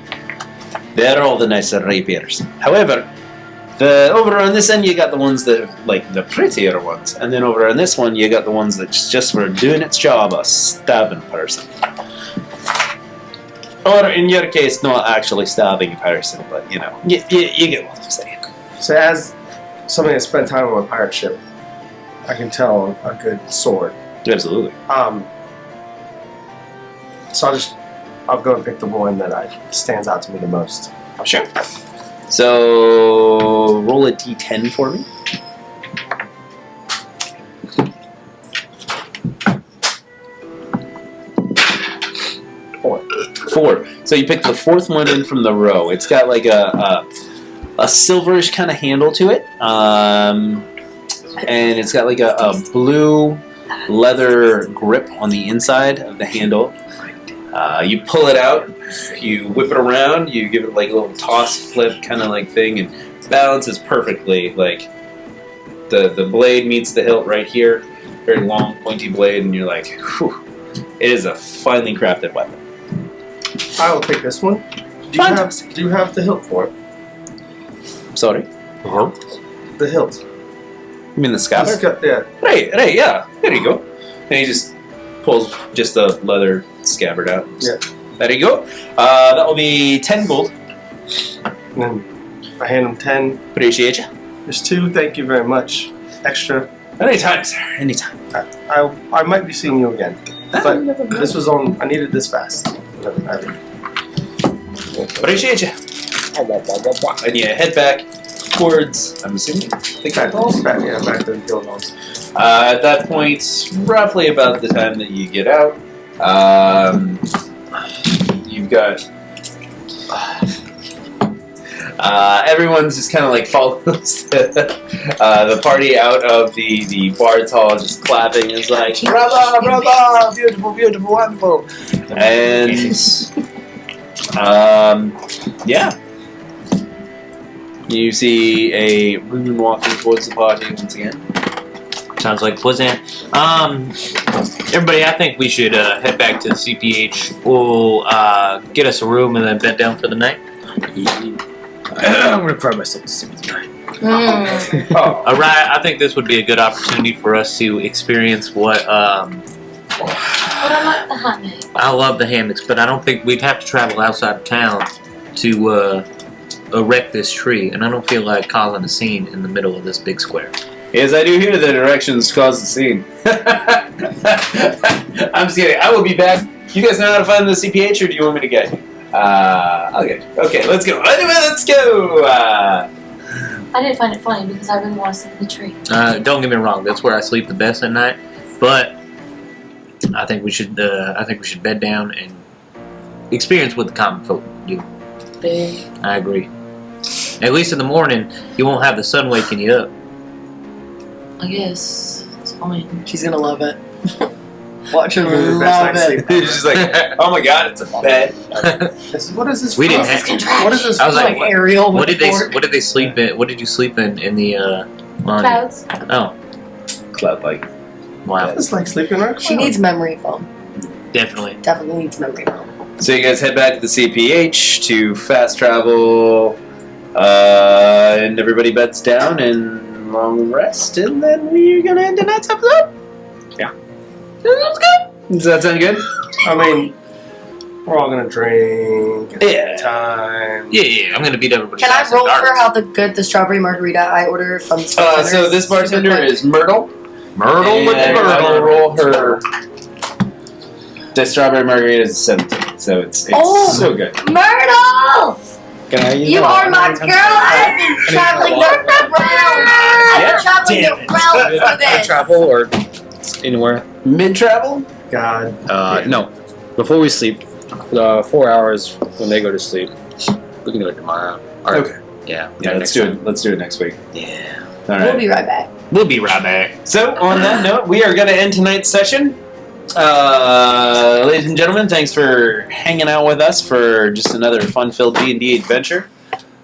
They're all the nicer rapiers. However, over on this end you got the ones that are like the prettier ones, and then over on this one you got the ones that's just for doing its job, a stabbing person. Or in your case, not actually stabbing a person, but you know, you get what I'm saying. So as somebody that spent time on a pirate ship, I can tell a good sword. Absolutely. So I'll go and pick the one that stands out to me the most. Sure. So roll a d10 for me. Four. So you picked the fourth one in from the row. It's got like a silverish kind of handle to it, and it's got like a blue leather grip on the inside of the handle. You pull it out, you whip it around, you give it like a little toss flip kind of like thing, and balances perfectly. Like the blade meets the hilt right here, very long pointy blade, and you're like, whew, it is a finely crafted weapon. I will take this one. Do you have the hilt for it? Sorry? The hilt. You mean the scabbard? Yeah. Right, yeah. There you go. And he just pulls just the leather scabbard out. Yeah. There you go. That will be 10 gold. And then I hand him 10. Appreciate you. There's 2. Thank you very much. Extra. Anytime, sir. Anytime. I might be seeing you again. But this was on. I needed this fast. Appreciate you. And you head back towards, I'm assuming, the Back guild halls? to the guild halls. At that point, roughly about the time that you get out, you've got everyone's just kind of like follows the party out of the Bards Hall, just clapping. It's like, bravo, bravo, beautiful, beautiful, wonderful. And yeah, You see a rune walking towards the party once again. Sounds like Plazan. Everybody, I think we should head back to the CPH. We'll get us a room and then bed down for the night. I'm gonna cry myself to sleep tonight. Oh, All right, I think this would be a good opportunity for us to experience what. But I like the hammock. I love the hammocks, but I don't think we'd have to travel outside of town to erect this tree, and I don't feel like causing a scene in the middle of this big square. yes, I do hear the directions cause the scene. I'm just kidding. I will be back. You guys know how to find the CPH, or do you want me to get you? I'll get you. Okay, let's go. Anyway, let's go. I didn't find it funny because I really want to sleep in the tree. Don't get me wrong; that's where I sleep the best at night. But I think we should. I think we should bed down and experience what the common folk do. Big. I agree. At least in the morning, you won't have the sun waking you up. I guess it's fine. She's gonna love it. Watch her Maybe the best love night's it. sleep. It's just like, oh my god, it's a bed. What is this? We didn't from? have- What is this? I was from? like, Like Ariel with What did the they? fork. What did they sleep in? What did you sleep in the laundry? Clouds. Oh, Cloud like. wow! It's like sleeping right. She needs memory foam. Definitely. Definitely needs memory foam. So you guys head back to the CPH to fast travel, and everybody beds down and long rest, and then we're gonna end tonight's episode. Yeah. That's good. Does that sound good? I mean, we're all gonna drink. At Yeah. Time. Yeah. I'm gonna beat everybody. Can I roll for how good the strawberry margarita I order from the bartenders? So this bartender is Myrtle. Myrtle with the And I'm gonna Myrtle. roll her. The strawberry margarita is 17, so it's Oh. so good. Myrtle! Can I use You that? are my girl! I've been traveling the realm! I've been traveling the realm for Can I this! travel or anywhere? Mid travel? God. No. Before we sleep, 4 hours when they go to sleep, we can do it tomorrow. Or, Okay. Yeah. Yeah, let's do it. Let's do it next week. Yeah. All We'll right. be right back. We'll be right back. So on that note, we are going to end tonight's session. Ladies and gentlemen, thanks for hanging out with us for just another fun-filled D&D adventure.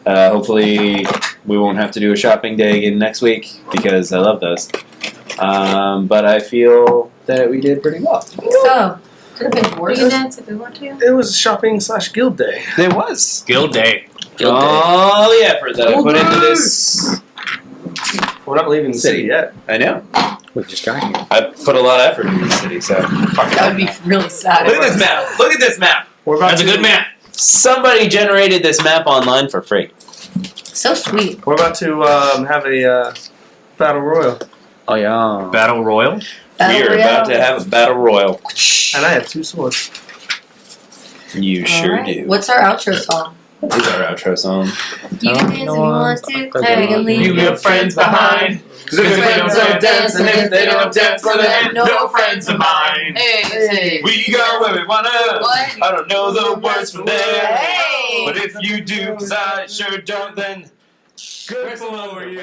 Hopefully, we won't have to do a shopping day again next week because I love those. But I feel that we did pretty well. So, Could have been worse. We can dance if we want to. It was shopping/guild day. It was. Guild day. All the effort that I put into this. We're not leaving the city yet. I know. We just got here. I put a lot of effort into the city, so. That would be really sad. Look at this map. Look at this map. We're about That's a to, good map. Somebody generated this map online for free. so sweet. We're about to have a battle royal, Oh, yeah. Battle Royal. We are about to have a battle royal. and I have 2 swords. You sure Alright. do. What's our outro song? What is our outro song? You can dance if you want to. We can leave Leave your friends behind. Cause if they don't dance, and if they don't dance for them, no friends of mine. Hey. We go where we wanna. What? I don't know the words from there. Hey! But if you do, cause I sure don't, then good for you.